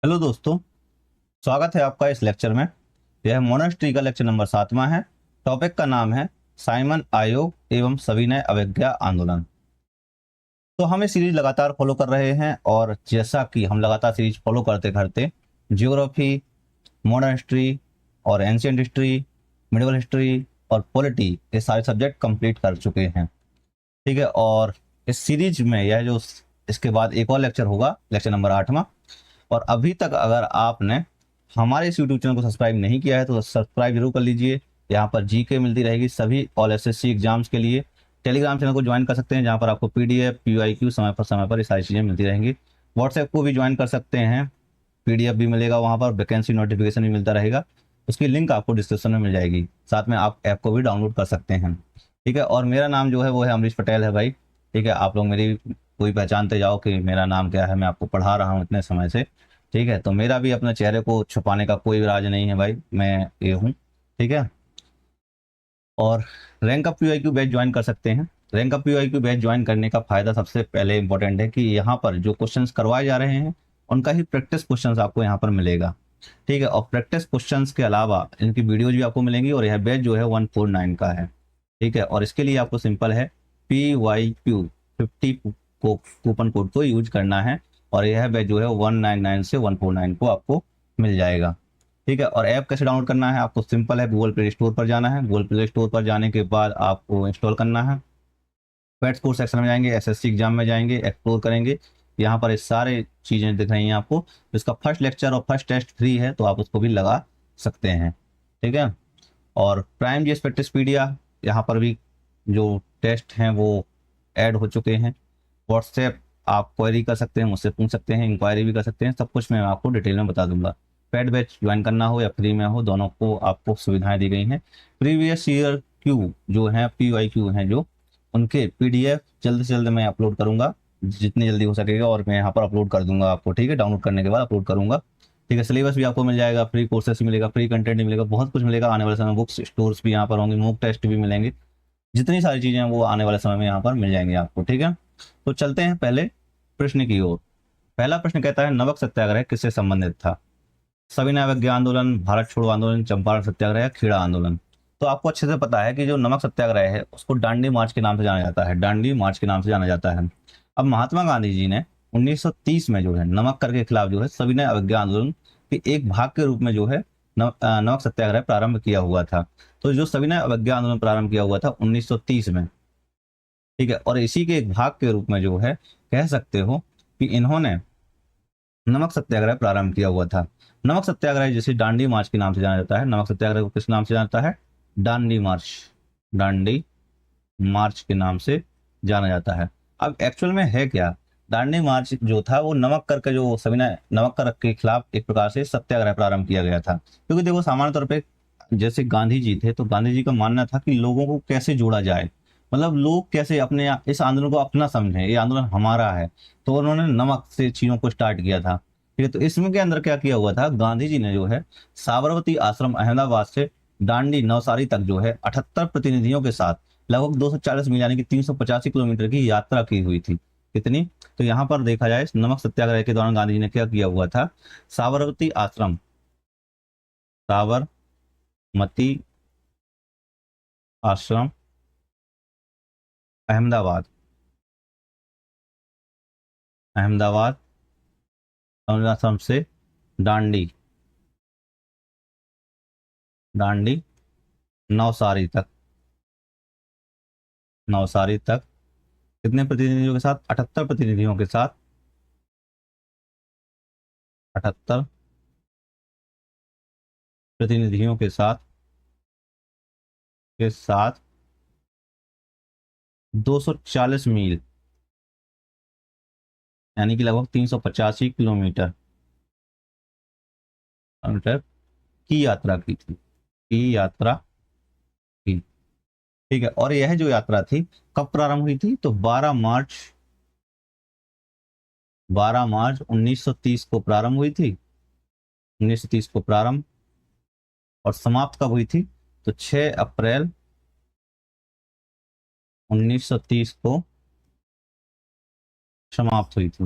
Hello दोस्तों। स्वागत है आपका इस लेक्चर में। यह मोनास्ट्री का लेक्चर नंबर 7वां है। टॉपिक का नाम है साइमन आयोग एवं सविनय अवज्ञा आंदोलन। तो हम ये सीरीज लगातार फॉलो कर रहे हैं और जैसा कि हम लगातार सीरीज फॉलो करते करते जियोग्राफी, मॉडर्न हिस्ट्री और एंशियंट हिस्ट्री, मिडिवल हिस्ट्री और पॉलिटी ये सारे सब्जेक्ट कंप्लीट कर चुके हैं। ठीक है। और इस सीरीज में यह जो इसके बाद एक और लेक्चर होगा, लेक्चर नंबर 8वां। और अभी तक अगर आपने हमारे इस यूट्यूब चैनल को सब्सक्राइब नहीं किया है तो सब्सक्राइब जरूर कर लीजिए। यहाँ पर जीके मिलती रहेगी सभी ऑल एसएससी एग्जाम्स के लिए। टेलीग्राम चैनल को ज्वाइन कर सकते हैं जहाँ पर आपको पीडीएफ पीवाईक्यू समय पर ये सारी चीज़ें मिलती रहेंगी। व्हाट्सएप को भी ज्वाइन कर सकते हैं, पीडीएफ भी मिलेगा वहाँ पर, वैकेंसी नोटिफिकेशन भी मिलता रहेगा। उसकी लिंक आपको डिस्क्रिप्शन में मिल जाएगी। साथ में आप ऐप को भी डाउनलोड कर सकते हैं। ठीक है। और मेरा नाम जो है वो है अमरीश पटेल है भाई। ठीक है। आप लोग मेरी कोई पहचानते जाओ कि मेरा नाम क्या है। मैं आपको पढ़ा रहा हूँ इतने समय से। ठीक है। तो मेरा भी अपने चेहरे को छुपाने का कोई राज नहीं है भाई, मैं ये हूँ। ठीक है। और rank up PYQ batch join कर सकते हैं। Rank up PYQ batch join करने का फायदा सबसे पहले इंपॉर्टेंट है कि यहाँ पर जो क्वेश्चंस करवाए जा रहे हैं उनका ही प्रैक्टिस क्वेश्चंस आपको यहाँ पर मिलेगा। ठीक है। और प्रैक्टिस क्वेश्चंस के अलावा इनकी वीडियोज भी आपको मिलेंगी और यह बैच जो है 149 का है। ठीक है। और इसके लिए आपको सिंपल है PYQ50 को कूपन कोड को यूज करना है और यह बैच जो है 199 से 149 को आपको मिल जाएगा। ठीक है। और ऐप कैसे डाउनलोड करना है, आपको सिंपल है, गूगल प्ले स्टोर पर जाना है। गूगल प्ले स्टोर पर जाने के बाद आपको इंस्टॉल करना है। पेट्स कोर्स सेक्शन में जाएंगे, एसएससी एग्जाम में जाएंगे, एक्सप्लोर करेंगे। यहाँ पर ये सारे चीज़ें दिख रही हैं आपको। इसका फर्स्ट लेक्चर और फर्स्ट टेस्ट फ्री है तो आप उसको भी लगा सकते हैं। ठीक है। और प्राइम जीएस प्रैक्टिसपीडिया, यहाँ पर भी जो टेस्ट हैं वो ऐड हो चुके हैं। व्हाट्सएप आप क्वेरी कर सकते हैं, मुझसे पूछ सकते हैं, इंक्वायरी भी कर सकते हैं। सब कुछ मैं आपको डिटेल में बता दूंगा। पेड बैच ज्वाइन करना हो या फ्री में हो, दोनों को आपको सुविधाएं दी गई हैं। प्रीवियस ईयर क्यू जो है PYQ हैं जो, उनके PDF जल्द से जल्द मैं अपलोड करूंगा, जितनी जल्दी हो सकेगा। और मैं यहाँ पर अपलोड कर दूंगा आपको। ठीक है। डाउनलोड करने के बाद अपलोड करूंगा। ठीक है। सिलेबस भी आपको मिल जाएगा, फ्री कोर्सेस मिलेगा, फ्री कंटेंट भी मिलेगा, बहुत कुछ मिलेगा आने वाले समय। बुक्स स्टोर्स भी यहाँ पर होंगे, मॉक टेस्ट भी मिलेंगे। जितनी सारी चीजें हैं वो आने वाले समय में यहाँ पर मिल जाएंगी आपको। ठीक है। तो चलते हैं पहले प्रश्न की ओर। पहला प्रश्न कहता है नमक सत्याग्रह किससे संबंधित था? सविनय अवज्ञा आंदोलन, भारत छोड़ो आंदोलन, चंपारण सत्याग्रह या खेड़ा आंदोलन? तो आपको अच्छे से पता है कि जो नमक सत्याग्रह है उसको दांडी मार्च के नाम से जाना जाता है। दांडी मार्च के नाम से जाना जाता है। अब महात्मा गांधी जी ने 1930 में जो है नमक कर के खिलाफ जो है सविनय अवज्ञा आंदोलन के एक भाग के रूप में जो है नमक सत्याग्रह प्रारंभ किया हुआ था। तो जो सविनय अवज्ञा आंदोलन प्रारंभ किया हुआ था 1930 में। ठीक है। और इसी के एक भाग के रूप में जो है कह सकते हो कि इन्होंने नमक सत्याग्रह प्रारंभ किया हुआ था। नमक सत्याग्रह जिसे दांडी मार्च के नाम से जाना जाता है। नमक सत्याग्रह को किस नाम से जानता है? दांडी मार्च। दांडी मार्च के नाम से जाना जाता है। अब एक्चुअल में है क्या? दांडी मार्च जो था वो नमक कर के, जो सविनय नमक कर के खिलाफ एक प्रकार से सत्याग्रह प्रारंभ किया गया था। क्योंकि देखो सामान्य तौर पे जैसे गांधी जी थे तो गांधी जी का मानना था कि लोगों को कैसे जोड़ा जाए, मतलब लोग कैसे अपने इस आंदोलन को अपना समझें, ये आंदोलन हमारा है। तो उन्होंने नमक से चीजों को स्टार्ट किया था। ठीक है। तो इसमें के अंदर क्या किया हुआ था, गांधी जी ने जो है साबरमती आश्रम अहमदाबाद से दांडी नवसारी तक जो है 78 प्रतिनिधियों के साथ लगभग 240 मील यानी कि 385 किलोमीटर की यात्रा की हुई थी। कितनी? तो यहाँ पर देखा जाए नमक सत्याग्रह के दौरान गांधी जी ने क्या किया हुआ था, साबरमती आश्रम, साबरमती आश्रम अहमदाबाद, अहमदाबाद आश्रम से दांडी, दांडी नवसारी तक, नवसारी तक कितने प्रतिनिधियों के साथ? 78 प्रतिनिधियों के साथ, 78 प्रतिनिधियों के साथ 240 मील यानी कि लगभग 385 किलोमीटर मीटर की यात्रा की थी, की यात्रा की। ठीक है। और यह जो यात्रा थी कब प्रारंभ हुई थी? तो 12 मार्च, 12 मार्च 1930 को प्रारंभ हुई थी। 1930 को प्रारंभ, और समाप्त कब हुई थी? तो 6 अप्रैल 1930 को समाप्त हुई थी।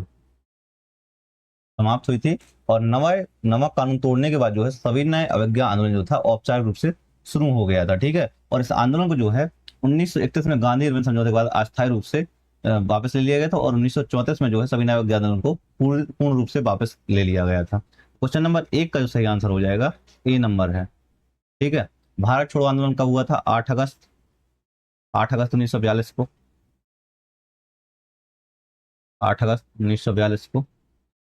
समाप्त हुई थी। और नमक कानून तोड़ने के बाद जो है सविनय अवज्ञा आंदोलन जो था औपचारिक रूप से शुरू हो गया था। ठीक है, और इस आंदोलन को जो है 1931 में गांधी इरविन समझौते के बाद अस्थायी रूप से वापस ले लिया गया था, और 1934 में जो है सविनय अवज्ञा आंदोलन को पूर्ण रूप से वापस ले लिया गया था। क्वेश्चन नंबर 1 का जो सही आंसर हो जाएगा ए नंबर है। ठीक है, भारत छोड़ो आंदोलन कब हुआ था? 8 अगस्त 1942 को। 8 अगस्त 1942 को।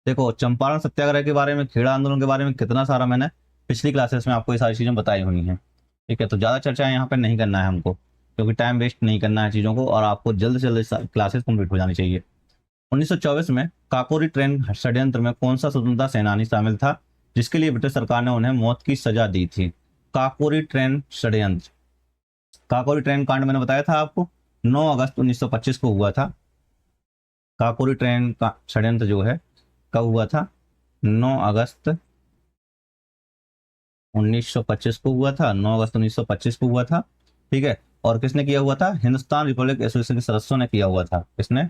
देखो, चंपारण सत्याग्रह के बारे में, खेड़ा आंदोलन के बारे में कितना सारा मैंने पिछली क्लासेस में आपको ये सारी चीजें बताई हुई हैं। ठीक है, तो ज्यादा चर्चा यहाँ पे नहीं करना है हमको, क्योंकि टाइम वेस्ट नहीं करना है चीजों को, और आपको जल्द से जल्द क्लासेस कंप्लीट हो जानी चाहिए। 1924 में काकोरी ट्रेन षड्यंत्र में कौन सा स्वतंत्रता सेनानी शामिल था जिसके लिए ब्रिटिश सरकार ने उन्हें मौत की सजा दी थी? काकोरी ट्रेन षड्यंत्र, काकोरी ट्रेन कांड मैंने बताया था आपको, 9 अगस्त 1925 को हुआ था। काकोरी ट्रेन का षड्यंत्र जो है कब हुआ था? 9 अगस्त 1925 को हुआ था। 9 अगस्त 1925 को हुआ था। ठीक है, और किसने किया हुआ था? हिंदुस्तान रिपब्लिक एसोसिएशन के सदस्यों ने किया हुआ था। किसने?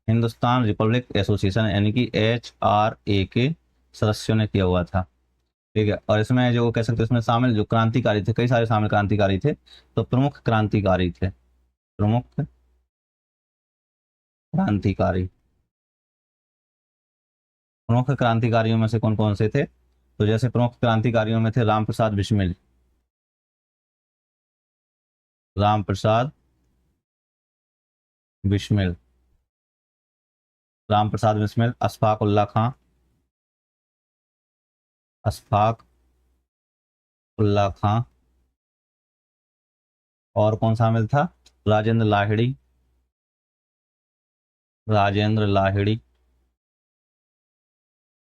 हिंदुस्तान रिपब्लिक एसोसिएशन यानी कि HRA के सदस्यों ने किया हुआ था। ठीक है, और इसमें जो कह सकते हैं इसमें शामिल जो क्रांतिकारी थे, कई सारे शामिल क्रांतिकारी थे। तो प्रमुख क्रांतिकारी थे, प्रमुख क्रांतिकारी, प्रमुख क्रांतिकारियों में से कौन कौन से थे? तो जैसे प्रमुख क्रांतिकारियों में थे राम प्रसाद बिस्मिल, राम प्रसाद बिस्मिल, राम प्रसाद बिस्मिल, अशफाक उल्ला खां, अशफाक उल्ला खां, और कौन शामिल था? राजेंद्र लाहिड़ी, राजेंद्र लाहिड़ी,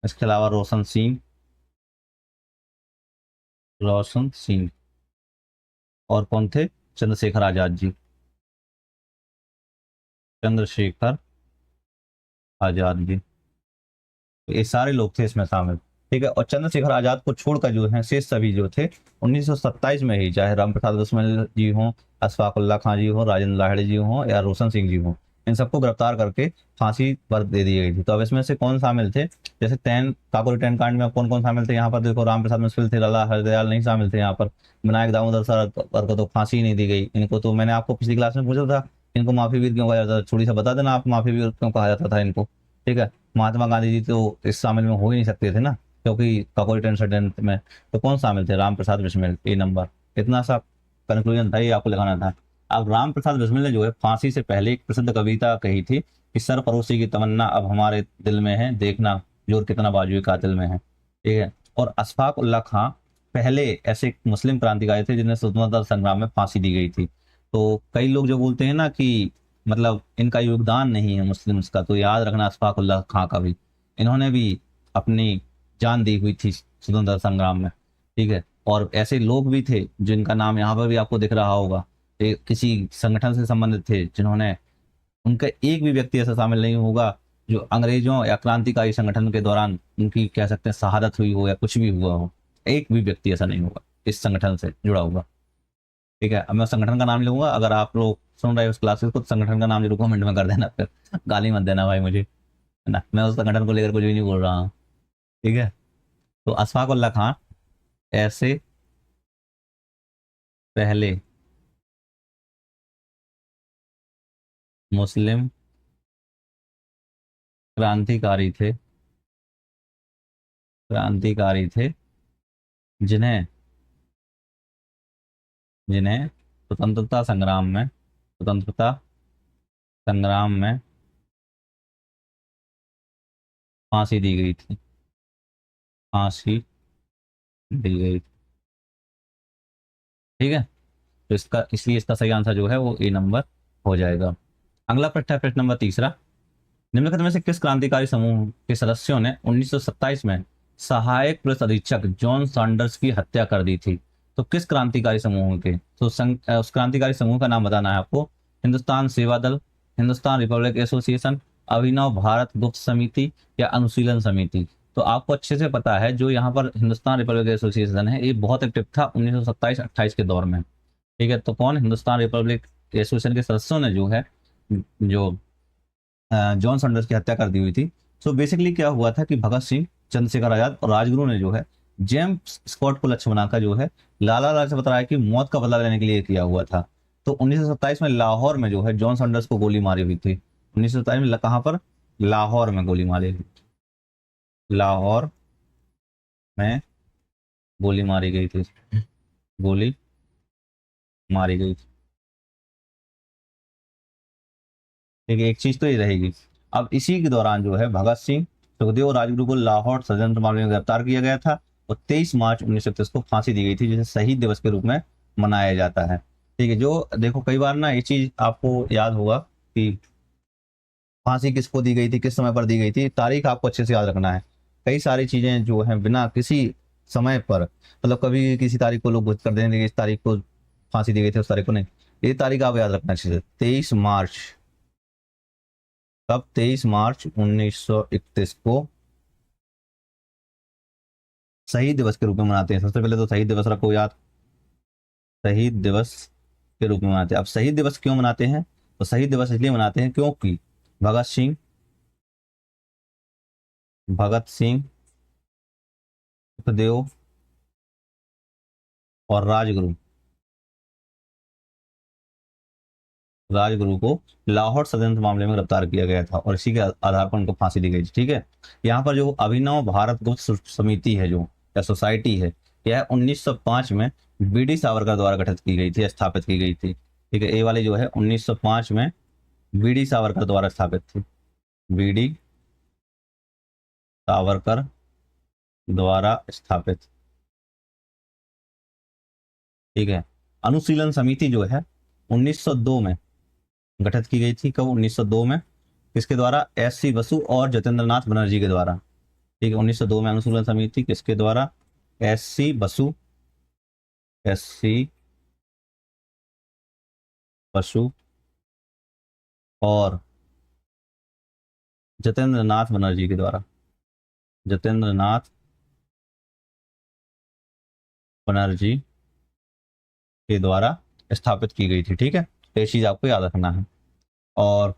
इसके अलावा रोशन सिंह, रोशन सिंह, और कौन थे? चंद्रशेखर आजाद जी, चंद्रशेखर आजाद जी। तो ये सारे लोग थे इसमें शामिल। ठीक है, और चंद्रशेखर आजाद को छोड़कर जो है शेष सभी जो थे 1927 में ही, चाहे राम प्रसाद बिस्मिल जी हों, अशफाक उल्ला खां जी हो, राजेंद्र लाहिड़ी जी हों, या रोशन सिंह जी हों, इन सबको गिरफ्तार करके फांसी पर दे दी गई थी। तो अब इसमें से कौन शामिल थे? जैसे काकोरी ट्रेन कांड में कौन कौन शामिल थे? यहाँ पर देखो, राम प्रसाद बिस्मिल थे, लाला हरदयाल नहीं शामिल थे यहाँ पर। विनायक दामोदर सावरकर को तो फांसी ही नहीं दी गई। इनको तो मैंने आपको पिछली क्लास में पूछा था, इनको माफी वीर क्यों कहा जाता था? थोड़ी सा बता देना आप, माफी वीर क्यों कहा जाता था इनको? ठीक है, महात्मा गांधी जी तो इस शामिल में हो ही नहीं सकते थे ना, क्योंकि काकोरी ट्रेन षड्यंत्र में। तो कौन शामिल थे? राम प्रसाद बिस्मिल, ए नंबर। इतना सा कंक्लूजन था, ये आपको लगाना था। अब राम प्रसाद बिस्मिल ने जो है फांसी से पहले एक प्रसिद्ध कविता कही थी कि सरफरोशी की तमन्ना अब हमारे दिल में है, देखना जोर कितना बाजुए कातिल में है। ठीक है, और अशफाक उल्ला खां पहले ऐसे मुस्लिम क्रांतिकारी थे जिन्हें स्वतंत्रता संग्राम में फांसी दी गई थी। तो कई लोग जो बोलते हैं ना कि मतलब इनका योगदान नहीं है मुस्लिम्स का, तो याद रखना अशफाक उल्ला खां का भी, इन्होंने भी अपनी जान दी हुई थी स्वतंत्रता संग्राम में। ठीक है, और ऐसे लोग भी थे जिनका नाम यहाँ पर भी आपको दिख रहा होगा, किसी संगठन से संबंधित थे, जिन्होंने, उनका एक भी व्यक्ति ऐसा शामिल नहीं होगा जो अंग्रेजों या क्रांतिकारी संगठन के दौरान उनकी कह सकते हैं शहादत हुई हो या कुछ भी हुआ हो। एक भी व्यक्ति ऐसा नहीं होगा इस संगठन से जुड़ा हुआ। ठीक है, अब मैं संगठन का नाम लूंगा, अगर आप लोग सुन रहे हो उस क्लासेस को, तो संगठन का नाम जरूर कमेंट में कर देना, फिर गाली मत देना भाई मुझे, है ना? मैं उस संगठन को लेकर कुछ भी नहीं बोल रहा हूँ। ठीक है, तो अशफाक उल्ला खां ऐसे पहले मुस्लिम क्रांतिकारी थे, क्रांतिकारी थे जिन्हें जिन्हें स्वतंत्रता संग्राम में फांसी दी गई थी, फांसी दी गई। ठीक है, तो इसका, इसलिए इसका सही आंसर जो है वो ए नंबर हो जाएगा। अगला प्रश्न है, प्रश्न नंबर 3। निम्नलिखित में से किस क्रांतिकारी समूह के सदस्यों ने 1927 में सहायक पुलिस अधीक्षक जॉन सैंडर्स की हत्या कर दी थी? तो किस क्रांतिकारी समूह के? तो उस क्रांतिकारी समूह का नाम बताना है आपको। हिंदुस्तान सेवा दल, हिंदुस्तान रिपब्लिक एसोसिएशन, अभिनव भारत गुप्त समिति, या अनुशीलन समिति। तो आपको अच्छे से पता है जो यहाँ पर हिंदुस्तान रिपब्लिक एसोसिएशन है, ये बहुत एक्टिव था 1927-28 के दौर में। ठीक है, तो कौन? हिंदुस्तान रिपब्लिक एसोसिएशन के सदस्यों ने जो है, जो जॉन सैंडर्स की हत्या कर दी हुई थी, सो बेसिकली क्या हुआ था कि भगत सिंह, चंद्रशेखर आजाद और राजगुरु ने जो है जेम्स स्कॉट को लक्ष्य बनाकर जो है लाला लाजपत राय की मौत का बदला लेने के लिए किया हुआ था। तो 1927 में लाहौर में जो है जॉन सैंडर्स को गोली मारी हुई थी। 1927 में कहाँ पर? लाहौर में गोली मारी हुई। लाहौर में गोली मारी गई थी, गोली मारी गई थी। ठीक है, एक चीज तो ये रहेगी। अब इसी के दौरान जो है भगत सिंह, सुखदेव और राजगुरु को लाहौर षड्यंत्र मामले में गिरफ्तार किया गया था और 23 मार्च 1931 को फांसी दी गई थी, जिसे शहीद दिवस के रूप में मनाया जाता है। ठीक है, जो देखो कई बार ना ये चीज आपको याद होगा कि फांसी किसको दी गई थी, किस समय पर दी गई थी, तारीख आपको अच्छे से याद रखना है। कई सारी चीजें जो है बिना किसी समय पर, मतलब कभी किसी तारीख को लोग गुप्त कर देंगे, इस तारीख को फांसी दी गई थी, उस तारीख को नहीं। ये तारीख आप याद रखना अच्छे से। 23 मार्च, कब? 23 मार्च 1931 को शहीद दिवस के रूप में मनाते हैं। सबसे पहले तो शहीद दिवस रखो याद, शहीद दिवस के रूप में मनाते हैं। अब शहीद दिवस क्यों मनाते हैं? तो शहीद दिवस इसलिए मनाते हैं क्योंकि भगत सिंह, सुखदेव और राजगुरु को लाहौर षड्यंत्र मामले में गिरफ्तार किया गया था और इसी के आधार पर उनको फांसी दी गई थी। ठीक है, यहाँ पर जो अभिनव भारत गुप्त समिति है जो, या सोसाइटी है, यह 1905 में बीडी सावरकर द्वारा गठित की गई थी, स्थापित की गई थी। ठीक है, ये वाली जो है 1905 में बीडी सावरकर द्वारा स्थापित थी, बीडी सावरकर द्वारा स्थापित। ठीक है, अनुशीलन समिति जो है 1902 में गठित की गई थी। कब? 1902 में। किसके द्वारा? एस.सी. बसु और जतेंद्र नाथ बनर्जी के द्वारा। ठीक है, 1902 में अनुशीलन समिति किसके द्वारा? एस.सी. बसु, एस.सी. बसु और जतेंद्र नाथ बनर्जी के द्वारा, जतेंद्र नाथ बनर्जी के द्वारा स्थापित की गई थी। ठीक है, तो ये चीज आपको याद रखना है। और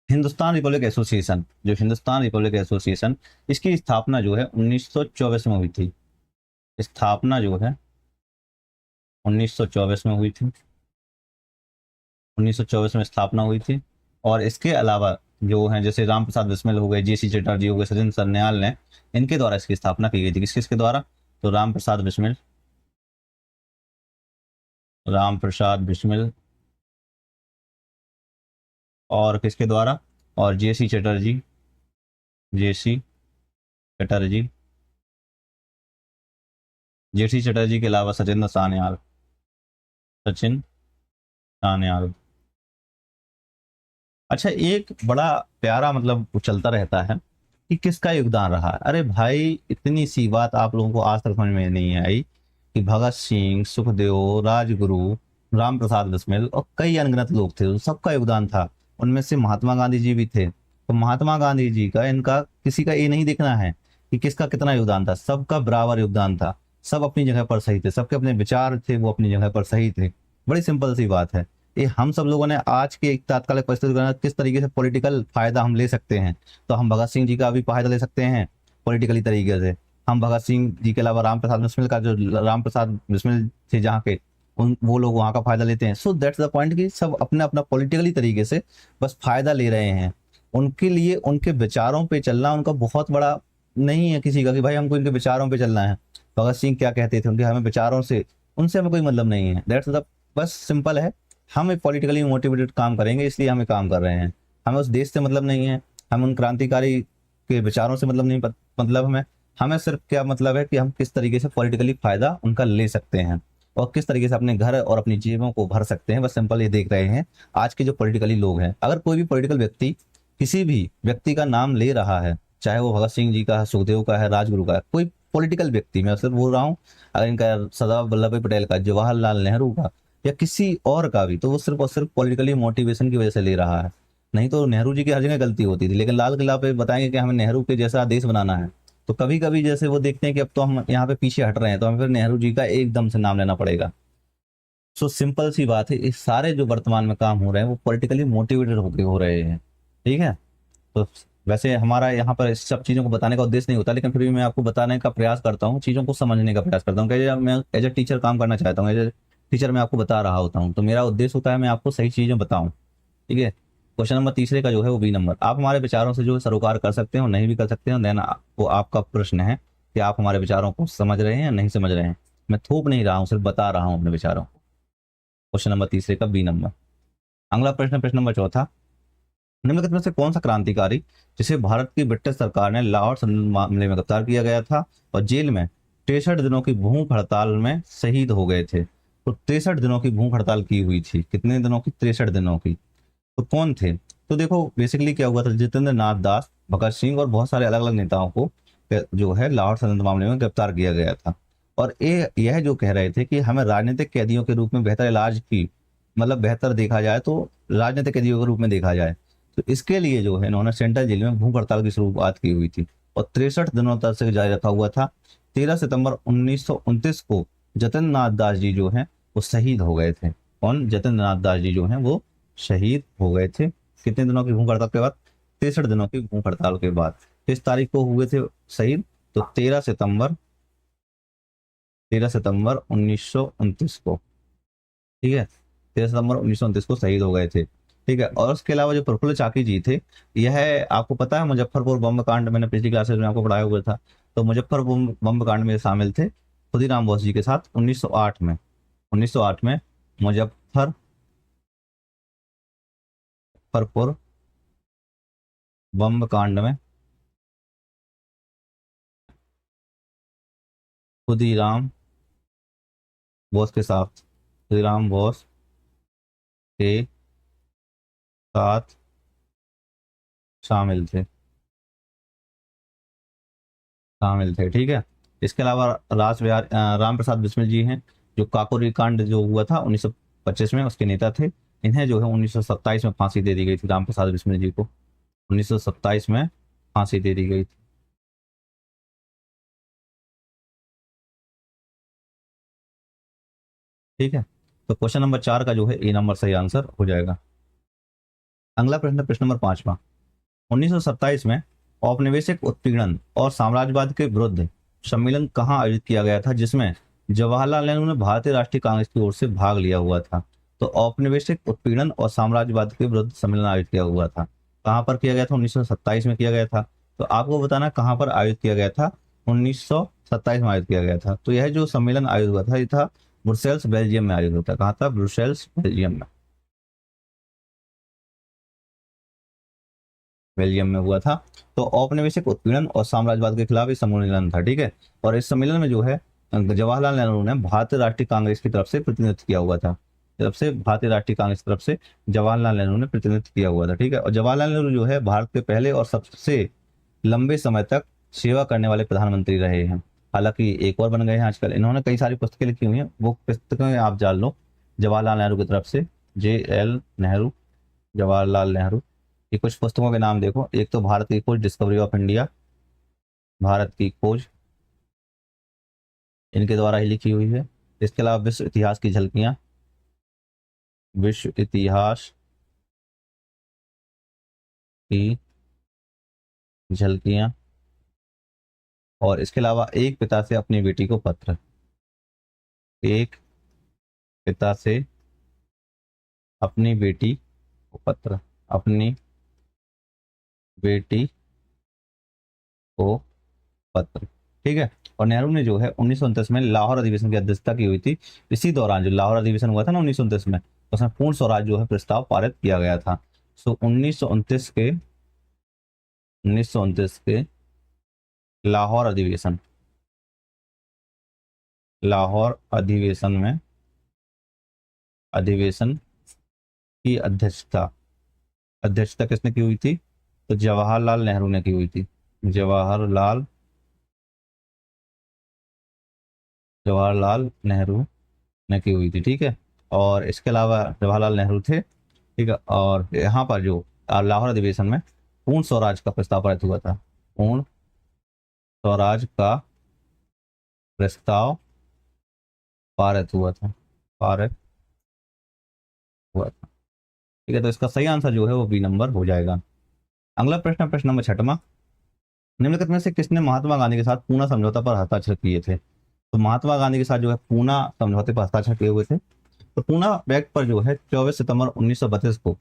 हिंदुस्तान रिपब्लिक एसोसिएशन, जो हिंदुस्तान रिपब्लिक एसोसिएशन, इसकी स्थापना जो है 1924 में हुई थी। स्थापना जो है 1924 में हुई थी, 1924 में स्थापना हुई थी। और इसके अलावा जो है जैसे राम प्रसाद बिस्मिल हो गए, जी.सी. चटर्जी हो गए, सचिन सरन्याल ने, इनके द्वारा इसकी स्थापना की गई थी। किसके द्वारा? तो राम प्रसाद बिस्मिल, राम प्रसाद बिस्मिल और किसके द्वारा? और JC. Chatterjee, JC. Chatterjee, JC. Chatterjee के अलावा सचिन सान्याल, सचिन सान्याल। अच्छा, एक बड़ा प्यारा मतलब चलता रहता है कि किसका योगदान रहा है। अरे भाई, इतनी सी बात आप लोगों को आज तक समझ में नहीं आई कि भगत सिंह, सुखदेव, राजगुरु, राम प्रसाद बिस्मिल और कई अनगिनत लोग थे, उन सबका योगदान था। उनमें से महात्मा गांधी जी भी थे। तो महात्मा गांधी जी का, इनका किसी का ये नहीं देखना है कि किसका कितना योगदान था, सबका बराबर योगदान था। सब अपनी जगह पर सही थे, सबके अपने विचार थे, वो अपनी जगह पर सही थे। बड़ी सिंपल सी बात है। ये हम सब लोगों ने आज के एक तात्कालिक परिस्थिति में किस तरीके से पॉलिटिकल फायदा हम ले सकते हैं, तो हम भगत सिंह जी का भी फायदा ले सकते हैं पॉलिटिकली तरीके से। हम भगत सिंह जी के अलावा राम प्रसाद बिस्मिल का, जो राम प्रसाद बिस्मिल थे जहाँ के, उन वो लोग वहाँ का फायदा लेते हैं। सो दैट्स द पॉइंट कि सब अपना अपना पॉलिटिकली तरीके से बस फायदा ले रहे हैं। उनके लिए उनके विचारों पे चलना उनका बहुत बड़ा नहीं है किसी का, कि भाई हमको इनके विचारों पे चलना है। भगत सिंह क्या कहते थे, उनके हमें विचारों से, उनसे हमें कोई मतलब नहीं है। दैट्स द, बस सिंपल है। हम एक पॉलिटिकली मोटिवेटेड काम करेंगे, इसलिए हमें काम कर रहे हैं। हमें उस देश से मतलब नहीं है, हम उन क्रांतिकारी के विचारों से मतलब नहीं, मतलब हमें हमें सिर्फ क्या मतलब है कि हम किस तरीके से पॉलिटिकली फायदा उनका ले सकते हैं और किस तरीके से अपने घर और अपनी जेबों को भर सकते हैं। बस सिंपल ये देख रहे हैं आज के जो पॉलिटिकली लोग हैं। अगर कोई भी पॉलिटिकल व्यक्ति किसी भी व्यक्ति का नाम ले रहा है, चाहे वो भगत सिंह जी का है, सुखदेव का है, राजगुरु का है, कोई पॉलिटिकल व्यक्ति, मैं सिर्फ बोल रहा हूँ, अगर इनका सरदार वल्लभ भाई पटेल का, जवाहरलाल नेहरू का या किसी और का भी, तो वो सिर्फ और सिर्फ पॉलिटिकली मोटिवेशन की वजह से ले रहा है। नहीं तो नेहरू जी की हर जगह गलती होती थी, लेकिन लाल किला पे बताएंगे कि हमें नेहरू के जैसा देश बनाना है, तो कभी कभी जैसे वो देखते हैं कि अब तो हम यहाँ पे पीछे हट रहे हैं, तो हमें फिर नेहरू जी का एकदम से नाम लेना पड़ेगा। सो सिंपल सी बात है, इस सारे जो वर्तमान में काम हो रहे हैं वो पॉलिटिकली मोटिवेटेड होकर हो रहे हैं। ठीक है, तो वैसे हमारा यहाँ पर इस सब चीज़ों को बताने का उद्देश्य नहीं होता, लेकिन फिर भी मैं आपको बताने का प्रयास करता हूँ, चीज़ों को समझने का प्रयास करता हूँ कि मैं एज ए टीचर काम करना चाहता हूँ, एज ए टीचर मैं आपको बता रहा होता हूँ, तो मेरा उद्देश्य होता है मैं आपको सही चीज़ें बताऊँ। ठीक है। क्वेश्चन नंबर तीसरे का जो है वो बी नंबर, आप हमारे विचारों से जो है सरोकार कर सकते हो, नहीं भी कर सकते हो, देन वो आपका प्रश्न है कि आप हमारे विचारों को समझ रहे हैं या नहीं समझ रहे हैं। मैं थोप नहीं रहा हूँ, सिर्फ बता रहा हूँ अपने विचारों को। क्वेश्चन नंबर तीसरे का बी नंबर। अगला प्रश्न, प्रश्न नंबर चौथा, निम्नलिखित में से कौन सा क्रांतिकारी जिसे भारत की ब्रिटिश सरकार ने लाहौर संधि मामले में गिरफ्तार किया गया था और जेल में 63 दिनों की भूख हड़ताल में शहीद हो गए थे। तो 63 दिनों की भूख हड़ताल की हुई थी, कितने दिनों की? 63 दिनों की। तो कौन थे? तो देखो बेसिकली क्या हुआ था, जितेंद्र नाथ दास, भगत सिंह और बहुत सारे अलग अलग नेताओं को जो है लाहौर संधि मामले में गिरफ्तार किया गया था। और यह जो कह रहे थे कि हमें राजनीतिक कैदियों के रूप में बेहतर इलाज की, मतलब बेहतर देखा जाए तो राजनीतिक कैदियों के रूप में देखा जाए, तो इसके लिए जो है इन्होंने सेंट्रल जेल में भूख हड़ताल की शुरुआत की हुई थी और 63 दिनों तक से जारी रखा हुआ था। 13 सितंबर 1929 को जतिन नाथ दास जी जो हैं वो शहीद हो गए थे। कौन? जतिन नाथ दास जी जो हैं वो शहीद हो गए थे। कितने दिनों की भूख हड़ताल के बाद? 63 दिनों की भूख हड़ताल के बाद। किस तारीख को हुए थे शहीद? तो 13 सितंबर 1929 को। ठीक है, 13 सितंबर 1929 को शहीद हो गए थे। ठीक है, और उसके अलावा जो प्रफुल्ल चाकी जी थे, यह आपको पता है मुजफ्फरपुर बम कांड, मैंने पिछली क्लासेज में आपको पढ़ाया हुआ था। तो मुजफ्फरपुर बम कांड में शामिल थे खुदीराम बोस जी के साथ 1908 में। 1908 में मुजफ्फरपुर बम कांड में खुदीराम बोस के साथ, खुदीराम बोस के साथ शामिल थे, शामिल थे। ठीक है, इसके अलावा राज बिहार राम प्रसाद बिस्मिल जी हैं, जो काकोरी कांड जो हुआ था 1925 में, उसके नेता थे। इन्हें जो है 1927 में फांसी दे दी गई थी, राम प्रसाद बिस्मिल जी को 1927 में फांसी दे दी गई थी। ठीक है, तो क्वेश्चन नंबर 4 का जो है ए नंबर सही आंसर हो जाएगा। अगला प्रश्न, प्रश्न नंबर 5वां, 1927 में औपनिवेशिक उत्पीड़न और साम्राज्यवाद के विरुद्ध सम्मेलन कहाँ आयोजित किया गया था, जिसमें जवाहरलाल नेहरू ने भारतीय राष्ट्रीय कांग्रेस की ओर से भाग लिया हुआ था? तो औपनिवेशिक उत्पीड़न और साम्राज्यवाद के विरुद्ध सम्मेलन आयोजित किया हुआ था, कहाँ पर किया गया था? 1927 में किया गया था। तो आपको बताना कहाँ पर आयोजित किया गया था? 1927 में आयोजित किया गया था। तो यह जो सम्मेलन आयोजित हुआ था, ये था ब्रुसेल्स बेल्जियम में आयोजित हुआ था। कहाँ था? ब्रुसेल्स बेल्जियम में, बेल्जियम में हुआ था। तो औपनिवेशिक उत्पीड़न और साम्राज्यवाद के खिलाफ इस सम्मेलन था। ठीक है, और इस सम्मेलन में जो है जवाहरलाल नेहरू ने भारतीय राष्ट्रीय कांग्रेस की तरफ से प्रतिनिधित्व किया हुआ था, तरफ से भारतीय राष्ट्रीय कांग्रेस की तरफ से जवाहरलाल नेहरू ने प्रतिनिधित्व किया हुआ था। ठीक है, और जवाहरलाल नेहरू जो है भारत के पहले और सबसे लंबे समय तक सेवा करने वाले प्रधानमंत्री रहे हैं। हालांकि एक और बन गए हैं आजकल। इन्होंने कई सारी पुस्तकें लिखी हुई हैं, वो पुस्तकें आप जान लो जवाहरलाल नेहरू की तरफ से। JL नेहरू, जवाहरलाल नेहरू, ये कुछ पुस्तकों के नाम देखो। एक तो भारत की खोज, डिस्कवरी ऑफ इंडिया, भारत की खोज, इनके द्वारा ही लिखी हुई है। इसके अलावा विश्व इतिहास की झलकियां, विश्व इतिहास की झलकियां, और इसके अलावा एक पिता से अपनी बेटी को पत्र, एक पिता से अपनी बेटी को पत्र, अपनी बेटी को पत्र। ठीक है, और नेहरू ने जो है 1929 में लाहौर अधिवेशन की अध्यक्षता की हुई थी। इसी दौरान जो लाहौर अधिवेशन हुआ था ना 1929 में, उसमें पूर्ण स्वराज जो है प्रस्ताव पारित किया गया था। सो 1929 के लाहौर अधिवेशन, लाहौर अधिवेशन में, अधिवेशन की अध्यक्षता, अध्यक्षता किसने की हुई थी? तो जवाहरलाल नेहरू ने की हुई थी। जवाहरलाल, जवाहरलाल नेहरू ने की हुई थी। ठीक है, और इसके अलावा जवाहरलाल नेहरू थे। ठीक है, और यहाँ पर जो लाहौर अधिवेशन में पूर्ण स्वराज का प्रस्ताव पारित हुआ था, पूर्ण स्वराज का प्रस्ताव पारित हुआ था, पारित हुआ था। ठीक है, तो इसका सही आंसर जो है वो बी नंबर हो जाएगा। अगला प्रश्न है प्रश्न नंबर 6वां। निम्नलिखित में से किसने महात्मा गांधी के साथ पूना समझौता पर हस्ताक्षर किए थे? तो महात्मा गांधी के साथ जो है पूना समझौते पर हस्ताक्षर किए हुए थे। तो पूना पैक्ट पर जो है 24 सितंबर 1932 को,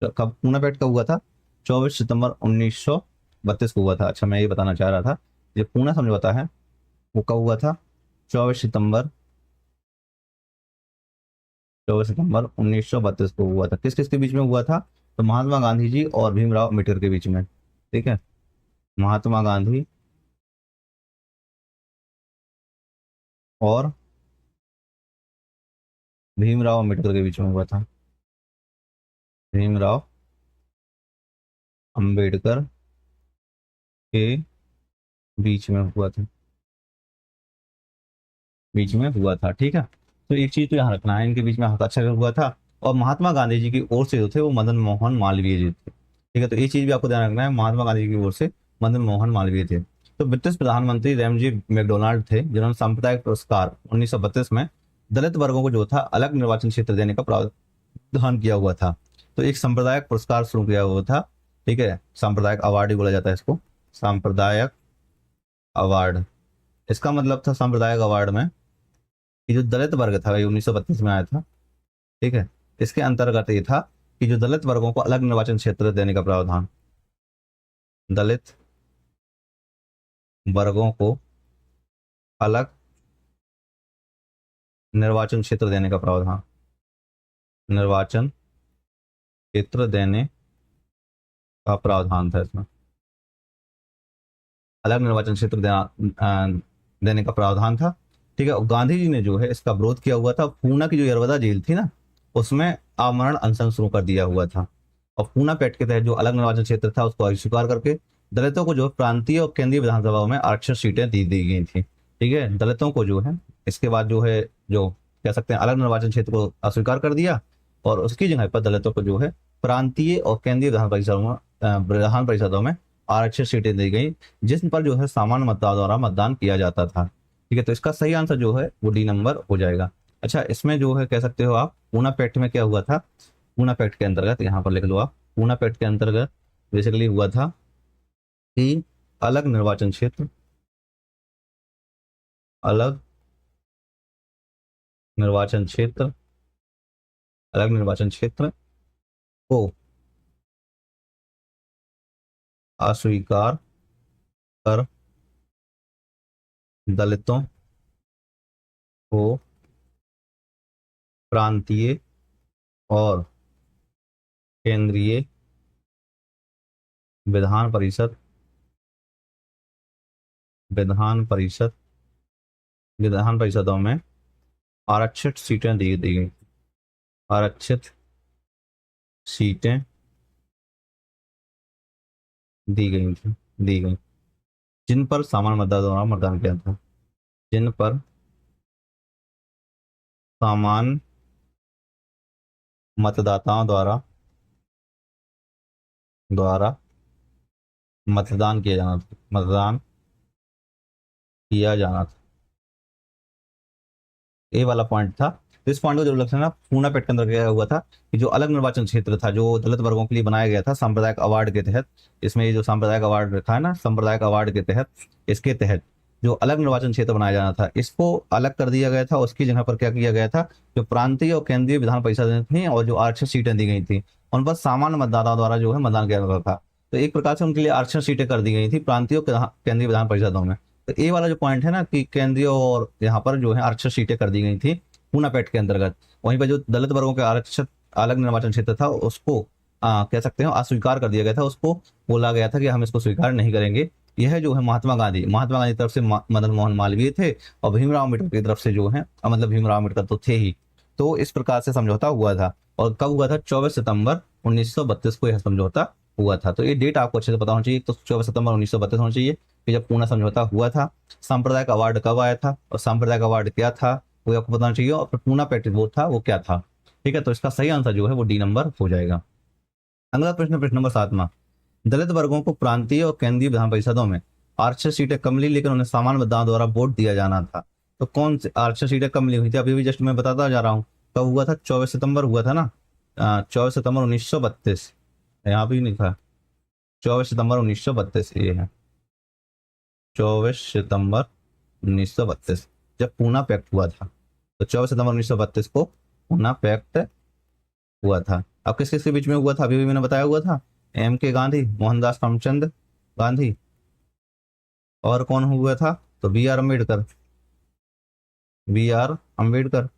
कब पूना पैक्ट कब हुआ था? 24 सितंबर 1932 को हुआ था। अच्छा, मैं ये बताना चाह रहा था, ये पूना समझौता है वो कब हुआ था? 24 सितंबर 1932 को हुआ था। किस किस के बीच में हुआ था? तो महात्मा गांधी जी और भीमराव अम्बेडकर के बीच में। ठीक है, महात्मा गांधी और भीमराव अम्बेडकर के बीच में हुआ था। भीमराव अम्बेडकर के बीच में हुआ था, बीच में हुआ था। ठीक है, तो एक चीज तो यहाँ रखना है, इनके बीच में हस्ताक्षर हुआ था और महात्मा गांधी जी की ओर से जो थे वो मदन मोहन मालवीय जी थे। ठीक है, तो ये चीज भी आपको ध्यान रखना है, महात्मा गांधी जी की ओर से मदन मोहन मालवीय थे। तो ब्रिटिश प्रधानमंत्री रैमजी मैकडोनाल्ड थे, जिन्होंने सांप्रदायिक पुरस्कार 1932 में दलित वर्गों को जो था अलग निर्वाचन क्षेत्र देने का प्रावधान किया हुआ था। तो एक सांप्रदायिक पुरस्कार शुरू किया हुआ था। ठीक है, सांप्रदायिक अवार्ड भी बोला जाता है इसको, सांप्रदायिक अवार्ड। इसका मतलब था सांप्रदायिक अवार्ड में कि जो दलित वर्ग था, ये 1932 में आया था। ठीक है, इसके अंतर्गत ये था कि जो दलित वर्गों को अलग निर्वाचन क्षेत्र देने का प्रावधान, दलित वर्गों को अलग निर्वाचन क्षेत्र देने का प्रावधान, निर्वाचन क्षेत्र देने का प्रावधान था इसमें, अलग निर्वाचन क्षेत्र देने का प्रावधान था। ठीक है, और गांधी जी ने जो है इसका विरोध किया हुआ था। पूना की जो यरवदा जेल थी ना, उसमें आमरण अनशन शुरू कर दिया हुआ था और पूना पैक्ट के तहत जो अलग निर्वाचन क्षेत्र था उसको अस्वीकार करके दलितों को जो है प्रांतीय और केंद्रीय विधानसभाओं में आरक्षण सीटें दी गई थी। ठीक है, दलितों को जो है इसके बाद जो है जो कह सकते हैं अलग निर्वाचन क्षेत्र को अस्वीकार कर दिया और उसकी जगह पर दलितों को जो है प्रांतीय और केंद्रीय विधान परिषदों में आरक्षित सीटें दी गई, जिस पर जो है सामान्य मतदाता द्वारा मतदान किया जाता था। ठीक है, तो इसका सही आंसर जो है वो डी नंबर हो जाएगा। अच्छा, इसमें जो है कह सकते हो आप पूना पैक्ट में क्या हुआ था? पूना पैक्ट के अंतर्गत यहाँ पर लिख लो आप, पूना पैक्ट के अंतर्गत बेसिकली हुआ था कि अलग निर्वाचन क्षेत्र, अलग निर्वाचन क्षेत्र, अलग निर्वाचन क्षेत्र को अस्वीकार कर दलितों को प्रांतीय और केंद्रीय विधान परिषद विधान परिषद विधान परिषदों में आरक्षित सीटें दी गई, आरक्षित सीटें दी गई जिन पर सामान्य मतदाता द्वारा मतदान किया था, जिन पर सामान्य मतदाताओं द्वारा मतदान किया जाना था। ये वाला पॉइंट था। तो इस पॉइंट को जरूर रखना। पूना पैक्ट के अंदर क्या हुआ था कि जो अलग निर्वाचन क्षेत्र था जो दलित वर्गों के लिए बनाया गया था सांप्रदायिक अवार्ड के तहत, इसमें ये जो सांप्रदायिक अवार्ड रखा है ना, सांप्रदायिक अवार्ड के तहत, इसके तहत जो अलग निर्वाचन क्षेत्र बनाया जाना था इसको अलग कर दिया गया था। उसकी जगह पर क्या किया गया था, जो प्रांतीय और केंद्रीय विधान परिषद थी और जो आरक्षित सीटें दी गई थी उन पर सामान्य मतदाता द्वारा जो है मतदान किया गया था। तो एक प्रकार से उनके लिए आरक्षित सीटें कर दी गई थी प्रांतीय और केंद्रीय विधान परिषदों में। तो ये वाला जो पॉइंट है ना कि केंद्रीय और यहाँ पर जो है आरक्षित सीटें कर दी गई थी पूना पैक्ट के अंतर्गत, वहीं पर जो दलित वर्गों के आरक्षित अलग निर्वाचन क्षेत्र था उसको कह सकते हैं अस्वीकार कर दिया गया था। उसको बोला गया था कि हम इसको स्वीकार नहीं करेंगे। यह जो है महात्मा गांधी की तरफ से मदन मोहन मालवीय थे और भीमराव अम्बेडकर की तरफ से जो है मतलब भीमराव अम्बेडकर तो थे ही। तो इस प्रकार से समझौता हुआ था और कब हुआ था? 24 सितंबर 1932 को यह समझौता हुआ था। तो ये डेट आपको अच्छे से पता होना चाहिए। तो 24 सितंबर 1932 होना चाहिए कि जब पूना समझौता हुआ था। सांप्रदायिक अवार्ड कब आया था और सांप्रदायिक अवार्ड क्या था वो आपको बताना चाहिए, और पूना पैक्ट वो था वो क्या था। ठीक है, तो इसका सही आंसर जो है वो डी नंबर हो जाएगा। अगला प्रश्न, प्रश्न नंबर 7वां। दलित वर्गों को प्रांतीय और केंद्रीय विधान परिषदों में आरक्षित सीटें कम मिली लेकिन उन्हें सामान्य मतदान द्वारा वोट दिया जाना था। तो कौन सी आरक्षित सीटें कम मिली हुई थी? अभी भी जस्ट मैं बताता जा रहा हूँ। कब हुआ था? 24 सितंबर हुआ था ना, 24 सितंबर 1932। यहाँ भी नहीं था, 24 सितंबर 1932 ये है, 24 सितंबर 1932 जब पूना पैक्ट हुआ था। तो 24 सितंबर 1932 को पूना पैक्ट हुआ था। अब किस किस के बीच में हुआ था, अभी भी मैंने बताया हुआ था। एम के गांधी, मोहनदास करमचंद गांधी, और कौन हुआ था, तो B R Ambedkar, B R Ambedkar,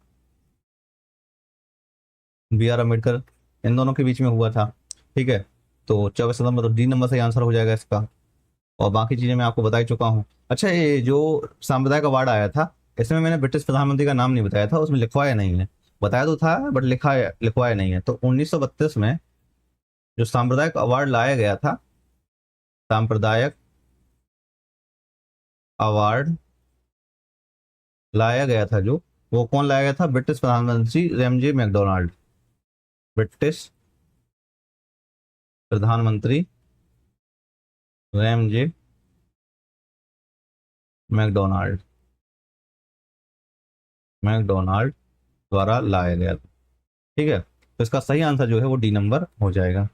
B R Ambedkar, इन दोनों के बीच में हुआ था। ठीक है, तो 24 सितंबर, तो डी नंबर से आंसर हो जाएगा इसका। और बाकी चीजें मैं आपको बता ही चुका हूँ। अच्छा, ये जो सांप्रदायिक अवार्ड आया था, इसमें मैंने ब्रिटिश प्रधानमंत्री का नाम नहीं बताया था, उसमें लिखवाया नहीं है। बताया तो था बट लिखवाया नहीं है। तो 1932 में जो सांप्रदायिक अवार्ड लाया गया था, सांप्रदायिक अवार्ड लाया गया था जो, वो कौन लाया गया था, ब्रिटिश प्रधानमंत्री रेमजे मैकडोनाल्ड, ब्रिटिश प्रधानमंत्री रेमजे मैकडोनाल्ड, मैकडोनाल्ड द्वारा लाया गया था। ठीक है, तो इसका सही आंसर जो है वो डी नंबर हो जाएगा।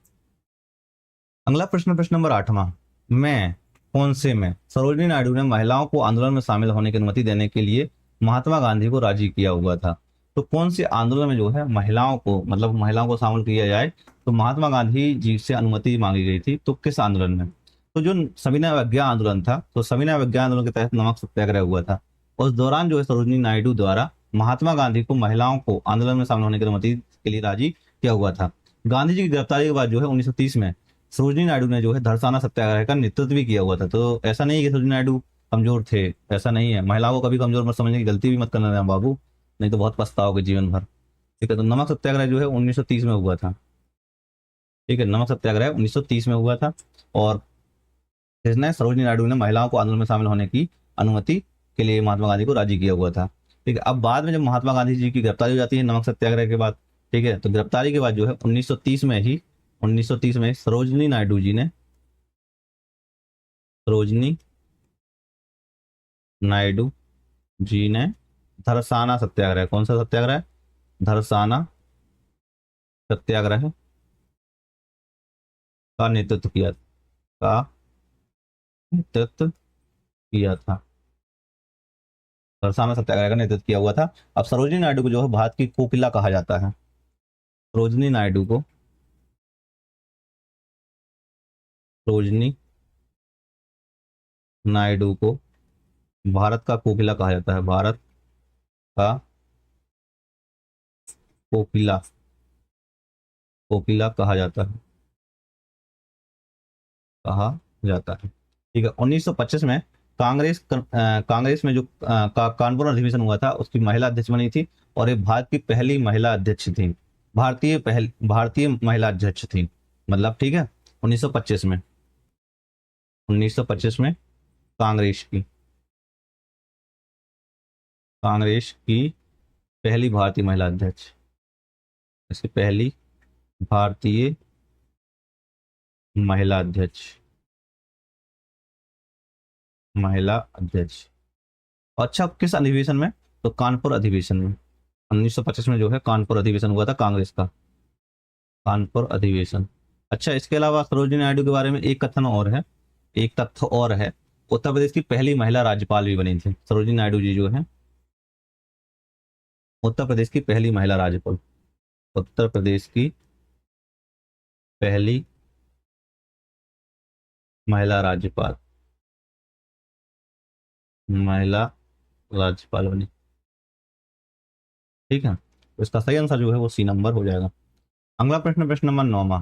अगला प्रश्न, प्रश्न नंबर 8वां, मैं कौन से में सरोजिनी नायडू ने महिलाओं को आंदोलन में शामिल होने की अनुमति देने के लिए महात्मा गांधी को राजी किया हुआ था। तो कौन से आंदोलन में जो है महिलाओं को, मतलब महिलाओं को शामिल किया जाए, तो महात्मा गांधी जी से अनुमति मांगी गई थी। तो किस आंदोलन में, तो जो सविनय अवज्ञा आंदोलन था, तो सविनय अवज्ञा आंदोलन के तहत नमक सत्याग्रह हुआ था। उस दौरान जो है सरोजिनी नायडू द्वारा महात्मा गांधी को महिलाओं को आंदोलन में शामिल होने की अनुमति के लिए राजी किया हुआ था। गांधी जी की गिरफ्तारी के बाद जो है 1930 में सरोजिनी नायडू ने जो है धरसाना सत्याग्रह का नेतृत्व भी किया हुआ था। तो ऐसा नहीं है कि सरोजिनी नायडू कमजोर थे, ऐसा नहीं है। महिलाओं को कभी कमजोर मत समझने की गलती भी मत करना देना बाबू, नहीं तो बहुत पछताओगे जीवन भर। ठीक है, तो नमक सत्याग्रह जो है 1930 में हुआ था। ठीक है, नमक सत्याग्रह 1930 में हुआ था। और जिसने सरोजिनी नायडू ने महिलाओं को आंदोलन में शामिल होने की अनुमति के लिए महात्मा गांधी को राजी किया हुआ था। ठीक है, अब बाद में जब महात्मा गांधी जी की गिरफ्तारी हो जाती है नमक सत्याग्रह के बाद, ठीक है, तो गिरफ्तारी के बाद जो है 1930 में ही, 1930 में सरोजिनी नायडू जी ने, सरोजिनी नायडू जी ने धरसाना सत्याग्रह, कौन सा सत्याग्रह, धरसाना सत्याग्रह का नेतृत्व किया, का नेतृत्व किया था, धरसाना सत्याग्रह का नेतृत्व किया हुआ था। अब सरोजिनी नायडू को जो है भारत की कोकिला कहा जाता है। सरोजिनी नायडू को, सरोजिनी नायडू को भारत का कोकिला कहा जाता है, भारत का कोकिला, कोकिला कहा जाता है, कहा जाता है। ठीक है, 1925 में कांग्रेस में जो कानपुर अधिवेशन हुआ था, उसकी महिला अध्यक्ष बनी थी। और ये भारत की पहली महिला अध्यक्ष थी, भारतीय महिला अध्यक्ष थी, मतलब। ठीक है, 1925 में, 1925 में कांग्रेस की पहली भारतीय महिला अध्यक्ष, इसकी पहली भारतीय महिला अध्यक्ष, महिला अध्यक्ष। अच्छा, किस अधिवेशन में, तो कानपुर अधिवेशन में, 1925 में जो है कानपुर अधिवेशन हुआ था कांग्रेस का, कानपुर अधिवेशन। अच्छा, इसके अलावा सरोजिनी नायडू के बारे में एक कथन और है, एक तथ्य और है, उत्तर प्रदेश की पहली महिला राज्यपाल भी बनी थी सरोजिनी नायडू जी जो है, उत्तर प्रदेश की पहली महिला राज्यपाल, उत्तर प्रदेश की पहली महिला राज्यपाल, महिला राज्यपाल बनी। ठीक है, तो इसका सही आंसर जो है वो सी नंबर हो जाएगा। अगला प्रश्न, प्रश्न नंबर 9वां,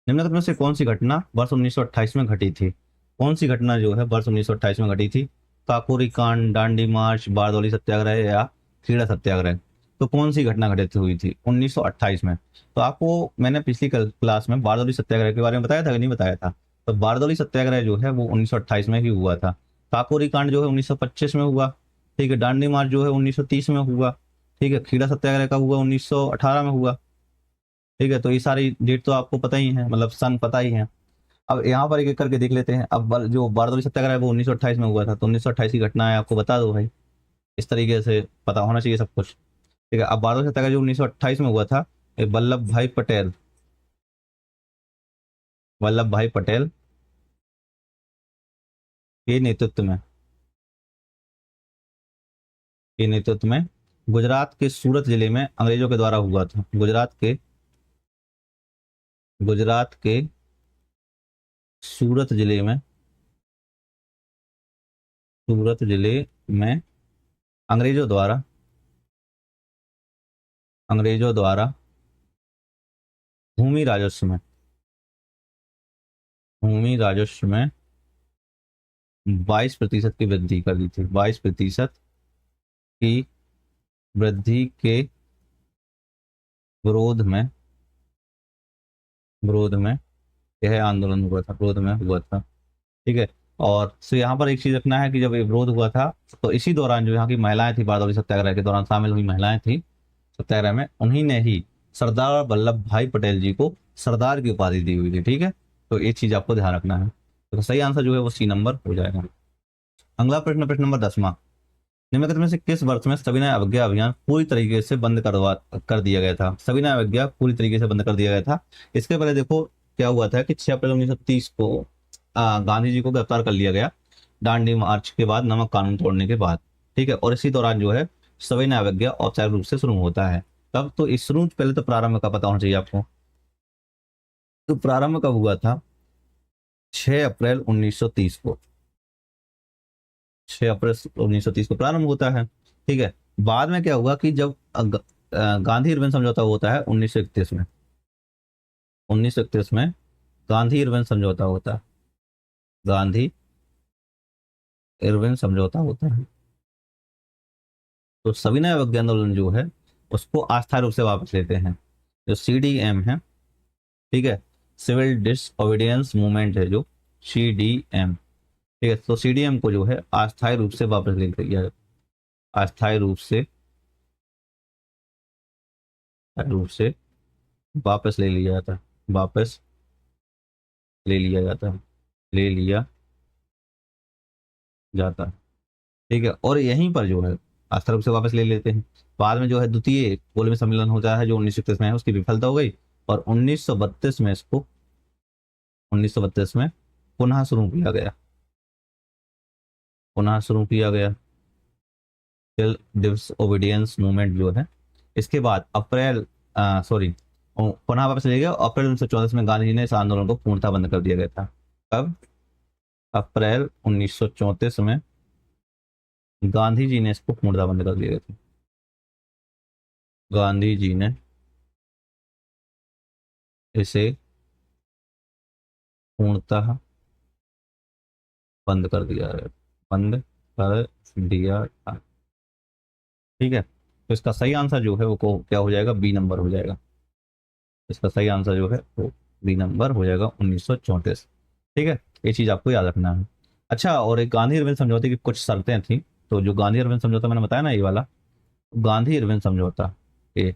निम्नलिखित में से कौन सी घटना वर्ष 1928 में घटी थी। कौन सी घटना जो है वर्ष 1928 में घटी थी, काकोरी कांड, दांडी मार्च, बारदौली सत्याग्रह या खेड़ा सत्याग्रह। तो कौन सी घटना घटित हुई थी 1928 में। तो आपको मैंने पिछली क्लास में बारदौली सत्याग्रह के बारे में बताया था कि नहीं बताया था। तो बारदौली सत्याग्रह जो है वो 1928 में ही हुआ था। काकोरी कांड जो है 1925 में हुआ। ठीक है, दांडी मार्च जो है 1930 में हुआ। ठीक है, खेड़ा सत्याग्रह का हुआ 1918 में हुआ। ठीक है, तो ये सारी डेट तो आपको पता ही है, मतलब सन पता ही है। अब यहाँ पर एक एक करके देख लेते हैं। अब जो बारदौली सत्याग्रह है वो 1928 में हुआ था, तो 1928 की घटना है, आपको बता दो भाई, इस तरीके से पता होना चाहिए सब कुछ। ठीक है, अब बारदौली सत्याग्रह जो 1928 में हुआ था, ये वल्लभ भाई पटेल, वल्लभ भाई पटेल के नेतृत्व में, के नेतृत्व में गुजरात के सूरत जिले में अंग्रेजों के द्वारा हुआ था। गुजरात के सूरत जिले में, सूरत जिले में अंग्रेजों द्वारा भूमि राजस्व में, भूमि राजस्व में 22% की वृद्धि कर दी थी। 22% की वृद्धि के विरोध में, यह आंदोलन हुआ था, विरोध में हुआ था। ठीक है। और तो यहाँ पर एक चीज रखना है कि जब ये विरोध हुआ था तो इसी दौरान जो यहाँ की महिलाएं थी, बारदौली सत्याग्रह के दौरान शामिल हुई महिलाएं थी सत्याग्रह में, उन्हीं ने ही सरदार वल्लभ भाई पटेल जी को सरदार की उपाधि दी हुई थी। ठीक है। तो ये चीज आपको ध्यान रखना है। तो सही आंसर जो है वो सी नंबर हो जाएगा। अगला प्रश्न, प्रश्न नंबर 10वां, निम्नलिखित में से किस वर्ष में सविनय अवज्ञा अभियान पूरी तरीके से बंद कर दिया गया था? सविनय अवज्ञा पूरी तरीके से बंद कर दिया गया था। इसके पहले देखो क्या हुआ था कि 6 अप्रैल 1930 को गांधी जी को गिरफ्तार कर लिया गया, दांडी मार्च के बाद, नमक कानून तोड़ने के बाद। ठीक है। और इसी दौरान जो है सविनय अवज्ञा औपचारिक रूप से शुरू होता है। तब तो इस शुरू पहले तो प्रारंभ का पता होना चाहिए आपको। तो प्रारंभ कब हुआ था? 6 अप्रैल 1930 को, 6 अप्रैल 1930 को प्रारंभ होता है। ठीक है। बाद में क्या हुआ कि जब गांधी इरविन समझौता होता है 1931 में, 1931 में गांधी इरविन समझौता होता है, गांधी इरविन समझौता होता है। तो सविनय अवज्ञा आंदोलन जो है उसको अस्थायी रूप से वापस लेते हैं, जो CDM है। ठीक है। सिविल डिसओबीडियंस मूवमेंट है जो CDM। ठीक है। तो CDM को जो है अस्थायी रूप से वापस ले लिया, अस्थायी रूप से वापस ले लिया जाता है, वापस ले लिया जाता है, ले लिया जाता है। ठीक है। और यहीं पर जो है अस्थायी रूप से वापस ले लेते हैं। बाद में जो है द्वितीय गोलमेज सम्मेलन होता है जो 1931 में है, उसकी विफलता हो गई और 1932 में इसको, 1932 में पुनः शुरू किया गया, पुनः शुरू किया गया डिसओबीडियंस मूवमेंट जो है। इसके बाद अप्रैल सॉरी पुनः वापस ले गया। अप्रैल 1934 में गांधी जी ने इस आंदोलन को पूर्णतः बंद कर दिया गया था। कब? अप्रैल 1934 में गांधी जी ने इसको पूर्णतः बंद कर दिया गया था। गांधी जी ने इसे पूर्णतः बंद कर दिया है, बंद कर दिया था। ठीक है। तो इसका सही आंसर जो है वो क्या हो जाएगा? बी नंबर हो जाएगा। इसका सही आंसर जो है वो बी नंबर हो जाएगा, 1934। ठीक है। ये चीज आपको याद रखना है। अच्छा, और एक गांधी इरविन समझौते की कुछ शर्तें थी। तो जो गांधी इरविन समझौता मैंने बताया ना, ये वाला गांधी इरविन समझौता, ये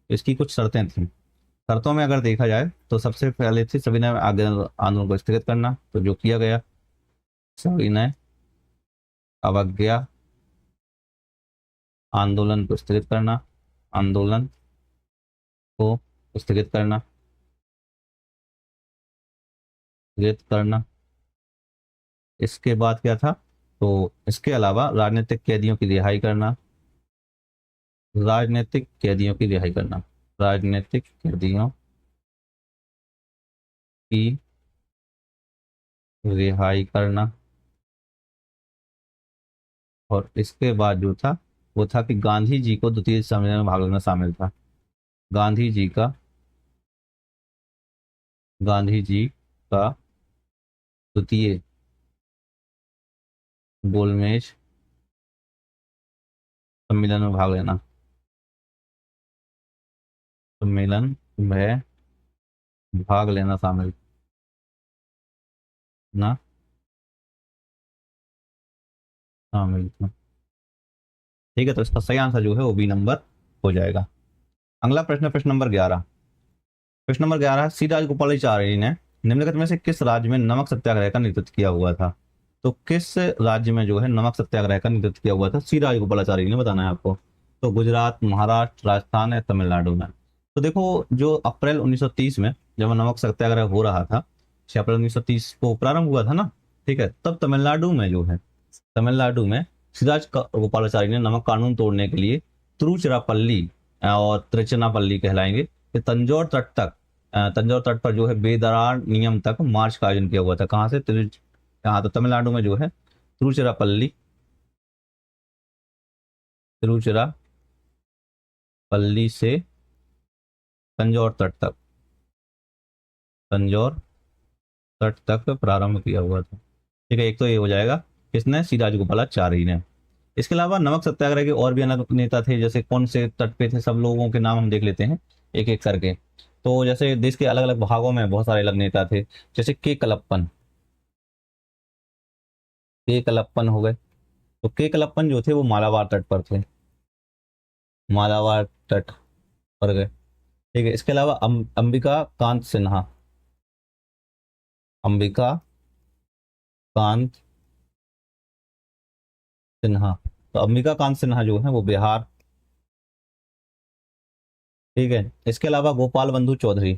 इसकी कुछ शर्तें थी। शर्तों में अगर देखा जाए तो सबसे पहले थी सविनय आंदोलन को स्थगित करना, तो जो किया गया, सविनय अवज्ञा आंदोलन को स्थगित करना, आंदोलन को स्थगित करना, स्थगित करना। इसके बाद क्या था? तो इसके अलावा राजनीतिक कैदियों की रिहाई करना, राजनीतिक कैदियों की रिहाई करना, राजनीतिक कैदियों की रिहाई करना। और इसके बाद जो था वो था कि गांधी जी को द्वितीय सम्मेलन में भाग लेना शामिल था। गांधी जी का, गांधी जी का द्वितीय गोलमेज सम्मेलन में भाग लेना, सम्मेलन में भाग लेना शामिल ना, शामिल था। ठीक है। तो इसका सही आंसर जो है वो बी नंबर हो जाएगा। अगला प्रश्न, प्रश्न नंबर 11। प्रश्न नंबर 11, सी राजगोपालाचारी ने निम्नलिखित में से किस राज्य में नमक सत्याग्रह का नेतृत्व किया हुआ था? तो किस राज्य में जो है नमक सत्याग्रह का नेतृत्व किया हुआ था? सी राजगोपालाचारी ने बताना है आपको। तो गुजरात, महाराष्ट्र, राजस्थान या तमिलनाडु में। तो देखो जो अप्रैल 1930 में जब नमक सत्याग्रह हो रहा था, 6 अप्रैल 1930 को प्रारंभ हुआ था ना, ठीक है। तब तमिलनाडु में जो है, तमिलनाडु में सिराज गोपालाचारी ने नमक कानून तोड़ने के लिए तिरुचिरापल्ली और त्रिचनापल्ली कहलाएंगे कि तंजौर तट तक, तंजौर तट पर जो है बेदरार नियम तक मार्च का आयोजन किया हुआ था। कहाँ से? यहाँ तो तमिलनाडु में जो है तिरुचिरापल्ली, तिरुचिरापल्ली से तंजौर तट तक, तंजौर तट तक प्रारंभ किया हुआ था। ठीक है, एक तो ये हो जाएगा, किसने? सिराज गोपालाचारी ने। इसके अलावा नमक सत्याग्रह के और भी अलग नेता थे, जैसे कौन से तट पे थे, सब लोगों के नाम हम देख लेते हैं एक एक करके। तो जैसे देश के अलग अलग भागों में बहुत सारे अलग नेता थे, जैसे के कलप्पन, के कलप्पन हो गए। तो के कलप्पन जो थे वो मालाबार तट पर थे, मालाबार तट पर गए। ठीक है, इसके अलावा अंबिका कांत सिन्हा, अंबिका कांत सिन्हा। तो अंबिका कांत सिन्हा जो है वो बिहार। ठीक है, इसके अलावा गोपाल बंधु चौधरी,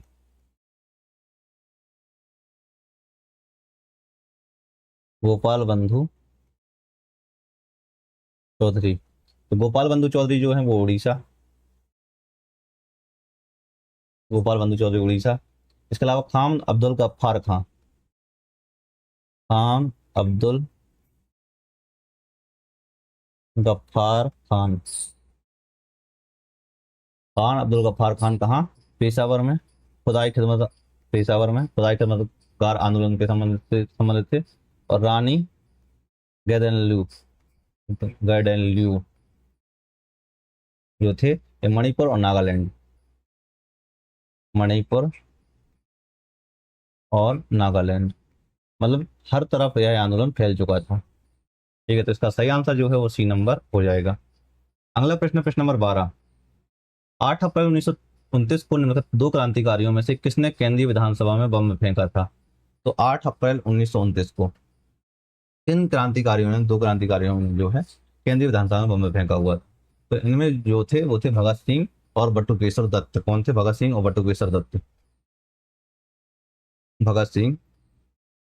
गोपाल बंधु चौधरी। तो गोपाल बंधु चौधरी जो है वो उड़ीसा, गोपाल बंधु चौधरी उड़ीसा। इसके अलावा खान अब्दुल गफ्फार खां, खान अब्दुल गफ्फार खान, खान अब्दुल गफ्फार खान कहाँ? पेशावर में खुदाई खिदमत, पेशावर में खुदाई खिदमतगार आंदोलन के संबंधित थे। और रानी गैदनल्यू, गैडनल्यू जो थे ये मणिपुर और नागालैंड, मणिपुर और नागालैंड, मतलब हर तरफ यह आंदोलन फैल चुका था। ठीक है, तो इसका सही आंसर जो है वो सी नंबर हो जाएगा। अगला प्रश्न, प्रश्न नंबर 12। 8 अप्रैल 1929 को निम्नलिखित दो क्रांतिकारियों में से किसने केंद्रीय विधानसभा में बम फेंका था? तो 8 अप्रैल 1929 को किन क्रांतिकारियों ने, दो क्रांतिकारियों ने जो है केंद्रीय विधानसभा में बम फेंका हुआ था? तो इनमें जो थे वो थे भगत सिंह और बटुकेश्वर दत्त। कौन थे? भगत सिंह और बटुकेश्वर दत्त, भगत सिंह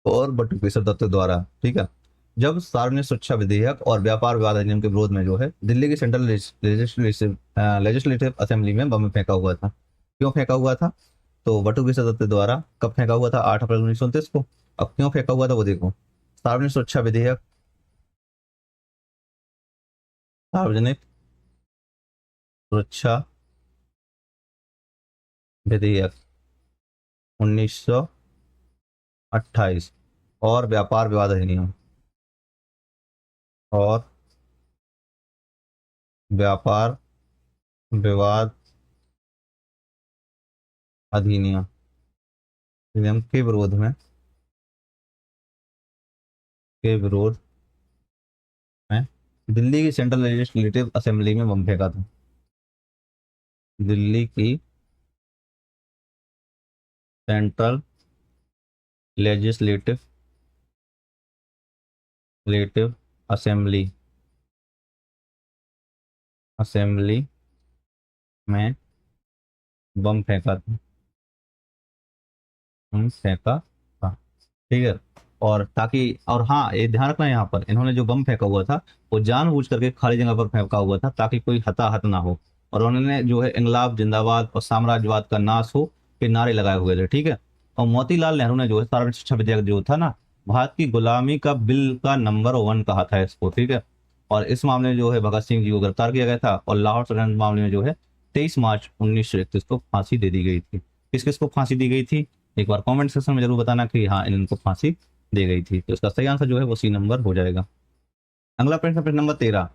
और बटुकेश्वर दत्त द्वारा। ठीक है, जब सार्वजनिक सुरक्षा विधेयक और व्यापार विवाद अधिनियम के विरोध में जो है दिल्ली की सेंट्रल लेजिस्लेटिव असेंबली में बम फेंका हुआ था। क्यों फेंका हुआ था? तो बटुकेश्वर दत्त द्वारा कब फेंका हुआ था? 8 अप्रैल 1929 को। अब क्यों फेंका हुआ था वो देखो। सार्वजनिक सुरक्षा विधेयक, सार्वजनिक सुरक्षा विधेयक 1928 और व्यापार विवाद अधिनियम, और व्यापार विवाद अधिनियम अधिनियम के विरोध में, के विरोध में दिल्ली की सेंट्रल लेजिस्लेटिव असेंबली में बम फेंका था। दिल्ली की सेंट्रल लेजिस्लेटिव लेटिव असेंबली, असेंबली में बम फेंका था, बम फेंका था। ठीक है, और ताकि, और हाँ ये ध्यान रखना, यहाँ पर इन्होंने जो बम फेंका हुआ था वो जानबूझ करके खाली जगह पर फेंका हुआ था ताकि कोई हताहत ना हो। और उन्होंने जो है इंकलाब जिंदाबाद और साम्राज्यवाद का नाश हो के नारे लगाए हुए थे। ठीक है, और मोतीलाल नेहरू ने जो है सार्वजनिक शिक्षा विधेयक जो था ना, भारत की गुलामी का बिल का नंबर 1 कहा था इसको। ठीक है, और इस मामले में जो है भगत सिंह जी को गिरफ्तार किया गया था, और लाहौर षड्यंत्र मामले में जो है 23 मार्च 1931 को फांसी दे दी गई थी। किस किस को फांसी दी गई थी? एक बार कमेंट सेक्शन में जरूर बताना कि हाँ इनको फांसी दी गई थी। तो इसका सही आंसर जो है वो सी नंबर हो जाएगा। अगला प्रश्न, प्रश्न नंबर 13।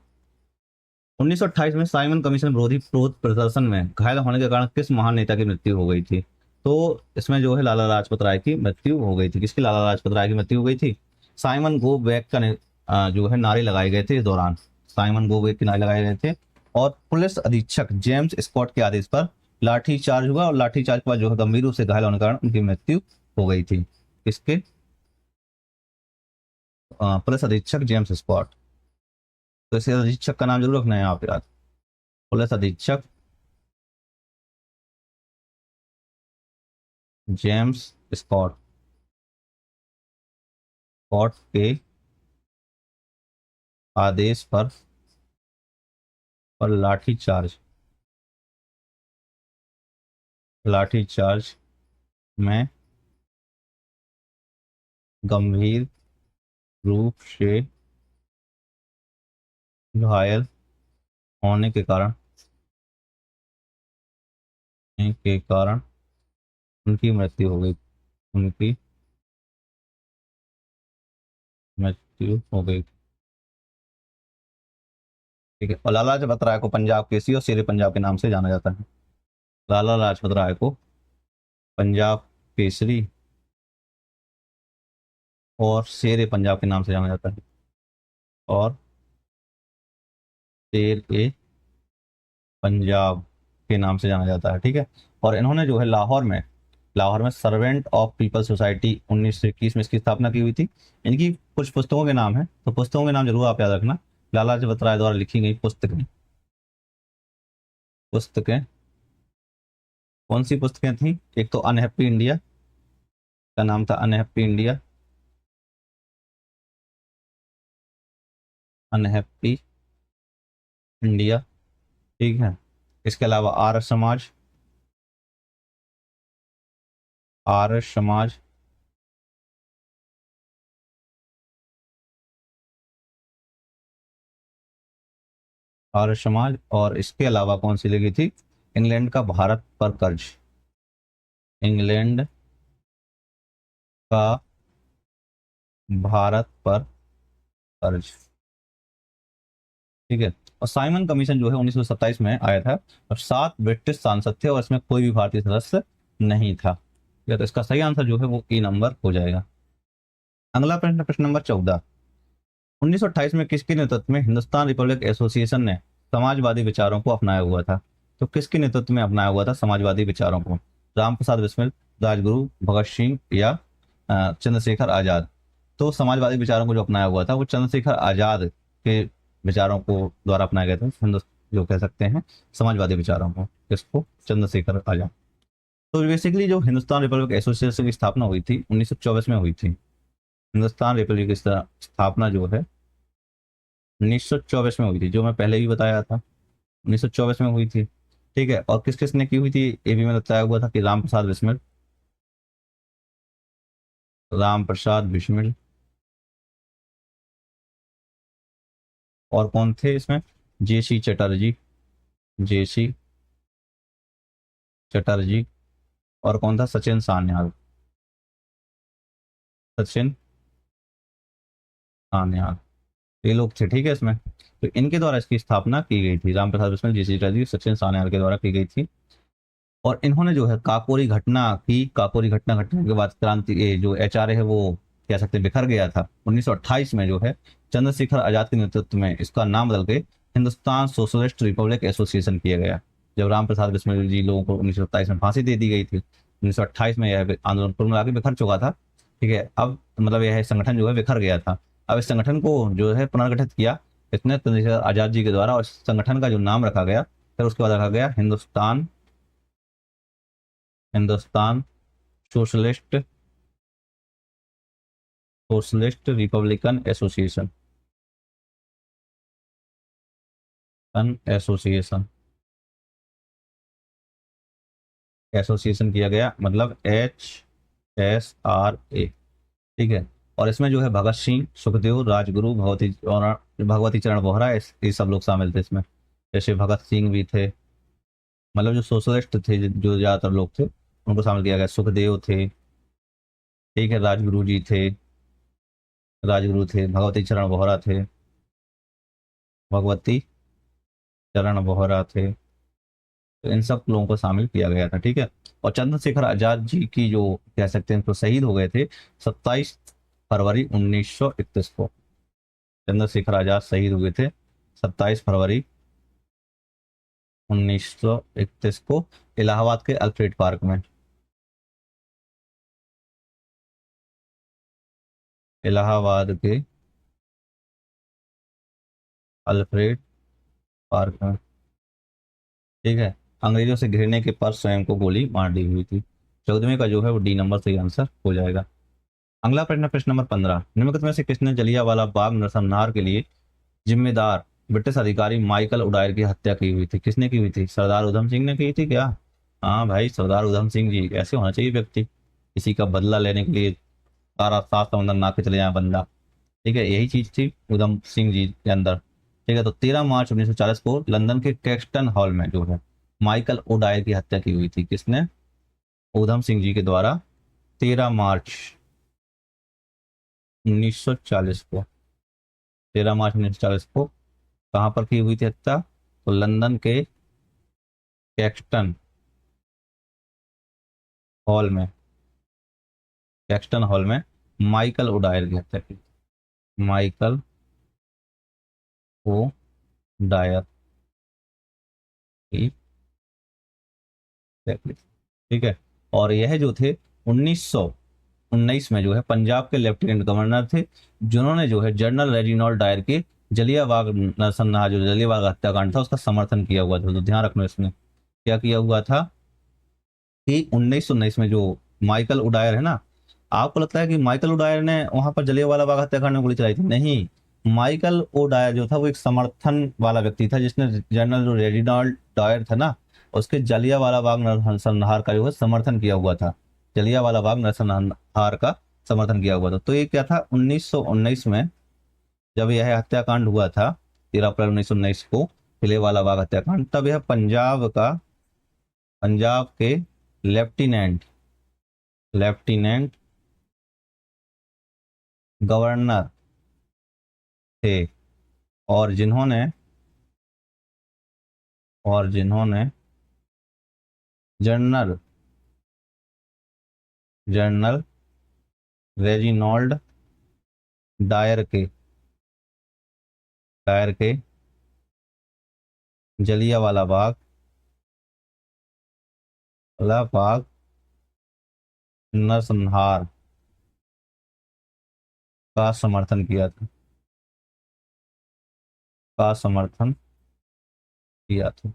1928 में साइमन कमीशन विरोधी विरोध प्रदर्शन में घायल होने के कारण किस महान नेता की मृत्यु हो गई थी? तो इसमें जो है लाला लाजपत राय की मृत्यु हो गई थी। किसकी? लाला लाजपत राय की मृत्यु हो गई थी। साइमन गो बैक का जो है नारे लगाए गए थे इस दौरान, साइमन गो बैक के नारे लगाए गए थे। और पुलिस अधीक्षक जेम्स स्कॉट के आदेश पर लाठीचार्ज हुआ, और लाठीचार्ज के बाद जो है गंभीर रूप से घायल होने के कारण उनकी मृत्यु हो गई थी। किसके? पुलिस अधीक्षक जेम्स स्कॉट। तो इस अधीक्षक का नाम जरूर रखना है यहाँ पे याद, पुलिस अधीक्षक जेम्स स्कॉट। कोर्ट के आदेश पर लाठीचार्ज में गंभीर रूप से घायल होने के कारण उनकी मृत्यु हो गई। उनकी मृत्यु हो गई। ठीक है। और लाला लाजपत राय को पंजाब केसरी और शेरे पंजाब के नाम से जाना जाता है। लाला लाजपत राय को पंजाब केसरी और शेरे पंजाब के नाम से जाना जाता है। और शेर ए पंजाब के नाम से जाना जाता है। ठीक है। और इन्होंने जो है लाहौर में सर्वेंट ऑफ पीपल सोसाइटी 1921 में इसकी स्थापना की हुई थी। इनकी कुछ पुस्तकों के नाम है, तो पुस्तकों के नाम जरूर आप याद रखना। लाला लाजपत राय द्वारा लिखी गई पुस्तकें कौन सी पुस्तकें थी? एक तो अनहैप्पी इंडिया का नाम था, अनहैप्पी इंडिया, अनहैप्पी इंडिया। ठीक है। इसके अलावा आर्य समाज, और इसके अलावा कौन सी लगी थी? इंग्लैंड का भारत पर कर्ज, इंग्लैंड का भारत पर कर्ज। ठीक है। और साइमन कमीशन जो है 1927 में आया था, और 7 ब्रिटिश सांसद थे और इसमें कोई भी भारतीय सदस्य नहीं था। ठीक है, तो इसका सही आंसर जो है वो ई नंबर हो जाएगा। अगला प्रश्न, प्रश्न नंबर 14। 1928 में किसके नेतृत्व में हिंदुस्तान रिपब्लिक एसोसिएशन ने समाजवादी विचारों को अपनाया हुआ था? तो किसके नेतृत्व में अपनाया हुआ था समाजवादी विचारों को? राम प्रसाद बिस्मिल, राजगुरु, भगत सिंह या चंद्रशेखर आजाद? तो समाजवादी विचारों को जो अपनाया हुआ था वो चंद्रशेखर आजाद के विचारों को द्वारा अपनाया गया था। जो कह सकते हैं समाजवादी विचारों को, इसको चंद्रशेखर आजाद। तो बेसिकली जो हिंदुस्तान रिपब्लिक एसोसिएशन की स्थापना हुई थी 1924 में हुई थी। हिंदुस्तान रिपब्लिक की स्थापना जो है 1924 में हुई थी, जो मैं पहले भी बताया था, 1924 में हुई थी। ठीक है। और किस किस ने की हुई थी ये भी मैंने बताया हुआ था कि राम प्रसाद बिस्मिल, राम प्रसाद बिस्मिल, और कौन थे इसमें? जेसी चटर्जी, जेसी चटर्जी, और कौन था? सचिन सान्याल, सचिन सान्याल, ये लोग थे। ठीक है। इसमें तो इनके द्वारा इसकी स्थापना की गई थी, राम प्रसाद बिस्मिल, जेसी चटर्जी, सचिन सान्याल के द्वारा की गई थी। और इन्होंने जो है काकोरी घटना घटने के बाद क्रांति, ये जो एचआरए है वो कह सकते हैं बिखर गया था। 1928 में जो है चंद्रशेखर आजाद के नेतृत्व में इसका नाम बदल के हिंदुस्तान सोशलिस्ट रिपब्लिक एसोसिएशन किया गया। जब राम प्रसाद बिस्मिल जी लोगों को 1927 में फांसी दे दी गई थी, 1928 में यह आंदोलन कुल मिला के बिखर चुका था। ठीक है। अब मतलब यह संगठन जो है बिखर गया था। अब इस संगठन को जो है पुनर्गठित किया इसने चंद्रशेखर आजाद जी के द्वारा, और इस संगठन का जो नाम रखा गया फिर उसके बाद रखा गया Hindustan socialist Republican association, association association किया गया, मतलब HSRA। ठीक है। और इसमें जो है भगत सिंह, सुखदेव, राजगुरु, भगवती चरण बोहरा, ये सब लोग शामिल थे इसमें। जैसे भगत सिंह भी थे, मतलब जो सोशलिस्ट थे, जो ज्यादातर लोग थे उनको शामिल किया गया। सुखदेव थे, ठीक है, राजगुरु थे, भगवती चरण बोहरा थे, भगवती चरण बोहरा थे। तो इन सब लोगों को शामिल किया गया था। ठीक है। और चंद्रशेखर आजाद जी की जो कह सकते हैं तो शहीद हो गए थे 27 फरवरी 1931 को। चंद्रशेखर आजाद शहीद हुए थे 27 फरवरी 1931 को इलाहाबाद के अल्फ्रेड पार्क में। इलाहाबाद के अल्फ्रेड पार्क में। ठीक है। अंग्रेजों से घिरने के पर स्वयं को गोली मार दी हुई थी। 14वें का जो है वो डी नंबर सही आंसर हो जाएगा। अगला प्रश्न, प्रश्न नंबर 15, निम्नलिखित में से किसने जलियांवाला बाग नरसंहार के लिए जिम्मेदार ब्रिटिश अधिकारी माइकल उडायर की हत्या की हुई थी? किसने की हुई थी? सरदार उधम सिंह ने की थी क्या? हाँ भाई, सरदार उधम सिंह जी। ऐसे होना चाहिए व्यक्ति, किसी का बदला लेने के लिए सारा सात समंदर नाप के चले जाए बंदा। ठीक है, यही चीज थी उधम सिंह जी के अंदर। ठीक है, तो 13 मार्च 1940 को लंदन के कैक्सटन हॉल में जो है माइकल ओडायर की हत्या की हुई थी। किसने? उधम सिंह जी के द्वारा 13 मार्च 1940 को, 13 मार्च 1940 को कहाँ पर की हुई थी हत्या? तो लंदन के कैक्सटन हॉल में, कैक्सटन हॉल में माइकल ओडायर की हत्या की। माइकल ओ डायर की हत्या की। ठीक है, और यह जो थे 1919 में जो है पंजाब के लेफ्टिनेंट गवर्नर थे, जिन्होंने जो है जनरल रेजिनॉल्ड डायर के जलियांवाला नरसंहार, जो जलियांवाला हत्याकांड था, उसका समर्थन किया हुआ था। तो ध्यान रखना, इसमें क्या किया हुआ था कि 1919 में जो माइकल उडायर है ना, आपको लगता है कि माइकल उडायर ने वहां पर जलियांवाला बाग हत्याकांड में गोली चलाई थी? नहीं, माइकल ओडायर जो था वो एक समर्थन वाला व्यक्ति था, जिसने जनरल जो रेजिनॉल्ड डायर था ना, उसके जलियांवाला बाग नरसंहार का जो है समर्थन किया हुआ था। जलियांवाला बाग नरसंहार का समर्थन किया हुआ था। तो ये क्या था, 1919 में जब यह हत्याकांड हुआ था, 13 अप्रैल 1919 को जलियांवाला बाग हत्याकांड, तब यह पंजाब के लेफ्टिनेंट लेफ्टिनेंट गवर्नर थे, और जिन्होंने जनरल जनरल रेजिनॉल्ड डायर के डायर के जलियांवाला बाग नरसंहार का समर्थन किया था, का समर्थन किया था।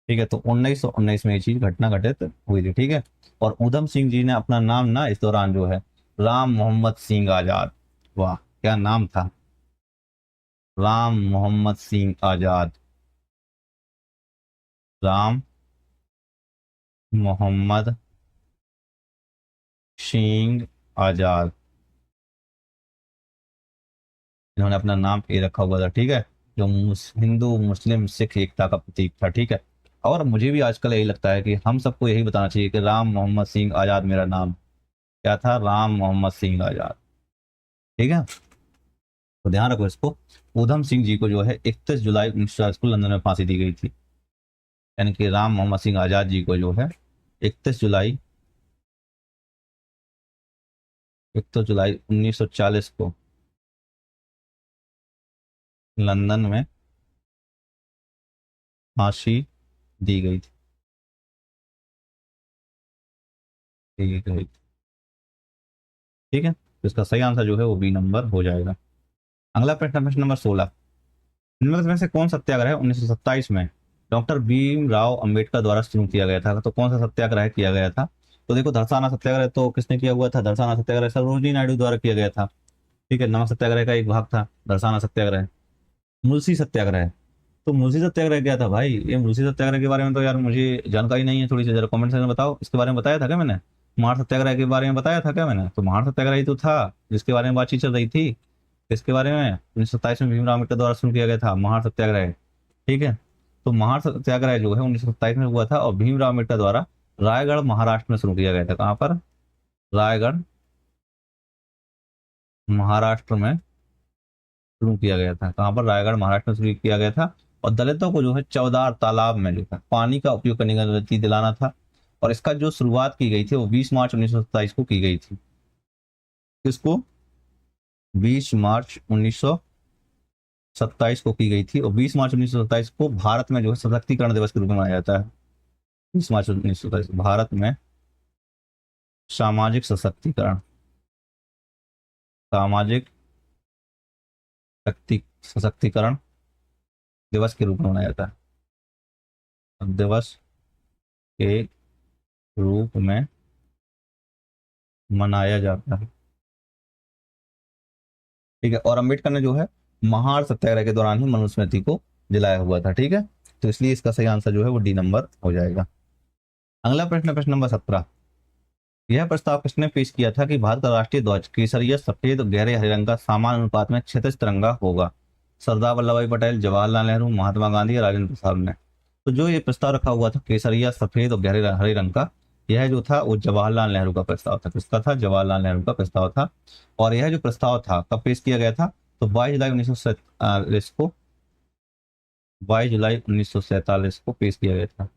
ठीक है, तो 1919 में ये चीज घटना घटित हुई थी। ठीक है, और उधम सिंह जी ने अपना नाम ना इस दौरान जो है राम मोहम्मद सिंह आजाद, वाह क्या नाम था, राम मोहम्मद सिंह आजाद, राम मोहम्मद सिंह आजाद, इन्होंने अपना नाम ये रखा हुआ था। ठीक है, जो हिंदू मुस्लिम सिख एकता का प्रतीक था। ठीक है, और मुझे भी आजकल यही लगता है कि हम सबको यही बताना चाहिए कि राम मोहम्मद सिंह आजाद मेरा नाम। क्या था? राम मोहम्मद सिंह आजाद। ठीक है, तो ध्यान रखो इसको। उधम सिंह जी को जो है 31 जुलाई 1940 को लंदन में फांसी दी गई थी। यानी कि राम मोहम्मद सिंह आजाद जी को जो है 31 जुलाई 1940 को लंदन में फांसी दी गई थी, दी गई थी। ठीक है, तो इसका सही आंसर जो है वो बी नंबर हो जाएगा। अगला प्रश्न, प्रश्न नंबर 16, निम्नलिखित में से कौन सत्याग्रह 1927 में डॉक्टर भीमराव अंबेडकर द्वारा शुरू किया गया था? तो कौन सा सत्याग्रह किया गया था? तो देखो, धरसाना सत्याग्रह तो किसने किया हुआ था? धरसाना सत्याग्रह सरोजिनी नायडू द्वारा किया गया था। ठीक है, नमक सत्याग्रह का एक भाग था धरसाना सत्याग्रह। मुलसी सत्याग्रह, तो मुलसी सत्याग्रह क्या था भाई? ये मुलसी सत्याग्रह के बारे में तो यार मुझे जानकारी नहीं है, थोड़ी सी जरा कमेंट सेक्शन में बताओ। इसके बारे में बताया था क्या मैंने? महार सत्याग्रह के बारे में बताया था क्या मैंने? तो महार सत्याग्रह ही तो था जिसके बारे में बातचीत चल रही थी। इसके बारे में 1927 में भीमराव अम्बेडकर द्वारा शुरू किया गया था महार सत्याग्रह। ठीक है, तो महार सत्याग्रह जो है 1927 में हुआ था, और भीमराव अम्बेडकर द्वारा रायगढ़ महाराष्ट्र में शुरू किया गया था। कहाँ पर? रायगढ़ महाराष्ट्र में शुरू किया गया था। कहाँ पर? रायगढ़ महाराष्ट्र में शुरू किया गया था। और दलितों को जो है चौदार तालाब में जो है पानी का उपयोग करने का नीति दिलाना था। और इसका जो शुरुआत की गई थी वो 20 मार्च 1927 को की गई थी। किसको? 20 मार्च 1927 को की गई थी, और 20 मार्च 1927 को भारत में जो है सशक्तिकरण दिवस के रूप में मनाया जाता है। 20 मार्च 1927 भारत में सामाजिक सशक्तिकरण, सामाजिक सशक्तिकरण दिवस के रूप में मनाया जाता है। दिवस के रूप में मनाया जाता है, ठीक है। और अम्बेडकर ने जो है महार सत्याग्रह के दौरान ही मनुस्मृति को जलाया हुआ था, ठीक है। तो इसलिए इसका सही आंसर जो है वो डी नंबर हो जाएगा। अगला प्रश्न, प्रश्न नंबर 17। यह प्रस्ताव किसने पेश किया था कि भारत का राष्ट्रीय ध्वज केसरिया सफेद और गहरे हरे रंग का समान अनुपात में क्षैतिज तिरंगा होगा? सरदार वल्लभ भाई पटेल, जवाहरलाल नेहरू, महात्मा गांधी या राजेंद्र प्रसाद ने? तो जो ये प्रस्ताव रखा हुआ था केसरिया सफेद और गहरे हरे रंग का, यह जो था वो जवाहरलाल नेहरू का प्रस्ताव था। किसका था? जवाहरलाल नेहरू का प्रस्ताव था। और यह जो प्रस्ताव था कब पेश किया गया था? तो 22 जुलाई 1947 को, 22 जुलाई 1947 को पेश किया गया था।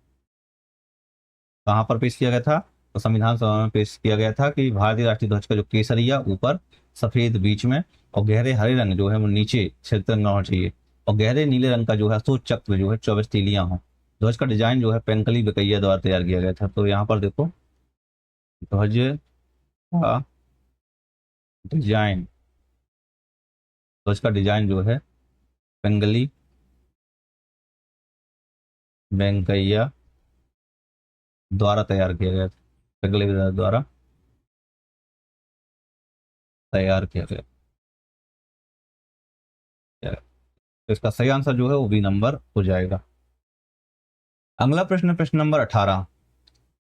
कहाँ पर पेश किया गया था? तो संविधान सभा में पेश किया गया था कि भारतीय राष्ट्रीय ध्वज का जो केसरिया ऊपर, सफेद बीच में और गहरे हरे रंग जो है वो नीचे क्षेत्र रंग होना चाहिए, और गहरे नीले रंग का जो है अशोक चक्र जो है 24 तीलियां हो। ध्वज का डिजाइन जो है पेंकली बेकैया द्वारा तैयार किया गया था। तो यहाँ पर देखो ध्वज का डिजाइन, ध्वज का डिजाइन जो है पेंगली वेंकैया द्वारा तैयार किया गया था, पेंगली द्वारा तैयार किया गया। तो इसका सही आंसर जो है वो बी नंबर हो जाएगा। अगला प्रश्न, प्रश्न नंबर 18।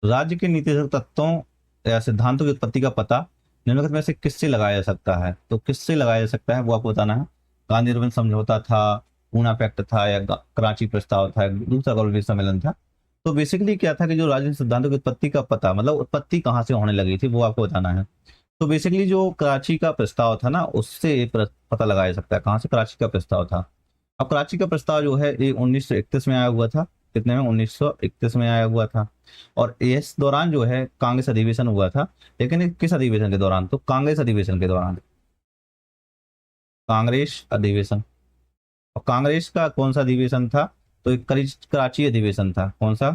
राज्य के नीतिगत तत्वों या सिद्धांतों की उत्पत्ति का पता निम्नलिखित में से किससे लगाया जा सकता है? तो किससे लगाया जा सकता है वो आपको बताना है। गांधी अर्बन समझौता था, पूना पैक्ट था, या कराची प्रस्ताव था, दूसरा गलवान सम्मेलन था? तो बेसिकली क्या था कि जो राजनीतिक सिद्धांतों की उत्पत्ति का पता, मतलब उत्पत्ति कहाँ से होने लगी थी, वो आपको बताना है। तो बेसिकली जो कराची का प्रस्ताव था ना, उससे पता लगाया जा सकता है। कहाँ से? कराची का प्रस्ताव था। अब कराची का प्रस्ताव जो है ये 1931 में आया हुआ था। कितने में? 1931 में आया हुआ था। और इस दौरान जो है कांग्रेस अधिवेशन हुआ था। लेकिन ये किस अधिवेशन के दौरान? तो कांग्रेस अधिवेशन के दौरान, कांग्रेस अधिवेशन। और कांग्रेस का कौन सा अधिवेशन था? तो एक कराची अधिवेशन था। कौन सा?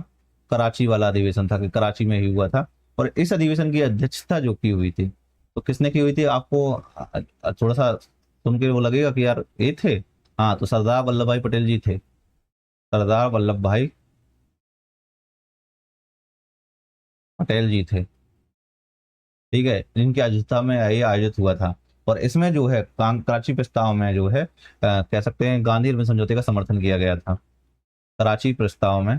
कराची वाला अधिवेशन था, कि कराची में ही हुआ था। और इस अधिवेशन की अध्यक्षता जो की हुई थी, तो किसने की हुई थी? आपको थोड़ा सा सुन के वो लगेगा कि यार ये थे। हाँ, तो सरदार वल्लभ भाई पटेल जी थे। सरदार वल्लभ भाई पटेल जी थे, ठीक है, जिनकी अध्यक्षता में ये आयोजित हुआ था। और इसमें जो है कराची प्रस्ताव में जो है कह सकते हैं गांधी अर्बन समझौते का समर्थन किया गया था। कराची प्रस्ताव में,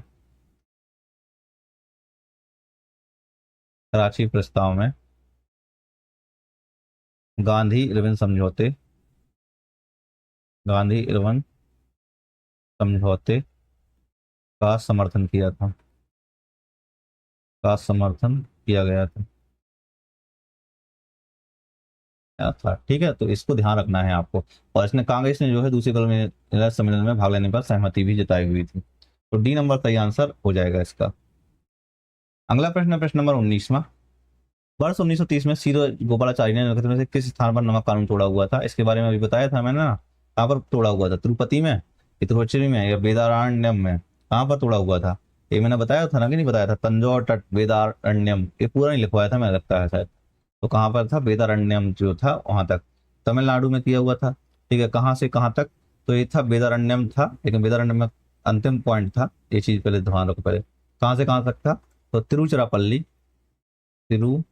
कराची प्रस्ताव में गांधी इरविन समझौते, गांधी इरविन समझौते का समर्थन किया था, का समर्थन किया गया था, ठीक है। तो इसको ध्यान रखना है आपको। और इसने, कांग्रेस ने जो है दूसरे कल सम्मेलन में भाग लेने पर सहमति भी जताई हुई थी। तो डी नंबर सही आंसर हो जाएगा इसका। अगला प्रश्न, प्रश्न नंबर 19वां। वर्ष 1930 में सी गोपालाचारी ने नवगठित में से किस स्थान पर नमक कानून तोड़ा हुआ था? इसके बारे में अभी बताया था मैंने ना। कहाँ पर तोड़ा हुआ था? तिरुपति में, तिरुचिरापल्ली में, या वेदारण्यम में? कहाँ पर तोड़ा हुआ था? ये मैंने बताया था ना कि नहीं बताया था? तंजौर तट वेदारण्यम, ये पूरा नहीं लिखवाया था मैंने, लगता है शायद। तो कहाँ पर था? वेदारण्यम जो था वहां तक, तमिलनाडु में किया हुआ था, ठीक है। कहाँ से कहाँ तक? तो ये था वेदारण्यम था, लेकिन वेदारण्यम में अंतिम पॉइंट था। ये चीज पहले ध्यान रखो। पहले कहाँ से कहाँ तक था? तो तिरुचिरापल्ली, तिरुचिरापल्ली,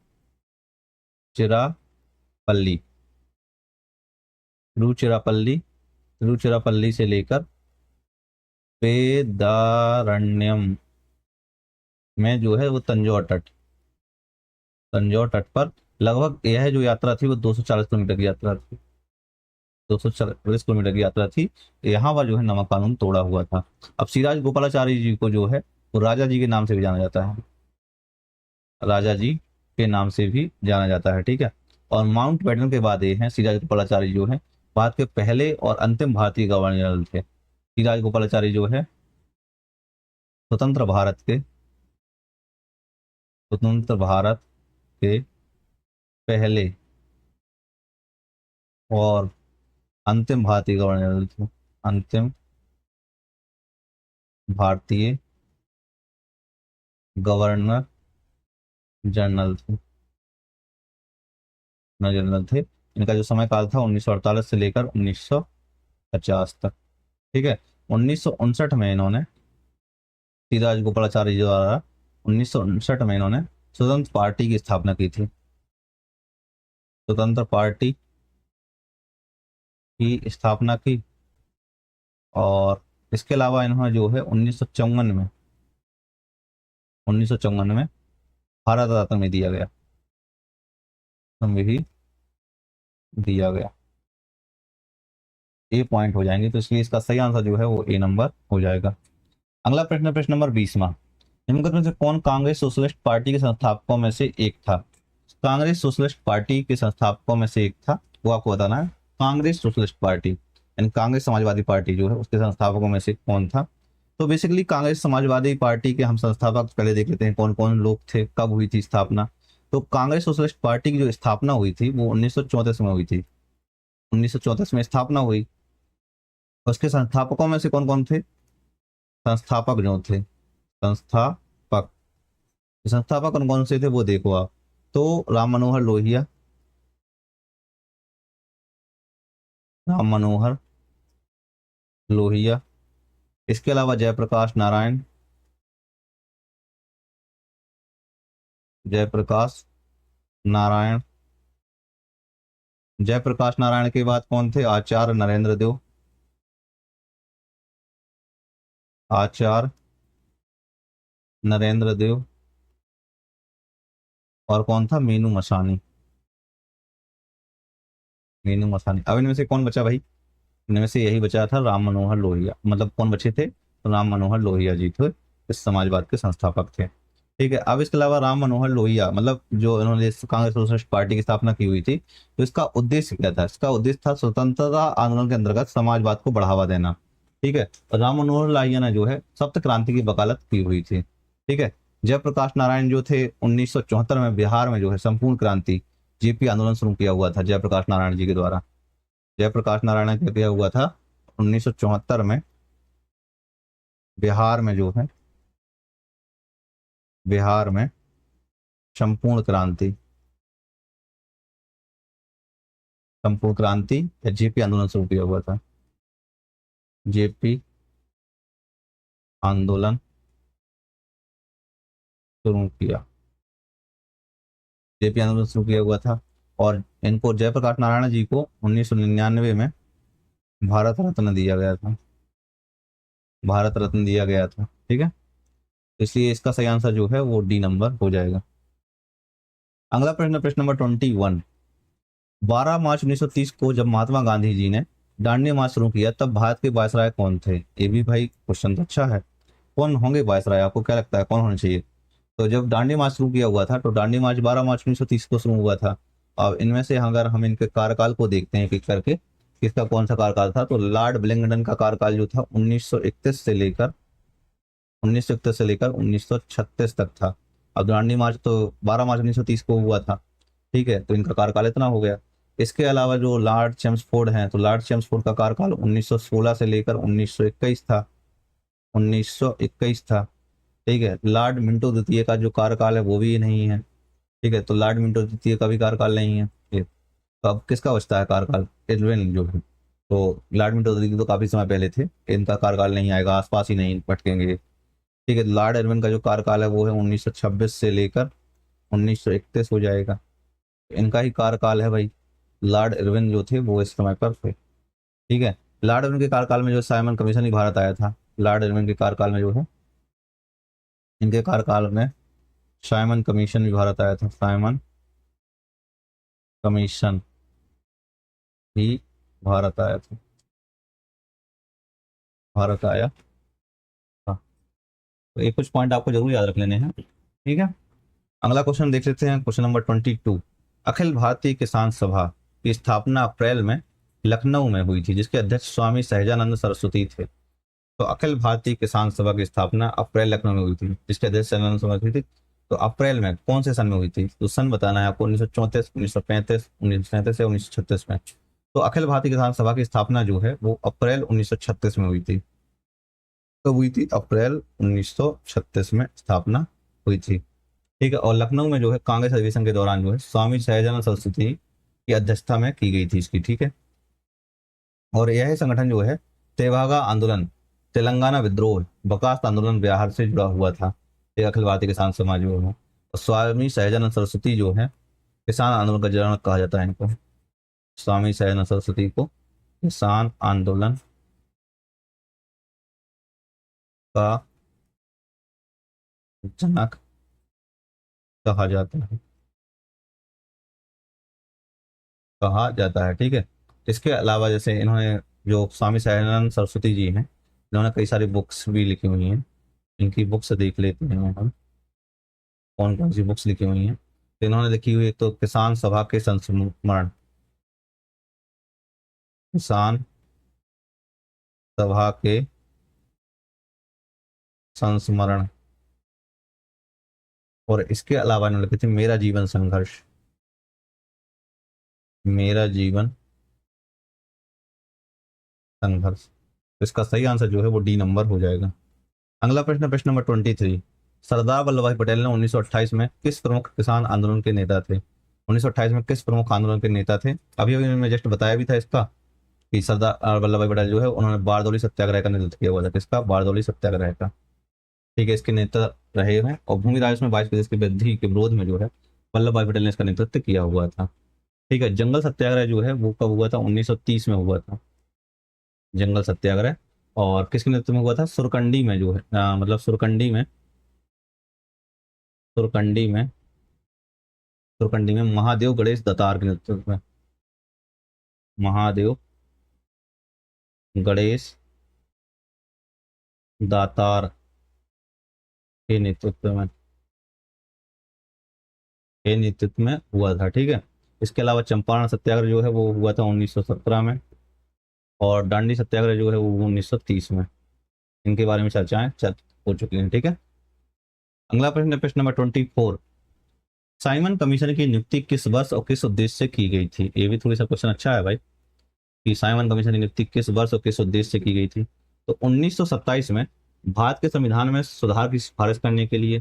तिरुचिरापल्ली, तिरुचिरापल्ली से लेकर वेदारण्यम में जो है वो तंजौर तट, तंजौर तट पर लगभग यह जो यात्रा थी वो 240 किलोमीटर की यात्रा थी। 240 किलोमीटर की यात्रा थी। यहाँ पर जो है नमक कानून तोड़ा हुआ था। अब सिराज गोपालाचारी जी को जो है वो राजा जी के नाम से भी जाना जाता है, राजा जी के नाम से भी जाना जाता है, ठीक है। और माउंट बैटन के बाद ये हैं सिराज गोपालाचारी जो है भारत के पहले और अंतिम भारतीय गवर्नर जनरल थे। सिराज गोपालाचारी जो है स्वतंत्र भारत के, स्वतंत्र भारत के पहले और अंतिम भारतीय गवर्नर जनरल थे, अंतिम भारतीय गवर्नर जनरल थे, जनरल थे। इनका जो समय काल था 1948 से लेकर 1950 तक, ठीक है। 1959 में इन्होंने, सिराज गोपालाचारी जी द्वारा 1959 में इन्होंने स्वतंत्र पार्टी की स्थापना की थी। स्वतंत्र पार्टी की स्थापना की। और इसके अलावा इन्होंने जो है 1954 में भारत रत्न में दिया गया, में भी दिया गया। ए पॉइंट हो जाएंगे, तो इसलिए इसका सही आंसर जो है वो ए नंबर हो जाएगा। अगला प्रश्न, प्रश्न नंबर 20वां, निम्नलिखित में से कौन कांग्रेस सोशलिस्ट पार्टी के संस्थापकों में से एक था? कांग्रेस सोशलिस्ट पार्टी के संस्थापकों में से एक था, वो आपको बताना है। कांग्रेस सोशलिस्ट पार्टी यानी कांग्रेस समाजवादी पार्टी जो है उसके संस्थापकों में से कौन था? तो बेसिकली कांग्रेस समाजवादी पार्टी के हम संस्थापक पहले देख लेते हैं कौन कौन लोग थे, कब हुई थी स्थापना। तो कांग्रेस सोशलिस्ट पार्टी की जो स्थापना हुई थी वो 1934 में हुई थी। 1934 में स्थापना हुई। उसके संस्थापकों में से कौन कौन थे? संस्थापक जो थे, संस्थापक, संस्थापक कौन कौन से थे वो देखो आप। तो राम मनोहर लोहिया, राम मनोहर लोहिया, इसके अलावा जयप्रकाश नारायण, जयप्रकाश नारायण, जयप्रकाश नारायण के बाद कौन थे? आचार्य नरेंद्र देव, आचार्य नरेंद्र देव, और कौन था? मीनू मसानी, मीनू मसानी। अब इनमें से कौन बचा भाई? इनमें से यही बचा था राम मनोहर लोहिया। मतलब कौन बचे थे? तो राम मनोहर लोहिया जी थे, इस समाजवाद के संस्थापक थे। ठीक है। अब इसके अलावा राम मनोहर लोहिया मतलब जो इन्होंने कांग्रेस सोशलिस्ट पार्टी की स्थापना की हुई थी, तो इसका उद्देश्य क्या था? इसका उद्देश्य था स्वतंत्रता आंदोलन के अंतर्गत समाजवाद को बढ़ावा देना। ठीक है। और राम मनोहर लोहिया ने जो है सप्त क्रांति की वकालत की हुई थी। ठीक है। जयप्रकाश नारायण जो थे 1974 में बिहार में जो है संपूर्ण क्रांति जेपी आंदोलन शुरू किया हुआ था जयप्रकाश नारायण जी के द्वारा। जयप्रकाश नारायण ने क्या किया हुआ था 1974 में बिहार में जो है, बिहार में संपूर्ण क्रांति, संपूर्ण क्रांति या जेपी आंदोलन शुरू किया हुआ था। जेपी आंदोलन शुरू किया, जेपी आंदोलन शुरू किया हुआ था। और इनको जयप्रकाश नारायण जी को 1999 में भारत रत्न दिया गया था, भारत रत्न दिया गया था। ठीक है। इसलिए इसका सही आंसर जो है वो डी नंबर हो जाएगा। अगला प्रश्न, प्रश्न नंबर 21, 12 मार्च 1930 को जब महात्मा गांधी जी ने दांडी मार्च शुरू किया तब भारत के वायसराय कौन थे? ये भी भाई क्वेश्चन तो अच्छा है। कौन होंगे वायसराय? आपको क्या लगता है कौन होना चाहिए? तो जब दांडी मार्च शुरू किया हुआ था तो दांडी मार्च 12 मार्च 1930 को शुरू हुआ था। अब इनमें से अगर हम इनके कार्यकाल को देखते हैं एक करके, किसका कौन सा कार्यकाल था, तो लॉर्ड विलिंगडन का कार्यकाल जो था 1931 से लेकर 1936 तक था। अब दांडी मार्च तो 12 मार्च 1930 को हुआ था। ठीक है। तो इनका कार्यकाल इतना हो गया। इसके अलावा जो लॉर्ड चेम्सफोर्ड हैं, तो लॉर्ड चेम्सफोर्ड का कार्यकाल 1916 से लेकर 1921 था, 1921 था। ठीक है। लॉर्ड मिंटो द्वितीय का जो कार्यकाल है वो भी नहीं है। ठीक है। तो लॉर्ड मिंटो द्वितीय का भी कार्यकाल नहीं है ये। तो अब किसका बचता है कार्यकाल? एडविन जो है, तो लॉर्ड मिंटो द्वितीय तो काफी समय पहले थे, इनका कार्यकाल नहीं आएगा, आसपास ही नहीं भटकेंगे। ठीक है। लॉर्ड एडविन का जो कार्यकाल है वो है 1926 से लेकर 1931 हो जाएगा। इनका ही कार्यकाल है भाई। लॉर्ड इरविन जो थे वो इस समय पर थे। ठीक है। लॉर्ड इरविन के कार्यकाल में जो साइमन कमीशन ही भारत आया था। लॉर्ड इरविन के कार्यकाल में जो है, इनके कार्यकाल में साइमन कमीशन भी भारत आया था, साइमन कमीशन भी भारत आया था, भारत आया था। तो ये कुछ पॉइंट आपको जरूर याद रख लेने हैं। ठीक है। अगला क्वेश्चन देख लेते हैं, क्वेश्चन नंबर 22, अखिल भारतीय किसान सभा की स्थापना अप्रैल में लखनऊ में हुई थी जिसके अध्यक्ष स्वामी सहजानंद सरस्वती थे। तो अखिल भारतीय किसान सभा की स्थापना अप्रैल लखनऊ में हुई थी जिसके अध्यक्ष सहजानंद सरस्वती थी। तो अप्रैल में कौन से सन में हुई थी? तो सन बताना है आपको, 1934, 1935, 1937 या 1936 में। तो अखिल भारतीय किसान सभा की स्थापना जो है वो अप्रैल 1936 में हुई थी। तो हुई थी अप्रैल 1936 में स्थापना हुई थी। ठीक है। और लखनऊ में जो है कांग्रेस अधिवेशन के दौरान जो है स्वामी सहजानंद सरस्वती की अध्यक्षता में की गई थी इसकी। ठीक है। और यह संगठन जो है तेभागा आंदोलन, तेलंगाना विद्रोह, बकास्त आंदोलन बिहार से जुड़ा हुआ था। ये अखिल भारतीय किसान समाज जो है, और स्वामी सहजानंद सरस्वती जो है किसान आंदोलन का जनक कहा जाता है इनको, स्वामी सयानंद सरस्वती को किसान आंदोलन का जनक कहा जाता है, कहा जाता है। ठीक है, इसके अलावा जैसे इन्होंने, जो स्वामी सयानंद सरस्वती जी हैं, इन्होंने कई सारी बुक्स भी लिखी हुई हैं। इनकी बुक्स देख लेते हैं हम, कौन कौन सी बुक्स लिखी हुई हैं। तो इन्होंने लिखी हुई है तो किसान सभा के संस्मरण, किसान सभा के संस्मरण, और इसके अलावा इन्होंने लिखी थी मेरा जीवन संघर्ष, मेरा जीवन संघर्ष। तो इसका सही आंसर जो है वो डी नंबर हो जाएगा। अगला प्रश्न, प्रश्न नंबर 23। सरदार वल्लभ भाई पटेल ने 1928 में किस प्रमुख किसान आंदोलन के नेता थे? 1928 में किस प्रमुख आंदोलन के नेता थे? अभी अभी मैंने जस्ट बताया भी था इसका, कि सरदार वल्लभ भाई पटेल जो है उन्होंने बारदौली सत्याग्रह का नेतृत्व किया हुआ था। किसका? बारदौली सत्याग्रह का। ठीक है, इसके नेता रहे हैं, और भूमि राजस्व में 22 प्रतिशत की वृद्धि के विरोध में जो है वल्लभ भाई पटेल ने इसका नेतृत्व किया हुआ था। ठीक है, जंगल सत्याग्रह जो है वो कब हुआ था? 1930 में हुआ था जंगल सत्याग्रह। और किसके नेतृत्व में हुआ था? सुरकंडी में जो है मतलब सुरकंडी में सुरकंडी में महादेव गणेश दातार के नेतृत्व में, महादेव गणेश दातार के नेतृत्व में हुआ था। ठीक है, इसके अलावा चंपारण सत्याग्रह जो है वो हुआ था 1917 में, और दांडी सत्याग्रह जो है वो 1930 में। इनके बारे में चर्चाएं चल हो चुकी हैं। ठीक है, अगला प्रश्न है प्रश्न नंबर 24। साइमन कमीशन की नियुक्ति किस वर्ष और किस उद्देश्य से की गई थी? ये भी थोड़ी सा क्वेश्चन अच्छा है भाई, कि साइमन कमीशन की नियुक्ति किस वर्ष और किस उद्देश्य से की गई थी? तो 1927 में भारत के संविधान में सुधार की सिफारिश करने के लिए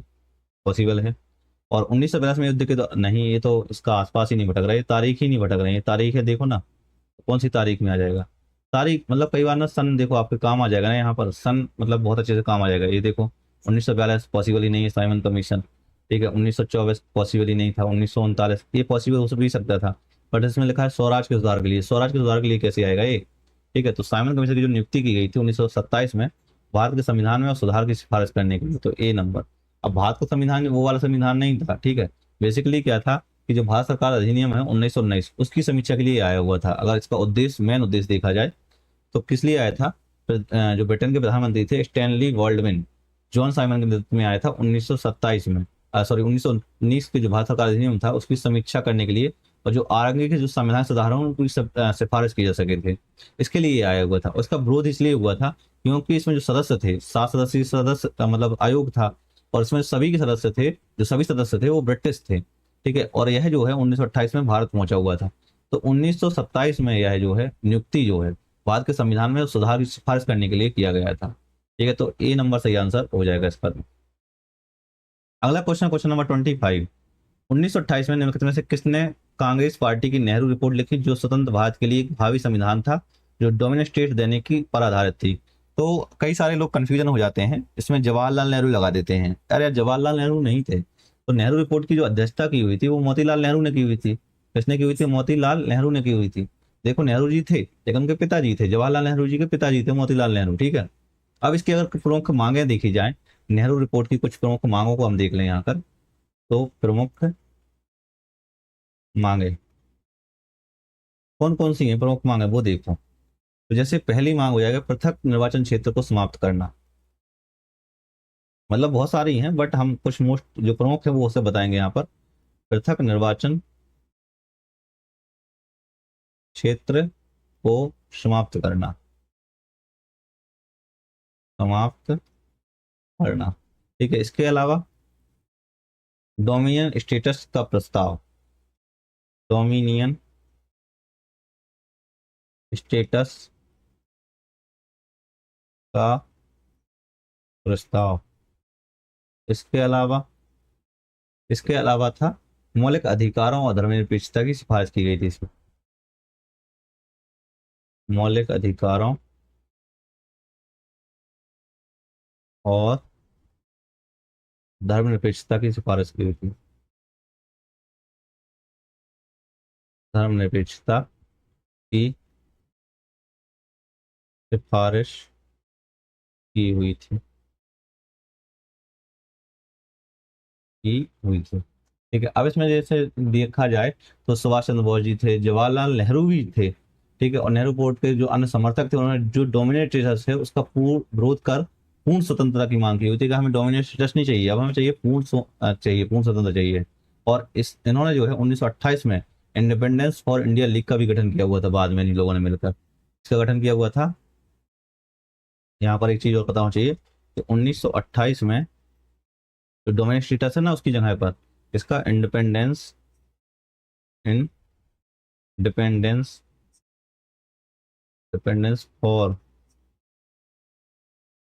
पॉसिबल है। और 1982 में युद्ध के नहीं, ये तो इसका आसपास ही नहीं भटक रहा है, ये तारीख ही नहीं भटक रही है। तारीख है, देखो ना कौन सी तारीख में आ जाएगा। तारीख मतलब कई बार ना सन देखो आपके काम आ जाएगा ना, यहाँ पर सन मतलब बहुत अच्छे से काम आ जाएगा। ये देखो 1942 पॉसिबल ही नहीं है साइमन कमीशन। ठीक है, 1924 पॉसिबल ही नहीं था, 1939 ये पॉसिबल हो भी सकता था, बट इसमें लिखा है स्वराज के सुधार के लिए। स्वराज के सुधार के लिए कैसे आएगा ये? ठीक है, तो साइमन कमीशन की जो नियुक्ति की गई थी 1927 में भारत के संविधान में और सुधार की सिफारिश करने के लिए, तो ए नंबर। अब भारत का संविधान वो वाला संविधान नहीं था। ठीक है, बेसिकली क्या था कि जो भारत सरकार अधिनियम है 1919 उसकी समीक्षा के लिए आया हुआ था। अगर इसका उद्देश्य, मेन उद्देश्य देखा जाए तो किस लिए आया था? जो ब्रिटेन के प्रधानमंत्री थे स्टैनली बॉल्डविन, जॉन साइमन के नेतृत्व में आया था 1927 में, सॉरी 1919 के जो भारत सरकार अधिनियम था उसकी समीक्षा करने के लिए, और जो आगे के जो संविधान सुधारों उनकी सिफारिश की जा सके थे, इसके लिए आया हुआ था। उसका विरोध इसलिए हुआ था क्योंकि इसमें जो सदस्य थे, 7 सदस्यीय सदस्य मतलब आयोग था, और इसमें सभी के सदस्य थे, जो सभी सदस्य थे वो ब्रिटिश थे। ठीक है, और यह जो है 1928 में भारत पहुंचा हुआ था। तो 1927 में यह जो है नियुक्ति जो है भारत के संविधान में सुधार की सिफारिश करने के लिए किया गया था। ठीक है, तो ए नंबर सही आंसर हो जाएगा इस पर। अगला क्वेश्चन, क्वेश्चन नंबर 25। 1928 में निम्नलिखित में से किसने कांग्रेस पार्टी की नेहरू रिपोर्ट लिखी, जो स्वतंत्र भारत के लिए एक भावी संविधान था, जो डोमिनेट स्टेट देने की पर आधारित थी? तो कई सारे लोग कंफ्यूजन हो जाते हैं, इसमें जवाहरलाल नेहरू लगा देते हैं। अरे यार, जवाहरलाल नेहरू नहीं थे। तो नेहरू रिपोर्ट की जो अध्यक्षता की हुई थी वो मोतीलाल नेहरू ने की हुई थी। किसने की हुई थी? मोतीलाल नेहरू ने की हुई थी। देखो, नेहरू जी थे लेकिन उनके पिताजी थे, जवाहरलाल नेहरू जी के पिताजी थे मोतीलाल नेहरू। ठीक है, अब इसकी अगर प्रमुख मांगे देखी जाए, नेहरू रिपोर्ट की कुछ प्रमुख मांगों को हम देख लें यहाँ पर। तो प्रमुख मांगे कौन कौन सी हैं? प्रमुख मांगे वो देखो। तो जैसे पहली मांग हो जाएगा पृथक निर्वाचन क्षेत्र को समाप्त करना। मतलब बहुत सारी हैं बट हम कुछ मोस्ट जो प्रमुख है वो उसे बताएंगे यहाँ पर। पृथक निर्वाचन क्षेत्र को समाप्त करना, समाप्त करना। ठीक है, इसके अलावा डोमिनियन स्टेटस का प्रस्ताव, डोमिनियन स्टेटस का प्रस्ताव। इसके अलावा, इसके अलावा था मौलिक अधिकारों और धर्मनिरपेक्षता की सिफारिश की गई थी इसमें। मौलिक अधिकारों और धर्मनिरपेक्षता की सिफारिश की गई थी। धर्मनिरपेक्षता की सिफारिश की हुई थी, ठीक है। अब इसमें जैसे देखा जाए तो सुभाष चंद्र बोस जी थे, जवाहरलाल नेहरू भी थे, ठीक है। और नेहरू पोर्ट के जो अन्य समर्थक थे उन्होंने जो डोमिनेट स्टेटस है उसका पूर्ण विरोध कर पूर्ण स्वतंत्रता की मांग की हुई थी कि हमें डोमिनेट स्टेटस नहीं चाहिए, अब हमें चाहिए पूर्ण स्वतंत्रता चाहिए। और इस इन्होंने जो है 1928 में इंडिपेंडेंस फॉर इंडिया लीग का भी गठन किया हुआ था, बाद में इन लोगों ने मिलकर इसका गठन किया हुआ था। यहाँ पर एक चीज और पता होना चाहिए कि 1928 में जो डोमिनेट स्टेटस है ना उसकी जगह पर इसका independence dependence for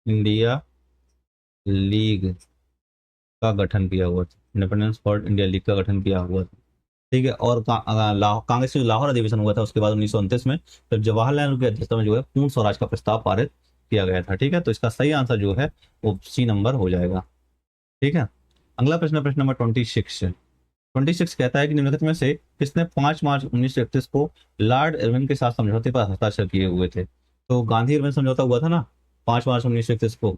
India league का गठन किया हुआ था, इंडिपेंडेंस फॉर इंडिया लीग का गठन किया हुआ था, ठीक है। और कांग्रेस का जो लाहौर अधिवेशन हुआ था उसके बाद 1929 में फिर जवाहरलाल नेहरू की अध्यक्षता में जो है पूर्ण स्वराज का प्रस्ताव पारित किया गया था, ठीक है। तो इसका सही आंसर जो है वो सी नंबर हो जाएगा, ठीक है। अगला प्रश्न, प्रश्न नंबर 26 कहता है कि निम्नलिखित में से किसने 5 मार्च 1931 को लॉर्ड इरविन के साथ समझौते पर हस्ताक्षर किए हुए थे। तो गांधी इरविन समझौता हुआ था ना 5 मार्च 1931 को,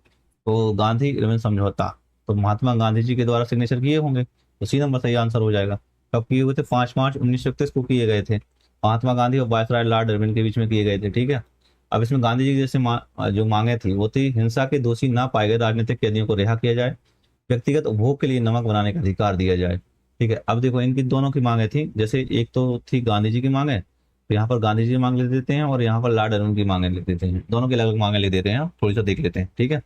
तो गांधी इरविन समझौता तो महात्मा गांधी जी के द्वारा सिग्नेचर किए होंगे, तो सी नंबर सही आंसर हो जाएगा। कब किए हुए थे? 5 मार्च 1931 को किए गए थे, महात्मा गांधी और वायसराय लॉर्ड इरविन के बीच में किए गए थे, ठीक है। अब इसमें गांधी जी की जैसे जो मांगे थी वो थी हिंसा के दोषी ना पाए गए राजनीतिक कैदियों को रिहा किया जाए, व्यक्तिगत उपभोग के लिए नमक बनाने का अधिकार दिया जाए, ठीक है। अब देखो इनकी दोनों की मांगे थी, जैसे एक तो थी गांधी जी की मांगे, तो यहाँ पर गांधी जी की मांग लिख देते हैं और यहाँ पर लॉर्ड इरविन की मांगे लिख देते हैं, दोनों की अलग अलग मांगे लिख देते हैं, थोड़ी सा देख लेते हैं, ठीक है।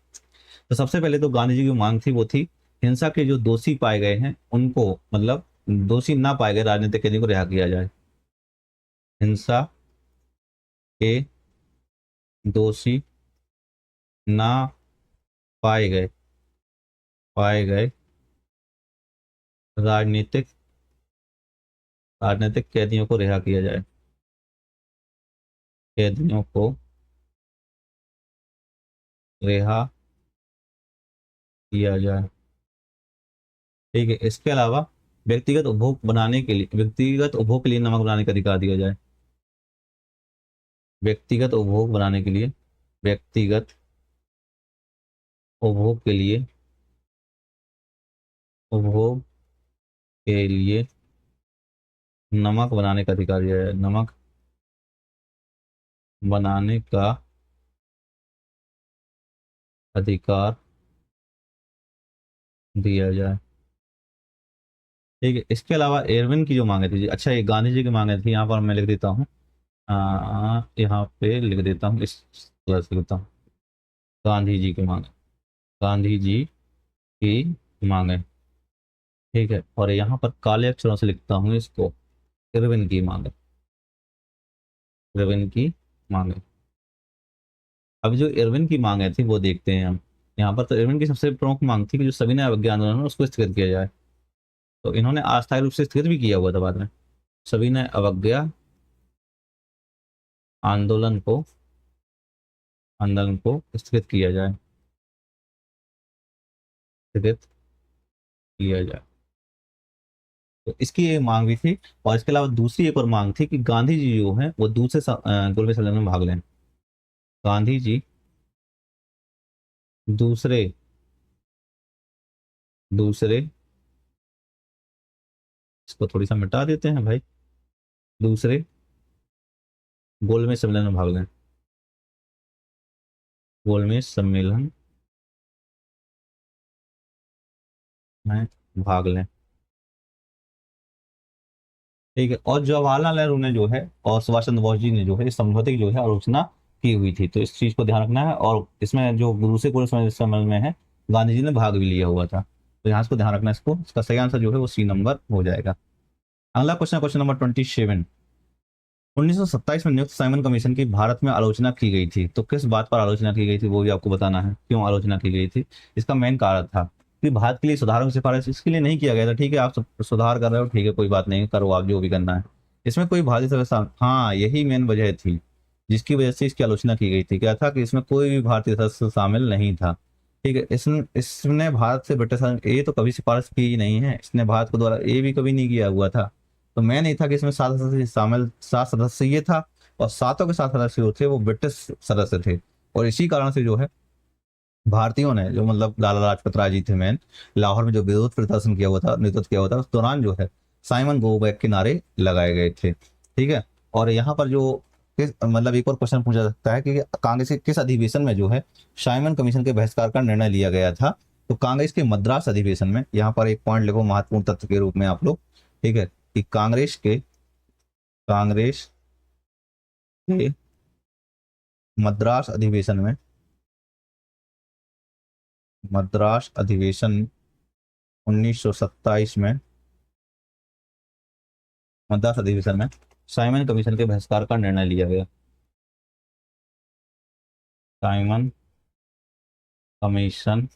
तो सबसे पहले तो गांधी जी की मांग थी वो थी हिंसा के जो दोषी पाए गए हैं उनको, मतलब दोषी ना पाए गए राजनीतिक कैदियों को रिहा किया जाए, हिंसा के दोषी ना पाए गए पाए गए राजनीतिक राजनीतिक कैदियों को रिहा किया जाए, कैदियों को रिहा किया जाए, ठीक है। इसके अलावा व्यक्तिगत उपभोग के लिए नमक बनाने का अधिकार दिया जाए, व्यक्तिगत उपभोग बनाने के लिए व्यक्तिगत उपभोग के लिए उपभोग के लिए नमक बनाने का अधिकार दिया जाए, नमक बनाने का अधिकार दिया जाए, ठीक है। इसके अलावा एरविन की जो मांगे थी, अच्छा ये गांधी जी की मांगे थी, यहाँ पर मैं लिख देता हूँ, यहाँ पे लिख देता हूँ, इस तरह से लिखता हूँ, गांधी जी की मांगे, गांधी जी की मांगे, ठीक है। और यहाँ पर काले अक्षरों से लिखता हूँ इसको, इरविन की मांगे, इरविन की मांगे। अब जो इरविन की मांगे थी वो देखते हैं हम, यहाँ पर तो इरविन की सबसे प्रमुख मांग थी कि जो सविनय अवज्ञा आंदोलन है उसको स्थगित किया जाए, तो इन्होंने अस्थायी रूप से स्थगित भी किया हुआ था बाद में, सविनय अवज्ञा आंदोलन को स्थगित किया जाए, स्थगित किया जाए, तो इसकी ये मांग भी थी। और इसके अलावा दूसरी एक और मांग थी कि गांधी जी जो है वो दूसरे गोलमेज सम्मेलन में भाग लें, गांधी जी दूसरे दूसरे इसको थोड़ी सा मिटा देते हैं भाई, दूसरे गोलमेज सम्मेलन में भाग लें, गोलमेज सम्मेलन में भाग लें, ठीक है। और जवाहरलाल नेहरू ने जो है और सुभाष चंद्र बोस जी ने जो है इस समझौते की जो है आलोचना की हुई थी, तो इस चीज को ध्यान रखना है। और इसमें जो दूसरे गोलमेज सम्मेलन में है गांधी जी ने भाग भी लिया हुआ था, तो यहाँ इसको ध्यान रखना है, इसको इसका सही आंसर जो है वो सी नंबर हो जाएगा। अगला क्वेश्चन, क्वेश्चन नंबर 27, 1927 में नियुक्त साइमन कमीशन की भारत में आलोचना की गई थी, तो किस बात पर आलोचना की गई थी वो भी आपको बताना है, क्यों आलोचना की गई थी। इसका मेन कारण था कि भारत के लिए सुधारों की सिफारिश इसके लिए नहीं किया गया था, ठीक है। आप सुधार कर रहे हो, ठीक है, कोई बात नहीं, करो आप जो भी करना है, इसमें कोई भारतीय सदस्य, हाँ यही मेन वजह थी जिसकी वजह से इसकी आलोचना की गई थी, क्या था कि इसमें कोई भी भारतीय सदस्य शामिल नहीं था, ठीक है। इसने भारत से ब्रिटिश ये तो कभी सिफारिश की ही नहीं है, इसने भारत को द्वारा ये भी कभी नहीं किया हुआ था, तो मैं नहीं था कि इसमें 7 सदस्य शामिल, 7 सदस्य ये था, और सातों के 7 सदस्य जो थे वो ब्रिटिश सदस्य थे। और इसी कारण से जो है भारतीयों ने, जो मतलब लाला लाजपत राय जी थे मेन, लाहौर में जो विरोध प्रदर्शन किया हुआ था, नेतृत्व किया हुआ था, उस दौरान जो है साइमन गो बैक के नारे लगाए गए थे। ठीक है। और यहाँ पर जो मतलब एक और क्वेश्चन पूछा सकता है कि कांग्रेस के किस अधिवेशन में जो है साइमन कमीशन के बहिष्कार का निर्णय लिया गया था। तो कांग्रेस के मद्रास अधिवेशन में, यहाँ पर एक पॉइंट लिखो महत्वपूर्ण तथ्य के रूप में आप लोग, ठीक है, कि कांग्रेस के मद्रास अधिवेशन में, मद्रास अधिवेशन 1927 में, मद्रास अधिवेशन में साइमन कमीशन के बहिष्कार का निर्णय लिया गया। साइमन कमीशन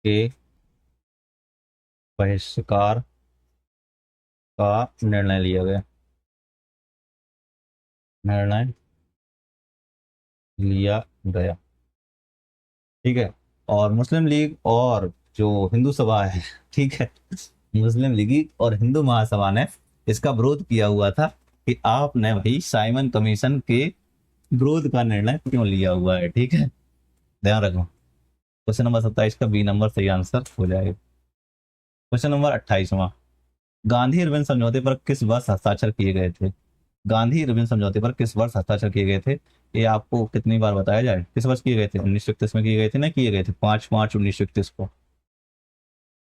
के बहिष्कार का निर्णय लिया गया, निर्णय लिया गया। ठीक है। और मुस्लिम लीग और जो हिंदू सभा है, ठीक है, मुस्लिम लीग और हिंदू महासभा ने इसका विरोध किया हुआ था कि आपने भाई साइमन कमीशन के विरोध का निर्णय क्यों लिया हुआ है। ठीक है, ध्यान रखो। क्वेश्चन नंबर 27 का बी नंबर सही आंसर हो जाएगा। क्वेश्चन नंबर 28वां, गांधी इरविन समझौते पर किस वर्ष हस्ताक्षर किए गए थे। गांधी इरविन समझौते पर किस वर्ष हस्ताक्षर किए गए थे, ये आपको कितनी बार बताया जाए। किस वर्ष किए गए थे? 1931 में किए गए थे ना, किए गए थे 5 मार्च 1931 को।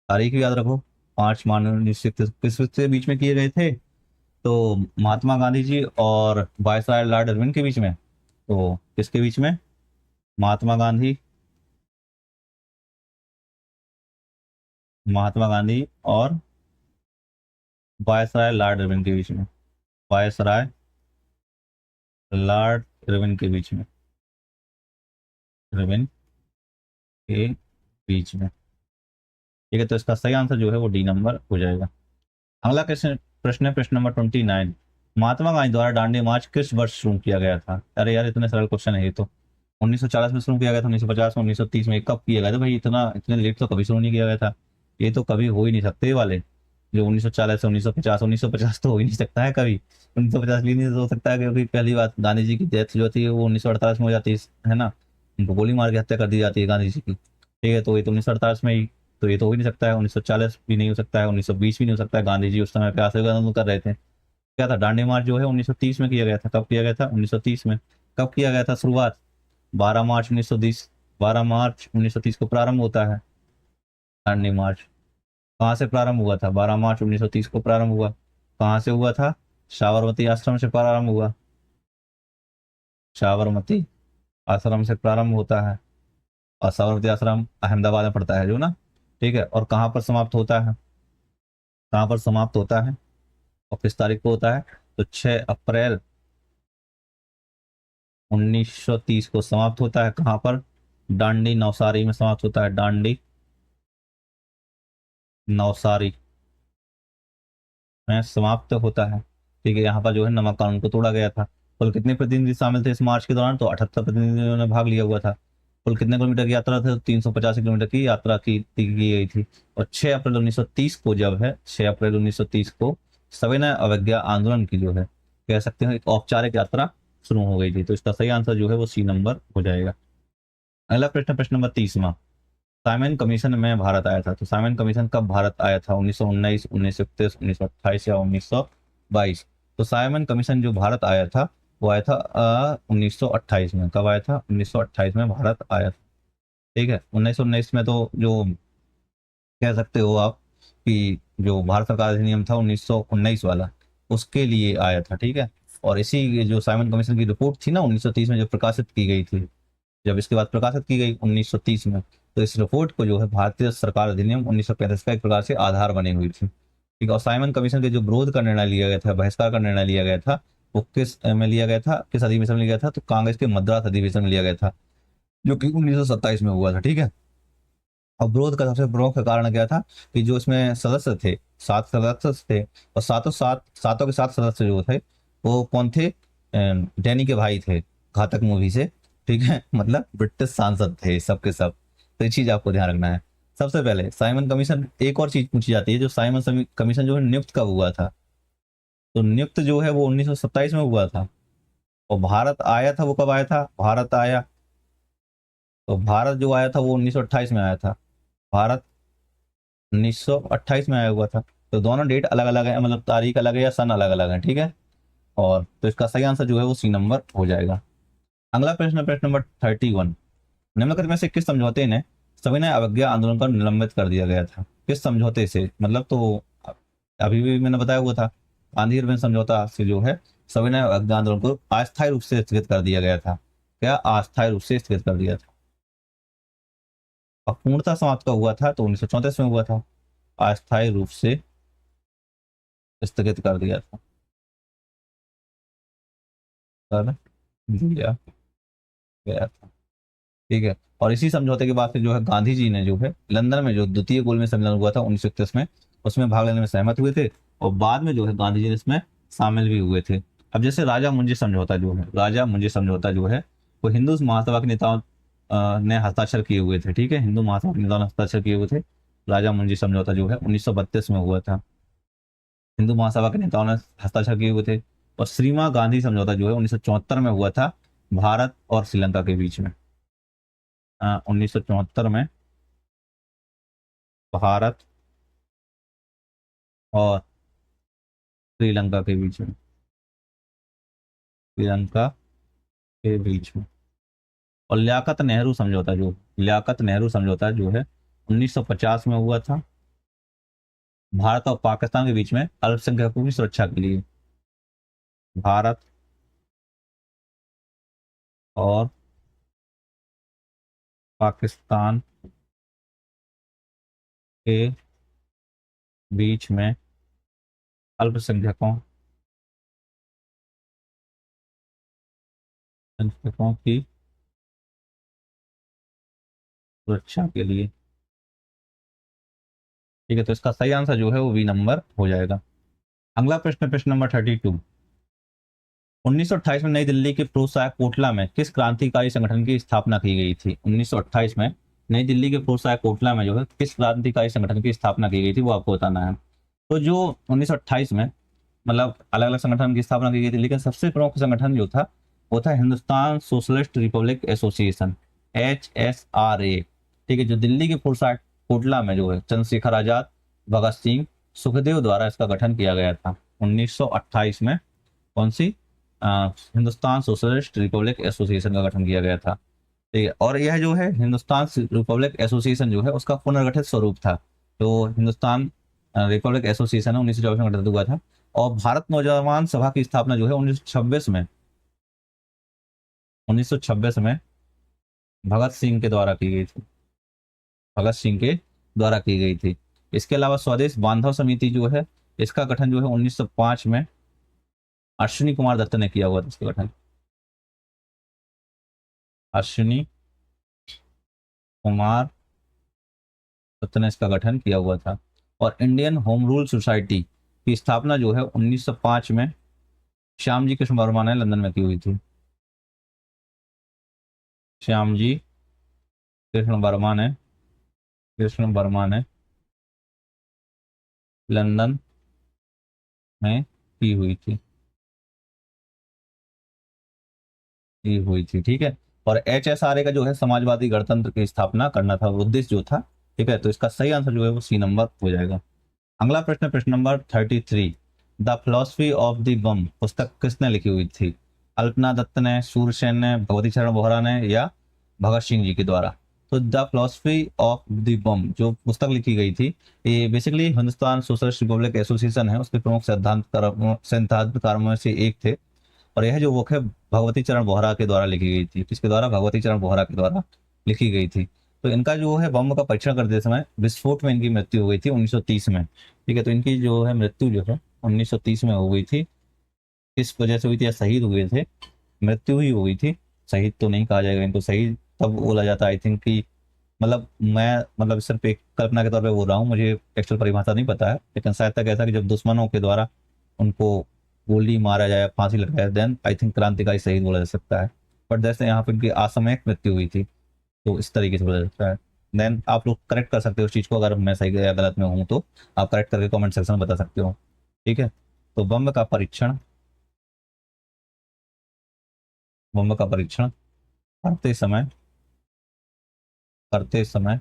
तारीख भी याद रखो, 5 मार्च 1931 किस बीच में किए गए थे? तो महात्मा गांधी जी और वायसराय लॉर्ड इरविन के बीच में। तो किसके बीच में? महात्मा गांधी, महात्मा गांधी और वायसराय लॉर्ड इरविन के बीच में, वायसराय लॉर्ड इरविन के बीच में, इरविन के बीच में। ठीक है, तो इसका सही आंसर जो है वो डी नंबर हो जाएगा। अगला क्वेश्चन, प्रश्न है प्रश्न नंबर 29। महात्मा गांधी द्वारा दांडी मार्च किस वर्ष शुरू किया गया था? अरे यार, इतने सरल क्वेश्चन है ये तो। 1940 में शुरू किया गया था, 1950 में, 1930 में। कब किया गया था भाई? इतने लेट तो कभी शुरू नहीं किया गया था। ये तो कभी हो ही नहीं सकते ये वाले, जो 1940 से 1950, 1950 तो हो ही नहीं सकता है कभी। 1950 लिए नहीं हो सकता है, क्योंकि पहली बात गांधी जी की डेथ जो थी वो 1948 में हो जाती है ना, उनको गोली मार के हत्या कर दी जाती है गांधी जी की। ठीक है, तो ये तो 1948 में ही, तो ये तो हो ही नहीं सकता है। 1940 भी नहीं हो सकता है, 1920 भी नहीं हो सकता है। गांधी जी उस समय पे आशय आंदोलन कर रहे थे। क्या था? दांडी मार्च जो है 1930 में किया गया था। कब किया गया था? 1930 में। कब किया गया था शुरुआत? 12 मार्च 1930। 12 मार्च 1930 को प्रारंभ होता है दांडी मार्च। कहाँ से प्रारंभ हुआ था? 12 मार्च 1930 को प्रारंभ हुआ। कहाँ से हुआ था? साबरमती आश्रम से प्रारंभ हुआ। साबरमती आश्रम से प्रारंभ होता है, और साबरमती आश्रम अहमदाबाद में पड़ता है जो ना। ठीक है, और कहाँ पर समाप्त होता है? कहाँ पर समाप्त होता है और किस तारीख को होता है? तो 6 अप्रैल 1930 को समाप्त होता है। कहाँ पर? डांडी नवसारी में समाप्त होता है। डांडी नवसारी में समाप्त होता है। ठीक है, यहाँ पर जो है नमक कानून को तोड़ा गया था। कुल कितने प्रतिनिधि शामिल थे इस मार्च के दौरान? तो 78 प्रतिनिधियों ने भाग लिया हुआ था। कुल कितने किलोमीटर की यात्रा थी? 385 किलोमीटर की यात्रा की गई थी। और 6 अप्रैल 1930 को जब है, 6 अप्रैल 1930 को सविनय अवज्ञा आंदोलन की जो है, कह सकते हैं, एक औपचारिक यात्रा शुरू हो गई थी। तो इसका सही आंसर जो है वो सी नंबर हो जाएगा। अगला प्रश्न, प्रश्न नंबर 30वां, साइमन कमीशन में भारत आया था। तो साइमन कमीशन कब भारत आया था? 1919, 1931, 1928 या 1922? तो साइमन कमीशन जो भारत आया था वो आया था 1928 में। कब आया था? 1928 में भारत आया था। ठीक है, 1919 में तो जो कह सकते हो आप कि जो भारत सरकार अधिनियम था 1919 वाला, उसके लिए आया था। ठीक है, और इसी जो साइमन कमीशन की रिपोर्ट थी ना 1930 में जो प्रकाशित की गई थी, जब इसके बाद प्रकाशित की गई 1930 में, तो इस रिपोर्ट को जो है भारतीय सरकार अधिनियम 1935 का एक प्रकार से आधार बनी हुई थी। ठीक है, और साइमन कमीशन के जो विरोध का निर्णय लिया गया था, बहिष्कार का निर्णय लिया गया था, वो किस में लिया गया था, किस अधिवेशन में लिया गया था? तो कांग्रेस के मद्रास अधिवेशन में लिया गया था, जो कि 1927 में हुआ था। ठीक है, और विरोध का सबसे प्रमुख कारण क्या था कि जो इसमें सदस्य थे, 7 सदस्य थे, और सातों के 7 सदस्य जो थे वो कौन थे? डैनी के भाई थे, घातक मूवी से। ठीक है, मतलब ब्रिटिश सांसद थे सबके सब। तो ये चीज आपको ध्यान रखना है। सबसे पहले साइमन कमीशन, एक और चीज पूछी जाती है, जो साइमन कमीशन जो है नियुक्त कब हुआ था? तो नियुक्त जो है वो 1927 में हुआ था। और भारत आया था वो कब आया था? भारत आया, तो भारत जो आया था वो 1928 में आया था। भारत 1928 में आया हुआ था। तो दोनों डेट अलग अलग है, मतलब तारीख अलग है या सन अलग अलग है, ठीक है। और तो इसका सही आंसर जो है वो सी नंबर हो जाएगा। अगला प्रश्न, प्रश्न नंबर 31। निम्नलिखित में से किस समझौते ने सविनय अवज्ञा आंदोलन पर निलंबित कर दिया गया था? किस समझौते से, मतलब तो अभी भी मैंने बताया हुआ था, गांधी इरविन समझौता से जो है सविनय अवज्ञा आंदोलन को अस्थायी रूप से स्थगित कर दिया गया था। क्या अस्थायी रूप से स्थगित कर दिया था? और पूर्णतः समाप्त का हुआ था तो 1934 में हुआ था। अस्थायी रूप से स्थगित कर दिया था, कर दिया गया था, ठीक है। और इसी समझौते के बाद से जो है गांधी जी ने जो है लंदन में जो द्वितीय गोलमेज सम्मेलन हुआ था 1931 में, उसमें भाग लेने में सहमत हुए थे। और बाद में जो है गांधी जी ने इसमें शामिल भी हुए थे। अब जैसे राजा मुंजी समझौता जो है, राजा मुंजी समझौता जो है वो हिंदू महासभा के नेताओं ने हस्ताक्षर किए हुए थे, ठीक है। हिंदू महासभा के नेताओं ने हस्ताक्षर किए हुए थे। राजा मुंजी समझौता जो है 1932 में हुआ था। हिंदू महासभा के नेताओं ने हस्ताक्षर किए हुए थे। और श्रीमा गांधी समझौता जो है 1974 में हुआ था, भारत और श्रीलंका के बीच में। 1974 में भारत और श्रीलंका के बीच में, श्रीलंका के बीच में। और लियाकत नेहरू समझौता जो, लियाकत नेहरू समझौता जो है 1950 में हुआ था, भारत और पाकिस्तान के बीच में अल्पसंख्यकों की सुरक्षा के लिए। भारत और पाकिस्तान के बीच में अल्पसंख्यकों संख्यकों की सुरक्षा के लिए, ठीक है। तो इसका सही आंसर जो है वो बी नंबर हो जाएगा। अगला प्रश्न, प्रश्न नंबर 32। 1928 में नई दिल्ली के फिरोजशाह कोटला में किस क्रांतिकारी संगठन की स्थापना की गई थी? 1928 में नई दिल्ली के फिरोजशाह कोटला में जो है किस क्रांतिकारी संगठन की स्थापना की गई थी वो आपको बताना है। तो जो 1928 में मतलब अलग अलग संगठन की स्थापना की गई थी, लेकिन सबसे प्रमुख संगठन जो था वो था Hindustan socialist Republic association, HSRA, ठीक है। जो दिल्ली के फिरोजशाह कोटला में जो है चंद्रशेखर आजाद, भगत सिंह, सुखदेव द्वारा इसका गठन किया गया था 1928 में। कौन सी? हिंदुस्तान सोशलिस्ट रिपब्लिक एसोसिएशन का गठन किया गया था, ठीक है। और यह जो है हिंदुस्तान रिपब्लिक एसोसिएशन जो है उसका पुनर्गठित स्वरूप था। तो हिंदुस्तान रिपब्लिक एसोसिएशन 1924 में गठित हुआ था। और भारत नौजवान सभा की स्थापना जो है 1926 में भगत सिंह के द्वारा की गई थी, भगत सिंह के द्वारा की गई थी। इसके अलावा स्वदेश बांधव समिति जो है इसका गठन जो है 1905 में अश्विनी कुमार दत्त ने किया हुआ था, इसका गठन अश्विनी कुमार दत्त ने इसका गठन किया हुआ था। और इंडियन होम रूल सोसाइटी की स्थापना जो है 1905 में श्यामजी कृष्ण वर्मा ने लंदन में की हुई थी। श्यामजी कृष्ण वर्मा ने लंदन में की हुई थी, ठीक है। और HSRA का जो है समाजवादी गणतंत्र की स्थापना करना था उद्देश्य जो था, ठीक है। तो इसका सही आंसर जो है वो सी नंबर हो जाएगा। अगला प्रश्न, प्रश्न number 33। The philosophy of the bomb पुस्तक किसने लिखी हुई थी? अल्पना दत्त ने, सूरसेन ने, भगवती चरण बोहरा ने, या भगत सिंह जी के द्वारा? तो द फिलोसफी ऑफ द बम जो पुस्तक लिखी गई थी, ये basically Hindustan socialist Republic association है उसके प्रमुख सिद्धांतकारों में से एक थे। और यह जो बुक है भगवती चरण बोहरा के द्वारा लिखी गई थी। किसके द्वारा? भगवती चरण बोहरा के द्वारा लिखी गई थी। तो इनका जो है बम का परीक्षण करते समय विस्फोट में इनकी मृत्यु हो गई थी 1930 में, ठीक है। तो इनकी जो है मृत्यु जो है 1930 में हो गई थी। किस वजह से हुई थी? या शहीद हुए थे? मृत्यु ही हो गई थी, शहीद तो नहीं कहा जाएगा इनको। शहीद तब बोला जाता है आई थिंक कि, मतलब मैं मतलब सिर्फ एक कल्पना के तौर पे बोल रहा हूँ, मुझे एक्चुअल परिभाषा नहीं पता है, लेकिन शायद तक ऐसा कि जब दुश्मनों के द्वारा उनको गोली मारा जाए, फांसी लगाया, देन आई थिंक क्रांतिकारी शहीद बोला जा सकता है। बट जैसे यहाँ पे इनकी असामयिक मृत्यु हुई थी तो इस तरीके से बोला जा सकता है। देन आप लोग करेक्ट कर सकते हो उस चीज़ को, अगर मैं सही या गलत में हूँ तो आप करेक्ट करके कमेंट सेक्शन में बता सकते हो, ठीक है। तो बम का परीक्षण करते समय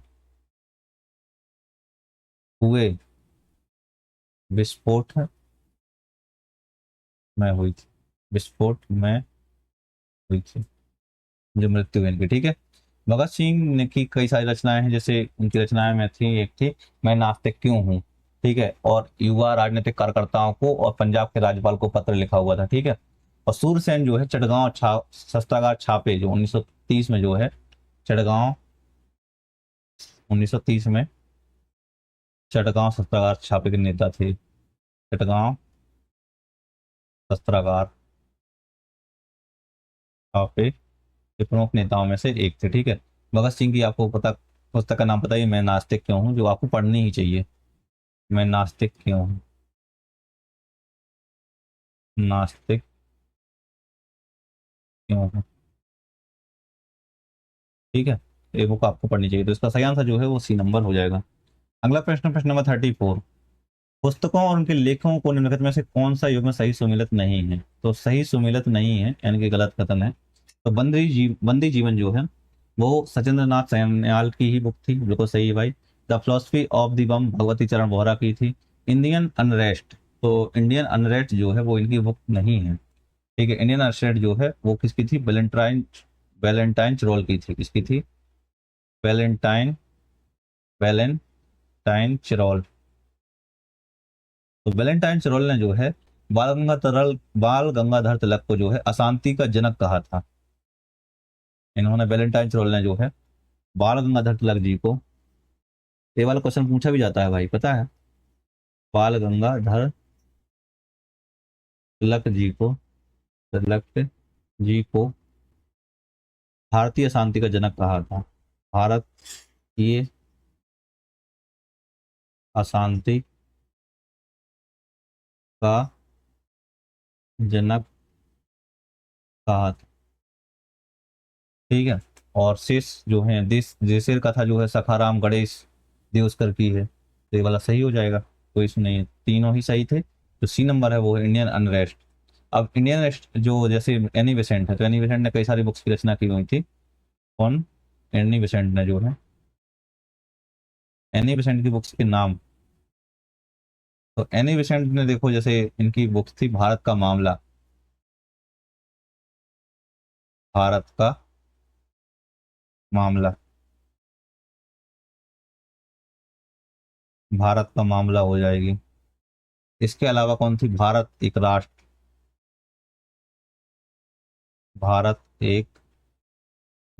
हुए विस्फोट में हुई थी विस्फोट में हुई थी जो मृत्यु हुई इनकी। ठीक है। भगत सिंह ने की कई सारी रचनाएं हैं, जैसे उनकी रचनाएं में थी, एक थी मैं नास्तिक क्यों हूँ। ठीक है। और युवा राजनीतिक कार्यकर्ताओं को और पंजाब के राज्यपाल को पत्र लिखा हुआ था। ठीक है। और सूरसेन जो है चटगांव शस्त्रागार छापे जो 1930 में जो है चटगांव 1930 में चटगांव शस्त्रागार छापे के नेता थे। चटगांव शस्त्रागार छापे के प्रमुख नेताओं में से एक थे। ठीक है। भगत सिंह की आपको पता पुस्तक का नाम पता है, मैं नास्तिक क्यों हूँ, जो आपको पढ़नी ही चाहिए। मैं नास्तिक क्यों हूँ, नास्तिक क्यों हूँ। ठीक है। ये बुक आपको पढ़नी चाहिए। तो इसका सही आंसर जो है वो सी नंबर हो जाएगा। अगला प्रश्न, प्रश्न नंबर 34। पुस्तकों और उनके लेखों को निम्नलिखित में से कौन सा युग्म सही सुमेलित नहीं है। तो सही सुमेलित नहीं है यानी कि गलत कथन है। तो बंदी जीवन जो है वो सचिंद्र नाथ सान्याल की ही बुक थी, बिल्कुल सही है भाई। द फिलोसफी ऑफ द बम भगवती चरण वोहरा की थी। इंडियन अनरेस्ट, तो इंडियन अनरेस्ट जो है वो इनकी बुक नहीं है। ठीक है। इंडियन अनरेस्ट जो है वो किसकी थी, वैलेंटाइन चरोल की थी। किसकी थी, वैलेंटाइन वैलेंटाइन चरोल। तो वैलेंटाइन चरोल ने जो है बाल गंगाधर तिलक को जो है अशांति का जनक कहा था। इन्होंने वैलेंटाइन चरोल ने जो है बाल गंगाधर तिलक जी को, ये वाला क्वेश्चन पूछा भी जाता है भाई, पता है। बाल गंगाधर तिलक जी को भारतीय शांति का जनक कहा था। भारतीय अशांति का जनक कहा था। ठीक है। और शेष जो है देशेर कथा जो है सखाराम गणेश देवस्कर की है। तो ये वाला सही हो जाएगा, कोई इसमें नहीं है, तीनों ही सही थे। तो सी नंबर है वो है इंडियन अनरेस्ट। अब इंडियन रेस्ट जो जैसे एनी बेसेंट है, तो एनी बेसेंट ने कई सारी बुक्स की रचना की हुई थी। कौन, एनी बेसेंट ने जो है, एनी बेसेंट की बुक्स के नाम। तो एनी बेसेंट ने देखो जैसे इनकी बुक्स थी भारत का मामला, भारत का मामला, भारत का मामला हो जाएगी। इसके अलावा कौन थी, भारत एक राष्ट्र, भारत एक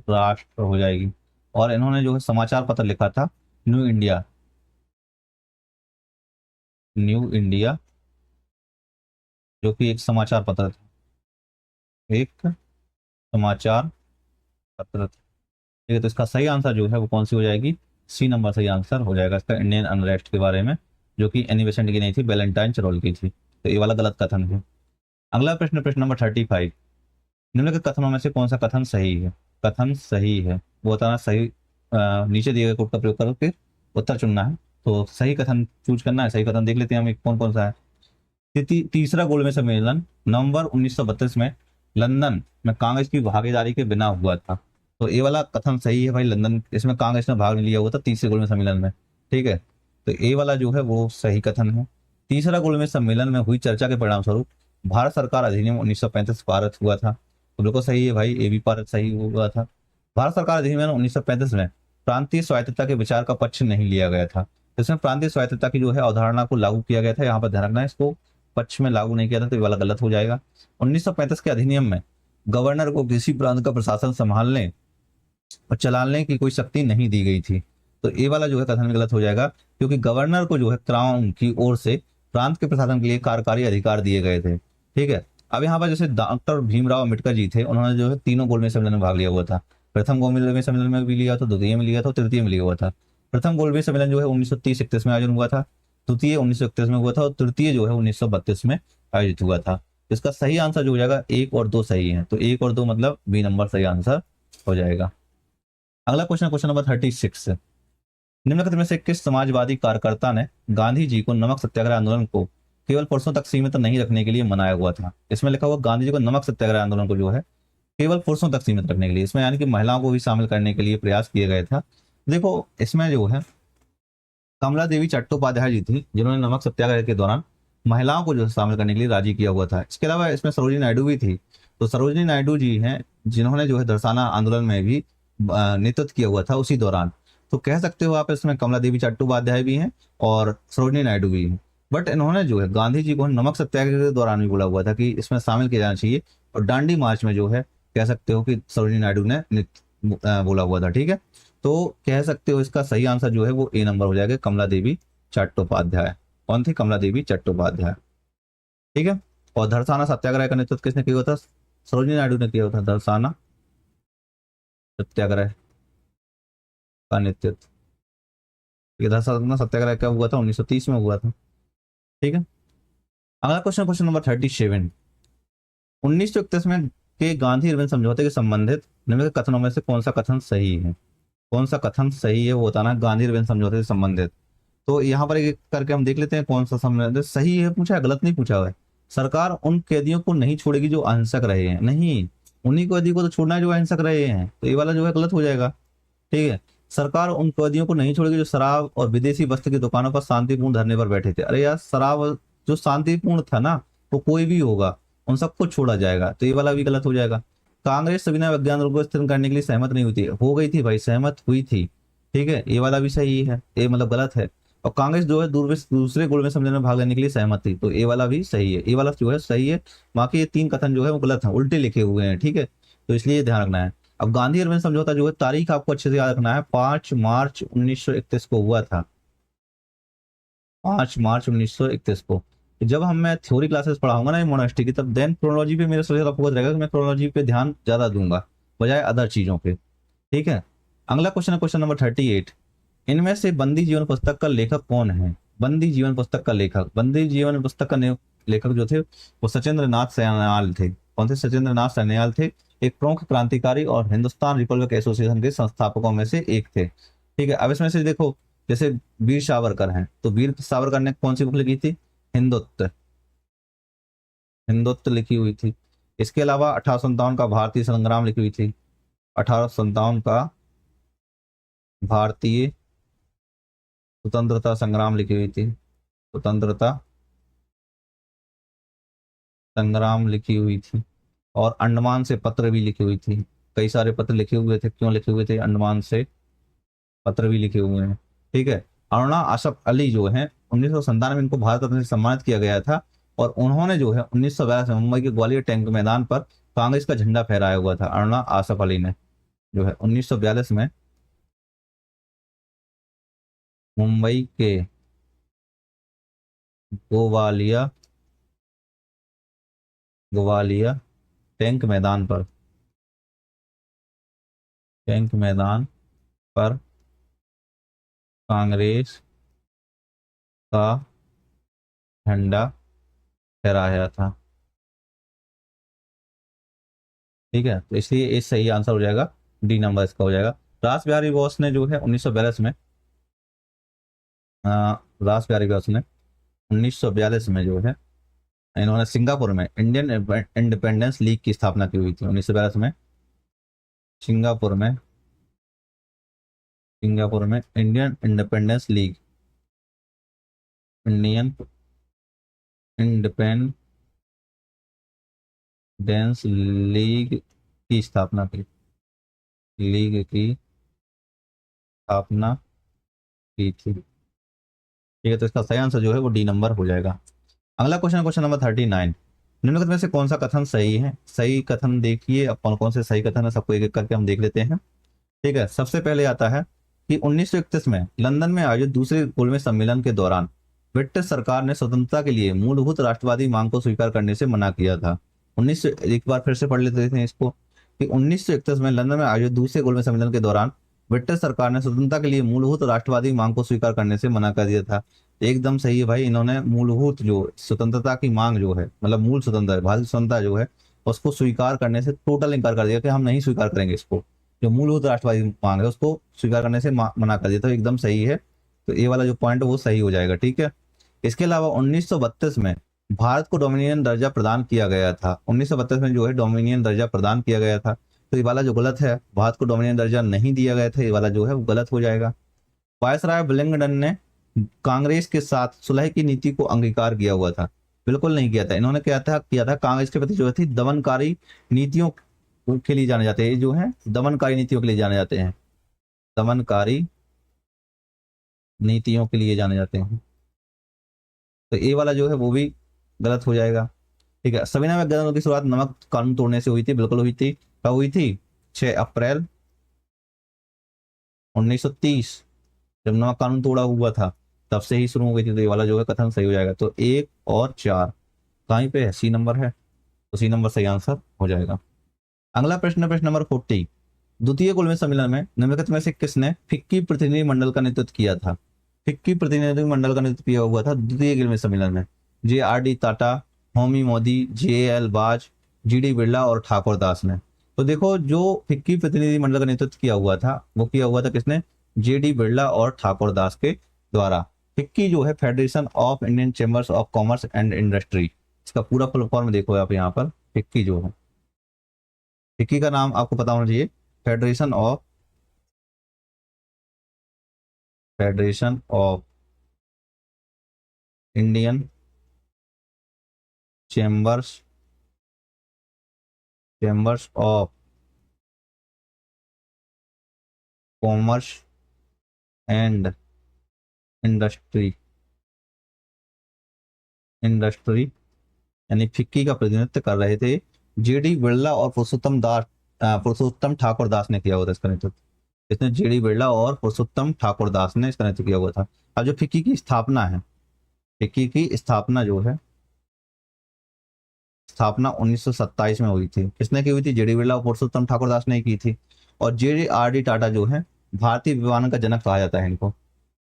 राष्ट्र हो जाएगी। और इन्होंने जो है समाचार पत्र लिखा था न्यू इंडिया, न्यू इंडिया जो कि एक समाचार पत्र था, एक समाचार पत्र था। ठीक है। तो इसका सही आंसर जो है वो कौन सी हो जाएगी, सी नंबर सही आंसर हो जाएगा इसका, इंडियन अनरेस्ट के बारे में, जो कि एनी बेसेंट की नहीं थी, वैलेंटाइन चरोल की थी। तो ये वाला गलत कथन है। अगला प्रश्न, प्रश्न नंबर 35। निम्नलिखित कथनों में से कौन सा कथन सही है, कथन सही है वो बताना। सही नीचे दिए गए कोड का प्रयोग करके उत्तर चुनना है। तो सही कथन चूज करना है। सही कथन देख लेते हैं हम कौन कौन सा है। तीसरा गोलमेज सम्मेलन नवंबर 1932 में लंदन में कांग्रेस की भागीदारी के बिना हुआ था। तो ये वाला कथन सही है भाई, लंदन इसमें कांग्रेस ने भाग नहीं लिया हुआ था तीसरे गोलमेज सम्मेलन में। ठीक है। तो ये वाला जो है वो सही कथन है। तीसरा गोलमेज सम्मेलन में हुई चर्चा के परिणाम स्वरूप भारत सरकार अधिनियम 1935 पारित हुआ था। तो बिल्कुल सही है भाई, ये भी पारित सही हुआ था। भारत सरकार अधिनियम 1935 में प्रांतीय स्वायत्तता के विचार का पक्ष नहीं लिया गया था। इसमें प्रांतीय स्वायत्तता की जो है अवधारणा को लागू किया गया था, यहाँ पर ध्यान रखना है, इसको पक्ष में लागू नहीं किया था, तो ये वाला गलत हो जाएगा। 1935 के अधिनियम में गवर्नर को किसी प्रांत का प्रशासन संभालने और चलाने की कोई शक्ति नहीं दी गई थी। तो ये वाला जो है कथन गलत हो जाएगा, क्योंकि गवर्नर को जो है क्राउन की ओर से प्रांत के प्रशासन के लिए कार्यकारी अधिकार दिए गए थे। ठीक है। अब यहाँ पर जैसे डॉक्टर भीमराव अम्बेडकर जी थे, उन्होंने जो है तीनों गोलमेज सम्मेलन में भाग लिया हुआ था। प्रथम गोलमेज सम्मेलन में भी लिया था, द्वितीय में लिया था, तृतीय में लिया हुआ था। प्रथम गोलमेज सम्मेलन जो है 1930-31 में आयोजन हुआ था, द्वितीय 1931 में हुआ था, और तृतीय जो है 1932 में आयोजित हुआ था। इसका सही आंसर जो हो जाएगा, 1 और 2 सही है। तो 1 और 2 मतलब बी नंबर सही आंसर हो जाएगा। अगला क्वेश्चन, क्वेश्चन नंबर 36। निम्नलिखित में से किस समाजवादी कार्यकर्ता ने गांधी जी को नमक सत्याग्रह आंदोलन को केवल पुरुषों तक सीमित नहीं रखने के लिए मनाया हुआ था। इसमें लिखा हुआ गांधी जी को नमक सत्याग्रह आंदोलन को जो है केवल पुरुषों तक सीमित रखने के लिए, इसमें यानी कि महिलाओं को भी शामिल करने के लिए प्रयास किया गया था। देखो इसमें जो है कमला देवी चट्टोपाध्याय जी थी जिन्होंने नमक सत्याग्रह के दौरान महिलाओं को जो है शामिल करने के लिए राजी किया हुआ था। इसके अलावा इसमें सरोजिनी नायडू भी थी। तो सरोजिनी नायडू जी हैं जिन्होंने जो है दर्शाना आंदोलन में भी नेतृत्व किया हुआ था उसी दौरान। तो कह सकते हो आप इसमें कमला देवी चट्टोपाध्याय भी हैं और सरोजिनी नायडू भी हैं। बट इन्होंने जो है गांधी जी को नमक सत्याग्रह के दौरान भी बोला हुआ था कि इसमें शामिल किया जाना चाहिए, और दांडी मार्च में जो है कह सकते हो कि सरोजिनी नायडू ने बोला हुआ था। ठीक है, तो कह सकते हो इसका सही आंसर जो है वो ए नंबर हो जाएगा, कमला देवी चट्टोपाध्याय। कौन थी? कमला देवी चट्टोपाध्याय। ठीक है, और धरसाना सत्याग्रह का नेतृत्व किसने किया हुआ था? सरोजिनी नायडू ने किया हुआ था धरसाना सत्याग्रह का नेतृत्व। ये धरसाना सत्याग्रह कब हुआ था? 1930 में हुआ था। ठीक है, अगला क्वेश्चन, क्वेश्चन नंबर 37। 1931 में के गांधी इरविन समझौते के संबंधित निम्नलिखित कथनों में से कौन सा कथन सही है? कौन सा कथन सही है वो बताना, गांधी इरविन समझौते से संबंधित। तो यहाँ पर एक करके हम देख लेते हैं कौन सा संबंधित सही है पूछा है, गलत नहीं पूछा हुआ है। सरकार उन कैदियों को नहीं छोड़ेगी जो अहिंसक रहे हैं, नहीं, उन्हीं कैदियों को तो छोड़ना है जो अहिंसक रहे हैं, तो ये वाला जो है गलत हो जाएगा। ठीक है, सरकार उन कैदियों को नहीं छोड़ेगी जो शराब और विदेशी वस्त्र की दुकानों पर शांतिपूर्ण धरने पर बैठे थे। अरे यार, शराब जो शांतिपूर्ण था ना, वो कोई भी होगा, उन सबको छोड़ा जाएगा, तो ये वाला भी गलत हो जाएगा। कांग्रेस सविनय अवज्ञा आंदोलन को स्थगित करने के लिए सहमत नहीं हुई थी, हो गई थी भाई, सहमत हुई थी। ठीक है, ये वाला भी सही है, ये मतलब गलत है। और कांग्रेस जो है दूसरे गोल में सम्मेलन में भाग लेने के लिए सहमत थी, तो ये वाला भी सही है, ये वाला जो है सही है। बाकी ये 3 कथन जो है वो गलत है, उल्टे लिखे हुए हैं। ठीक है, तो इसलिए ध्यान रखना है। अब गांधी इरविन समझौता जो है तारीख आपको अच्छे से याद रखना है, 5 मार्च 1931 को हुआ था, 5 मार्च 1931 को। जब मैं थ्योरी क्लासेस पढ़ाऊंगा ना मोनास्ट्री की, तब देन क्रोनोलॉजी पे मेरा सबसे ज्यादा फोकस रहेगा कि मैं क्रोनोलॉजी पे ध्यान ज्यादा दूंगा बजाय अदर चीजों पे। ठीक है, अगला क्वेश्चन है क्वेश्चन नंबर 38। इनमें से बंदी जीवन पुस्तक का लेखक कौन है? बंदी जीवन पुस्तक का लेखक, बंदी जीवन पुस्तक का लेखक जो थे वो सचिंद्र नाथ सन्याल थे। कौन थे? सचिंद्र नाथ सन्याल थे, एक प्रमुख क्रांतिकारी और हिंदुस्तान रिपब्लिक एसोसिएशन के संस्थापकों में से एक थे। ठीक है, अब इसमें से देखो, जैसे वीर सावरकर हैं, तो वीर सावरकर ने कौन सी बुक लिखी थी? हिंदुत्व, हिंदुत्व लिखी हुई थी। इसके अलावा 1857 का भारतीय संग्राम लिखी हुई थी, 1857 का भारतीय स्वतंत्रता संग्राम लिखी हुई थी, स्वतंत्रता संग्राम लिखी हुई थी। और अंडमान से पत्र भी लिखी हुई थी, कई सारे पत्र लिखे हुए थे। क्यों लिखे हुए थे? अंडमान से पत्र भी लिखे हुए हैं। ठीक है, अरुणा आसफ अली जो है 1997 में इनको भारत रत्न से सम्मानित किया गया था, और उन्होंने जो है 1942 में मुंबई के ग्वालियर टैंक मैदान पर कांग्रेस का झंडा फहराया हुआ था। अरुणा आसफ अली ने जो है 1942 में मुंबई के ग्वालियर ग्वालियर टैंक मैदान पर कांग्रेस का झंडा फहराया था। ठीक है, तो इसलिए ये सही आंसर हो जाएगा, डी नंबर इसका हो जाएगा। रास बिहारी बोस ने जो है 1942 में रास बिहारी बोस ने 1942 में जो है इन्होंने सिंगापुर में इंडियन इंडिपेंडेंस लीग की स्थापना की हुई थी। 1942 में सिंगापुर में Indian independence league, Indian independence league की स्थापना की थी। ठीक है, तो इसका सही आंसर जो है वो डी नंबर हो जाएगा। अगला क्वेश्चन, क्वेश्चन नंबर 39। निम्नलिखित में से कौन सा कथन सही है? सही कथन देखिए, अब कौन कौन से सही कथन है सबको एक एक करके हम देख लेते हैं। ठीक है, सबसे पहले आता है कि 1931 में लंदन में आयोजित दूसरे गोलमेज सम्मेलन के दौरान ब्रिटिश सरकार ने स्वतंत्रता के लिए मूलभूत राष्ट्रवादी मांग को स्वीकार करने से मना किया था। एक बार फिर से पढ़ लेते हैं इसको, कि 1931 में लंदन में आयोजित दूसरे गोलमेज सम्मेलन के दौरान ब्रिटिश सरकार ने स्वतंत्रता के लिए मूलभूत राष्ट्रवादी मांग को स्वीकार करने से मना कर दिया था। एकदम सही है भाई, इन्होंने मूलभूत जो स्वतंत्रता की मांग जो है, मतलब मूल स्वतंत्रता, भारतीय स्वतंत्रता जो है उसको स्वीकार करने से टोटल इनकार कर दिया कि हम नहीं स्वीकार करेंगे इसको। जो मूलभूत राष्ट्रवादी मांग है उसको स्वीकार करने से मना कर दिया, तो एकदम सही है। तो ये वाला जो पॉइंट है वो सही हो जाएगा। ठीक है, इसके अलावा 1932 में भारत को डोमिनियन दर्जा प्रदान किया गया था। 1932 में जो है डोमिनियन दर्जा प्रदान किया गया था। तो ये वाला जो गलत है, भारत को डोमिनियन दर्जा नहीं दिया गया था, ये वाला जो है वो गलत हो जाएगा। वायसराय विलिंगडन ने कांग्रेस के साथ सुलह की नीति को अंगीकार किया हुआ था। बिल्कुल नहीं किया था। इन्होंने किया था कांग्रेस के प्रति जो थी दमनकारी नीतियों के लिए जाने जाते हैं। ये जो है दमनकारी नीतियों के लिए जाने जाते हैं, दमनकारी नीतियों के लिए जाने जाते हैं। तो ये वाला जो है वो भी गलत हो जाएगा। ठीक है। सविनय अवज्ञा की शुरुआत नमक कानून तोड़ने से हुई थी। बिल्कुल हुई थी। कब हुई थी? 6 अप्रैल 1930, जब नमक कानून तोड़ा हुआ था तब से ही शुरू हो गई थी। तो ये वाला जो है कथन सही हो जाएगा। तो 1 और 4 कहीं पे है? सी नंबर है, तो सी नंबर सही आंसर हो जाएगा। अगला प्रश्न, प्रश्न नंबर 40। द्वितीय गोलमेज सम्मेलन में निम्नलिखित में से किसने फिक्की प्रतिनिधि मंडल का नेतृत्व किया था? फिक्की प्रतिनिधि मंडल का नेतृत्व किया हुआ था द्वितीय गोलमेज सम्मेलन में JRD टाटा, होमी मोदी, JL बाज, GD बिरला और ठाकुर दास ने। तो देखो, जो फिक्की प्रतिनिधि मंडल का नेतृत्व किया हुआ था वो किया हुआ था किसने? JD बिरला और ठाकुर दास के द्वारा। फिक्की जो है federation of Indian chambers of commerce and industry, इसका पूरा फुल फॉर्म देखो आप यहाँ पर। फिक्की जो है, फिक्की का नाम आपको पता होना चाहिए, federation of Indian chambers of commerce and industry यानी फिक्की का प्रतिनिधित्व कर रहे थे JD बिरला और पुरुषोत्तम ठाकुर दास ने किया हुआ था इसका नेतृत्व। इसने JD बिरला और पुरुषोत्तम ठाकुर दास ने इसका नेतृत्व किया हुआ था। अब जो फिक्की की स्थापना है, फिक्की की स्थापना जो है, स्थापना 1927 में हुई थी। किसने की हुई थी? JD बिरला और पुरुषोत्तम ठाकुर दास ने की थी। और JRD टाटा जो है भारतीय विमानन का जनक कहा जाता है इनको।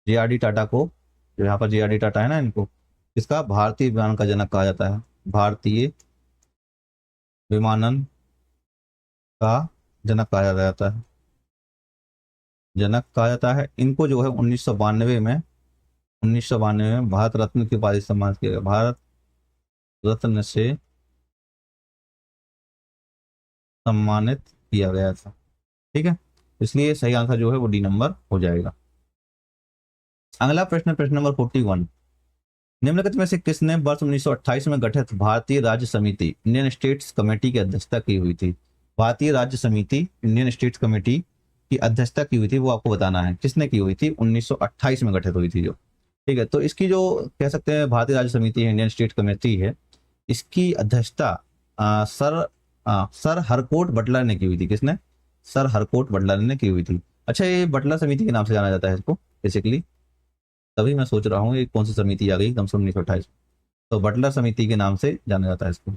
JRD टाटा को, जो यहाँ पर JRD टाटा है ना, इनको इसका भारतीय विमानन का जनक कहा जाता है। भारतीय विमानन का जनक कहा जाता है, इनको जो है 1992 में भारत रत्न की उपाधि से सम्मानित किया गया। भारत रत्न से सम्मानित किया गया था। ठीक है, इसलिए सही आंसर जो है वो D नंबर हो जाएगा। अगला प्रश्न, प्रश्न नंबर 41। निम्नलिखित में से किसने वर्ष 1928 में गठित भारतीय राज्य समिति इंडियन स्टेट्स कमेटी की अध्यक्षता की हुई थी? भारतीय राज्य समिति इंडियन स्टेट्स कमेटी की अध्यक्षता की हुई थी, वो आपको बताना है किसने की हुई थी। 1928 में गठित हुई थी जो। ठीक है, तो इसकी जो कह सकते हैं भारतीय राज्य समिति इंडियन स्टेट कमेटी है, इसकी अध्यक्षता सर हरकोट बटलर ने की हुई थी। किसने? सर हरकोट बटलर ने की हुई थी। अच्छा, ये बटलर समिति के नाम से जाना जाता है इसको बेसिकली। तभी मैं सोच रहा हूँ ये कौन सी समिति आ गई एकदम से 1928। तो बटलर समिति के नाम से जाना जाता है इसको,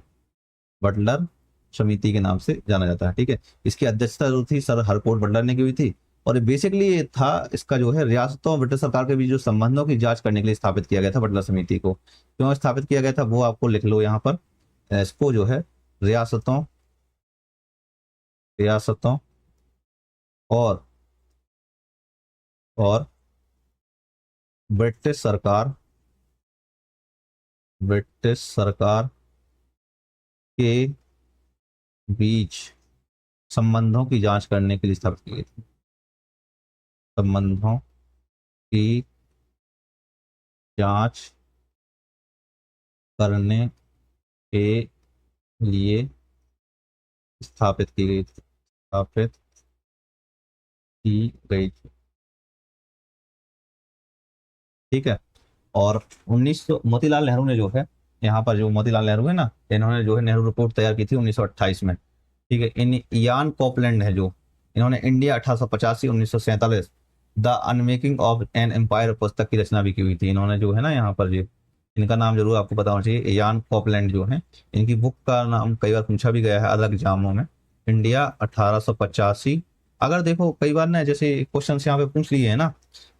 बटलर समिति के नाम से जाना जाता है। ठीक है, इसकी अध्यक्षता जो थी सर हरकोट बटलर ने की हुई थी। और बेसिकली ये था, इसका जो है रियासतों और ब्रिटिश सरकार के बीच जो संबंधों की जांच करने के लिए स्थापित किया गया था बटलर समिति को। क्यों स्थापित किया गया था वो आपको लिख लो यहाँ पर। इसको जो है रियासतों और ब्रिटिश सरकार के बीच संबंधों की जांच करने के लिए स्थापित की गई थी। संबंधों की जांच करने के लिए स्थापित की गई थी। ठीक है, और 1900 मोतीलाल नेहरू ने जो है, यहाँ पर जो मोतीलाल नेहरू है ना, इन्होंने जो है नेहरू रिपोर्ट तैयार की थी 1928 में। ठीक है, इन इयान कॉपलैंड है जो, इन्होंने India 1885 1947 the unmaking of an empire पुस्तक की रचना भी की हुई थी। इन्होंने जो है ना यहाँ पर ये, इनका नाम जरूर आपको पता होना चाहिए, इयान कॉपलैंड जो है, इनकी बुक का नाम कई बार पूछा भी गया है अलग एग्जामों में, इंडिया 1885। अगर देखो कई बार ना जैसे क्वेश्चन यहाँ पे पूछ लिए है ना,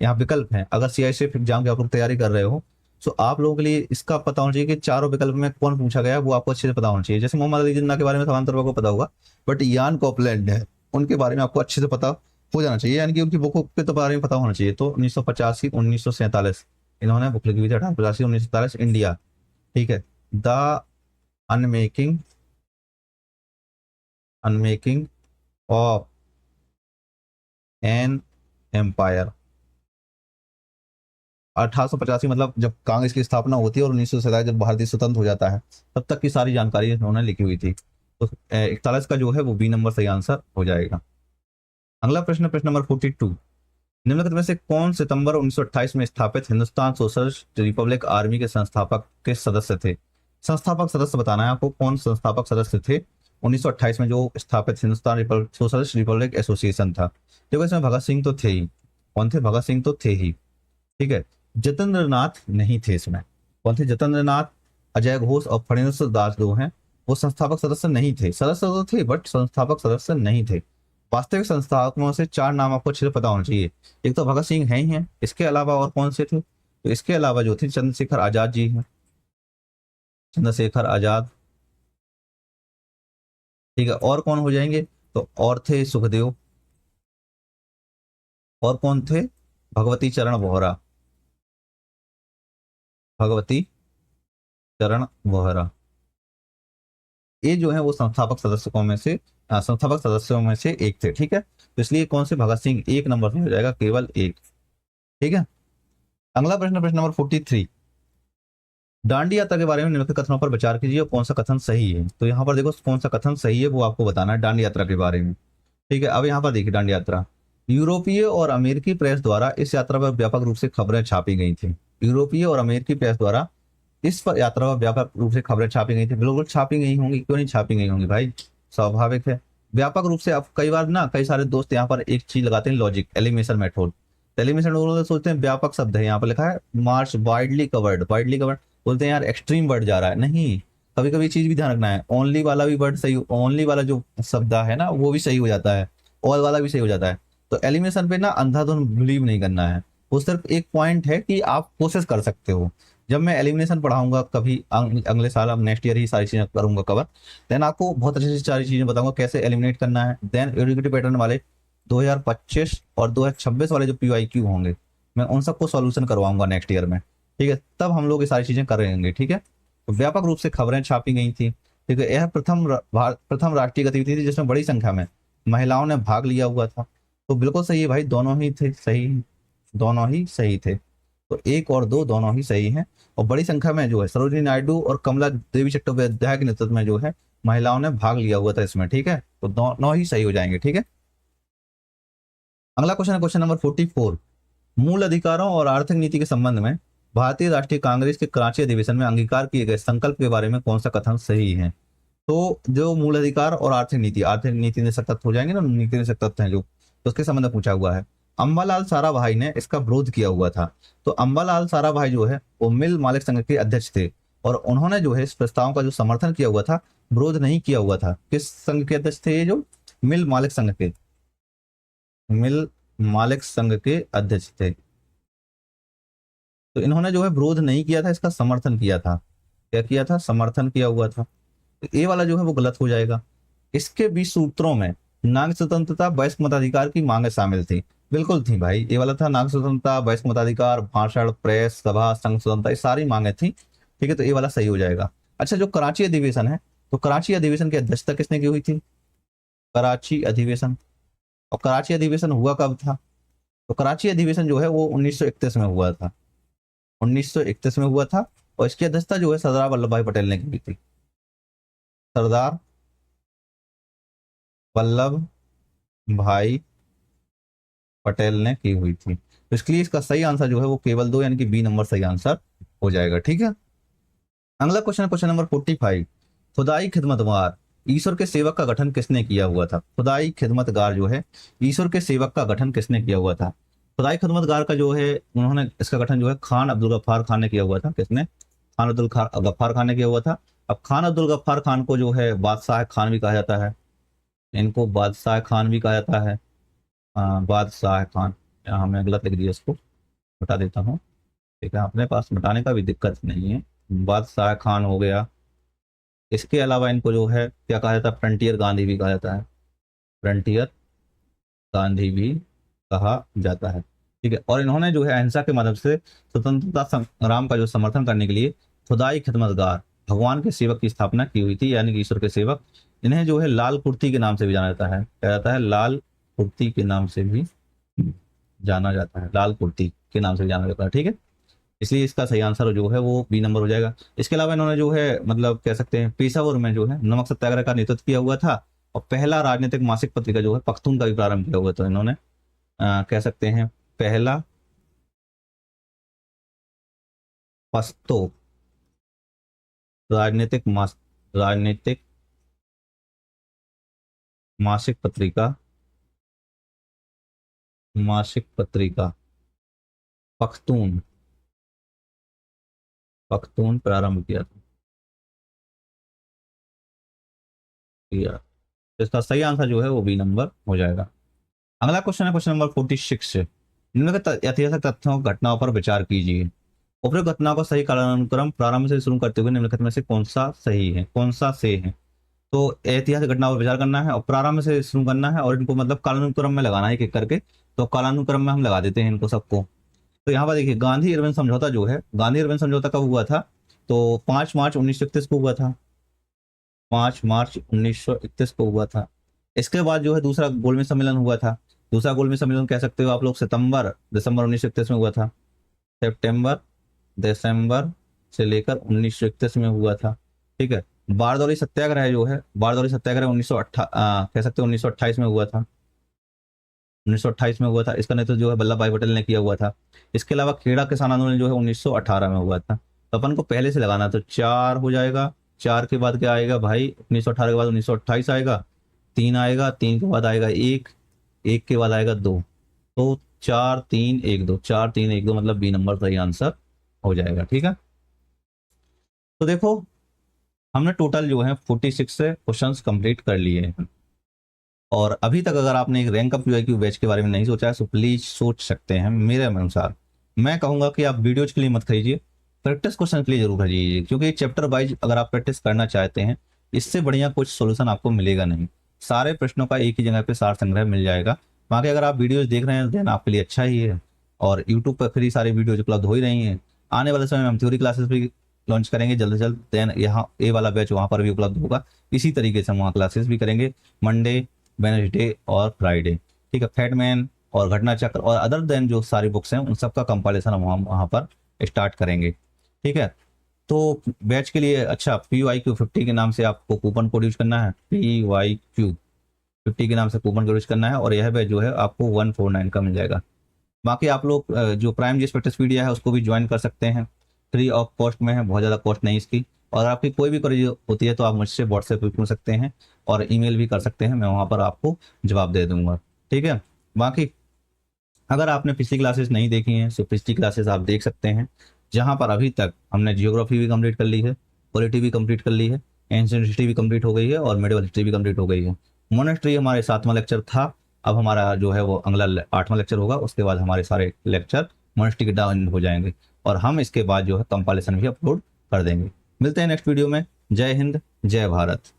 यहाँ विकल्प हैं, अगर CISF एग्जाम की आप लोग तैयारी कर रहे हो तो आप लोगों के लिए इसका पता होना चाहिए कि चारों विकल्प में कौन पूछा गया है, वो आपको अच्छे से पता होना चाहिए। जैसे मोहम्मद अली जिन्ना के बारे में समांतर को पता होगा, बट इयान कॉपलैंड है उनके बारे में आपको अच्छे से पता हो जाना चाहिए, यानी कि उनकी बुकों के तो बारे में पता होना चाहिए। तो 1985 1947 इन्होंने बुक लिखी हुई थी 1885 1947 इंडिया, ठीक है। The unmaking unmaking of an empire. 1885 मतलब जब कांग्रेस की स्थापना होती है और 1947 जब भारतीय स्वतंत्र हो जाता है, तब तक की सारी जानकारी इन्होंने लिखी हुई थी। तो 41 का जो है वो बी नंबर सही आंसर हो जाएगा। अगला प्रश्न, प्रश्न नंबर 42, निम्नलिखित में से कौन सितंबर 1928 में स्थापित हिंदुस्तान सोशलिस्ट रिपब्लिक आर्मी के संस्थापक के सदस्य थे? संस्थापक सदस्य बताना है आपको, कौन संस्थापक सदस्य थे 1928 में जो स्थापित हिंदुस्तान सोशलिस्ट रिपब्लिक एसोसिएशन था। देखो इसमें भगत सिंह तो थे ही। कौन थे? भगत सिंह तो थे ही, ठीक है। जतेंद्र नाथ नहीं थे इसमें। कौन थे? जतेंद्र नाथ, अजय घोष और फणींद्र दास जो हैं वो संस्थापक सदस्य नहीं थे। सदस्य तो थे बट संस्थापक सदस्य नहीं थे। वास्तविक संस्थापकों से 4 नाम आपको अच्छे से पता होना चाहिए। एक तो भगत सिंह है ही हैं, इसके अलावा और कौन से थे? तो इसके अलावा जो थे चंद्रशेखर आजाद जी हैं, चंद्रशेखर आजाद, ठीक है। और कौन हो जाएंगे? तो और थे सुखदेव, और कौन थे? भगवती चरण वोहरा, भगवती चरण वोहरा। ये जो है वो संस्थापक सदस्यों में से एक थे, ठीक है। तो इसलिए कौन से? भगत सिंह एक नंबर से हो जाएगा, केवल एक, ठीक है। अगला प्रश्न, प्रश्न नंबर 43, दांडी यात्रा के बारे में निम्नलिखित कथनों पर विचार कीजिए और कौन सा कथन सही है। तो यहाँ पर देखो कौन सा कथन सही है वो आपको बताना है दांडी यात्रा के बारे में, ठीक है। अब यहाँ पर देखिए दांडी यात्रा, यूरोपीय और अमेरिकी प्रेस द्वारा इस यात्रा पर व्यापक रूप से खबरें छापी गई थी। यूरोपीय और अमेरिकी प्रेस द्वारा इस पर यात्रा पर व्यापक रूप से खबरें छापी गई थी। बिल्कुल छापी गई होंगी, क्यों नहीं छापी गई होंगी भाई, स्वाभाविक है। व्यापक रूप से आप कई बार ना, कई सारे दोस्त यहाँ पर एक चीज लगाते हैं, logic elimination method. Elimination method सोचते हैं व्यापक शब्द है, यहाँ पर लिखा है मार्च वाइडली कवर्ड, वाइडली कवर्ड बोलते हैं यार एक्सट्रीम वर्ड जा रहा है, नहीं। कभी कभी चीज भी ध्यान रखना है, ओनली वाला भी वर्ड सही, ओनली वाला जो शब्द है ना वो भी सही हो जाता है, ऑल वाला भी सही हो जाता है। तो एलिमिनेशन पे ना अंधाधुंध बिलीव नहीं करना है, वो सिर्फ एक पॉइंट है कि आप कोशिश कर सकते हो। जब मैं एलिमिनेशन पढ़ाऊंगा कभी अगले साल, अब नेक्स्ट ईयर ही सारी चीजें करूंगा कवर, देन आपको बहुत अच्छे से सारी चीजें बताऊंगा कैसे एलिमिनेट करना है। देन एडुकेटिव पैटर्न वाले 2025 और 2026 वाले जो PYQ होंगे, मैं उन सबको सॉल्यूशन करवाऊंगा नेक्स्ट ईयर में, ठीक है। तब हम लोग ये सारी चीजें करेंगे, ठीक है। तो व्यापक रूप से खबरें छापी गई थी, ठीक है। यह प्रथम राष्ट्रीय गतिविधि थी जिसमें बड़ी संख्या में महिलाओं ने भाग लिया हुआ था। तो बिल्कुल सही है भाई, दोनों ही थे सही, दोनों ही सही थे। तो 1 और 2 दोनों ही सही हैं। और बड़ी संख्या में जो है सरोजिनी नायडू और कमला देवी चट्टोपाध्याय के नेतृत्व में जो है महिलाओं ने भाग लिया हुआ था इसमें, ठीक है। तो दोनों ही सही हो जाएंगे, ठीक है। अगला क्वेश्चन है क्वेश्चन नंबर 44, मूल अधिकारों और आर्थिक नीति के संबंध में भारतीय राष्ट्रीय कांग्रेस के कराची अधिवेशन में अंगीकार किए गए संकल्प के बारे में कौन सा कथन सही है? तो जो मूल अधिकार और आर्थिक नीति निषेध तत्व हो जाएंगे ना, नीति निषेध तत्व हैं जो, तो उसके संबंध में पूछा हुआ है। अंबालाल साराभाई ने इसका विरोध किया हुआ था। तो अंबालाल साराभाई जो है वो मिल मालिक संघ के अध्यक्ष थे, और उन्होंने जो है इस प्रस्ताव का जो समर्थन किया हुआ था, विरोध नहीं किया हुआ था। किस संघ के अध्यक्ष थे ये? जो मिल मालिक संघ के, मिल मालिक संघ के अध्यक्ष थे। तो इन्होंने जो है विरोध नहीं किया था, इसका समर्थन किया था। क्या किया था? समर्थन किया हुआ था। तो ये वाला जो है वो गलत हो जाएगा। इसके 20 सूत्रों में नागरिक स्वतंत्रता, वयस्क मताधिकार की मांगे शामिल थी। बिल्कुल थी भाई, ये वाला था नागरिक स्वतंत्रता, वयस्क मताधिकार, भाषण, प्रेस, सभा, संघ स्वतंत्रता, ये सारी मांगे थी, ठीक है। तो ये वाला सही हो जाएगा। अच्छा, जो कराची अधिवेशन है, तो कराची अधिवेशन की अध्यक्षता किसने की हुई थी? कराची अधिवेशन। और कराची अधिवेशन हुआ कब था? तो कराची अधिवेशन जो है वो 1931 में हुआ था, 1931 में हुआ था। और इसकी अध्यक्षता जो है सरदार वल्लभ भाई पटेल ने की थी, सरदार वल्लभ भाई पटेल ने की हुई थी। तो इसके लिए इसका सही आंसर जो है वो केवल 2 यानी कि बी नंबर सही आंसर हो जाएगा, ठीक है। अगला क्वेश्चन, क्वेश्चन नंबर 45, खुदाई खिदमतगार ईश्वर के सेवक का गठन किसने किया हुआ था? खुदाई खिदमतगार जो है ईश्वर के सेवक का गठन किसने किया हुआ था? खुदाई खिदमतगार का जो है उन्होंने इसका गठन जो है खान अब्दुल गफ्फार खान ने किया हुआ था। किसने? खान अब्दुल गफ्फार खान ने किया हुआ था। अब खान अब्दुल गफ्फार खान को जो है बादशाह खान भी कहा जाता है, इनको बादशाह खान भी कहा जाता है। बादशाह खान, यहाँ मैं गलत लिख दिया, इसको बता देता हूँ, ठीक है। अपने पास मिटाने का भी दिक्कत नहीं है। बादशाह खान हो गया। इसके अलावा इनको जो है क्या कहा जाता है? फ्रंटियर गांधी भी कहा जाता है, फ्रंटियर गांधी भी कहा जाता है। ठीक है। और इन्होंने जो है अहिंसा के माध्यम से स्वतंत्रता संग्राम का जो समर्थन करने के लिए खुदाई खिदमतगार भगवान के सेवक की स्थापना की हुई थी, यानी कि ईश्वर के सेवक। इन्हें जो है लाल कुर्ती के नाम से भी जाना जाता है, क्या जाता है, लाल कुर्ती के नाम से भी जाना जाता है, लाल कुर्ती के नाम से भी जाना जाता है। ठीक है, इसलिए इसका सही आंसर जो है वो बी नंबर हो जाएगा। इसके अलावा इन्होंने जो है मतलब कह सकते हैं पेशावर में जो है नमक सत्याग्रह का नेतृत्व किया हुआ था, और पहला राजनीतिक मासिक पत्रिका जो है पख्तून का भी प्रारंभ किया हुआ था इन्होंने। कह सकते हैं पहला पस्तो राजनीतिक मासिक पत्रिका पख्तून पख्तून प्रारंभ किया। तो इसका सही आंसर जो है वो बी नंबर हो जाएगा। अगला क्वेश्चन है क्वेश्चन नंबर 46। निम्नलिखित ऐतिहासिक तथ्यों घटनाओं पर विचार कीजिए। उपरोक्त घटनाओं का सही कालानुक्रम प्रारंभ से शुरू करते हुए निम्नलिखित में से कौन सा सही है, कौन सा से है। तो ऐतिहासिक घटनाओं पर विचार करना है और प्रारंभ से शुरू करना है, और इनको मतलब कालानुक्रम में लगाना है एक एक करके। तो कालानुक्रम में हम लगा देते हैं इनको सबको। तो यहाँ पर देखिए गांधी इरविन समझौता जो है, गांधी इरविन समझौता कब हुआ था, तो 5 मार्च 1931 को हुआ था, 5 मार्च 1931 को हुआ था। इसके बाद जो है दूसरा गोलमेज सम्मेलन हुआ था। दूसरा गोलमेज सम्मेलन कह सकते हो आप लोग सितंबर दिसंबर 1931 में हुआ था, सितंबर दिसंबर से लेकर 1931 में हुआ था। ठीक है। बारदौली सत्याग्रह जो है, बारदौली सत्याग्रह 1928 कह सकते हो 1928 में हुआ था, 1928 में हुआ था। इसका नेतृत्व जो है वल्लभ भाई पटेल ने किया हुआ था। इसके अलावा खेड़ा किसान आंदोलन जो है 1918 में हुआ था। तो अपन को पहले से लगाना, तो 4 हो जाएगा, 4 के बाद क्या आएगा भाई, 1918 के बाद 1928 आएगा, 3 आएगा, 3 के बाद आएगा 1, 1 के बाद आएगा 2। तो 4 3 1 2, 4 3 1 2 मतलब बी नंबर सही आंसर हो जाएगा। ठीक है। तो देखो हमने टोटल जो है 46 से क्वेश्चंस कंप्लीट कर लिए हैं, और अभी तक अगर आपने एक रैंक अप यूआईक्यू बैच के बारे में नहीं सोचा है तो प्लीज सोच सकते हैं। मेरे अनुसार मैं कहूंगा कि आप वीडियोज के लिए मत खरीजिए, प्रैक्टिस क्वेश्चन के लिए जरूर खरीजिए, क्योंकि चैप्टर वाइज अगर आप प्रैक्टिस करना चाहते हैं इससे बढ़िया कुछ सोल्यूशन आपको मिलेगा नहीं। सारे प्रश्नों का एक ही जगह पे सार संग्रह मिल जाएगा। बाकी अगर आप वीडियोज देख रहे हैं देन आपके लिए अच्छा ही है, और यूट्यूब पर फ्री सारी वीडियोज उपलब्ध हो ही रही हैं। आने वाले समय में हम थ्योरी क्लासेस भी लॉन्च करेंगे जल्द से जल्द, देन यहाँ ए वाला बैच वहाँ पर भी उपलब्ध होगा। इसी तरीके से हम वहाँ क्लासेस भी करेंगे मंडे, वेडनेसडे और फ्राइडे। ठीक है। फैटमैन और घटना चक्र और अदर देन जो सारी बुक्स हैं उन सब का कंपाइलेशन हम वहाँ पर स्टार्ट करेंगे। ठीक है। तो बैच के लिए अच्छा PYQ50 के नाम से आपको कूपन कोड यूज करना है, PYQ50 के नाम से कूपन कोड यूज करना है, और यह बैच जो है आपको 149 का मिल जाएगा। बाकी आप लोग जो प्राइम जीएस प्रैक्टिस मीडिया है उसको भी ज्वाइन कर सकते हैं, फ्री ऑफ कॉस्ट में है, बहुत ज़्यादा कॉस्ट नहीं इसकी। और आपकी कोई भी क्वेरी होती है तो आप मुझसे व्हाट्सएप पे पूछ सकते हैं और ईमेल भी कर सकते हैं, मैं वहाँ पर आपको जवाब दे दूंगा। ठीक है। बाकी अगर आपने पिछली क्लासेस नहीं देखी हैं तो पिछली क्लासेस आप देख सकते हैं, जहाँ पर अभी तक हमने जियोग्राफी भी कंप्लीट कर ली है, पॉलिटी भी कंप्लीट कर ली है, एंशिएंट हिस्ट्री भी कंप्लीट हो गई है, और मेडिवल हिस्ट्री भी कंप्लीट हो गई है। मोनेस्ट्री हमारे 7वां लेक्चर था, अब हमारा जो है वो अगला 8वां लेक्चर होगा। उसके बाद हमारे सारे लेक्चर मोनेस्ट्री के डाउन हो जाएंगे, और हम इसके बाद जो है कंपाइलेशन भी अपलोड कर देंगे। मिलते हैं नेक्स्ट वीडियो में। जय हिंद, जय भारत।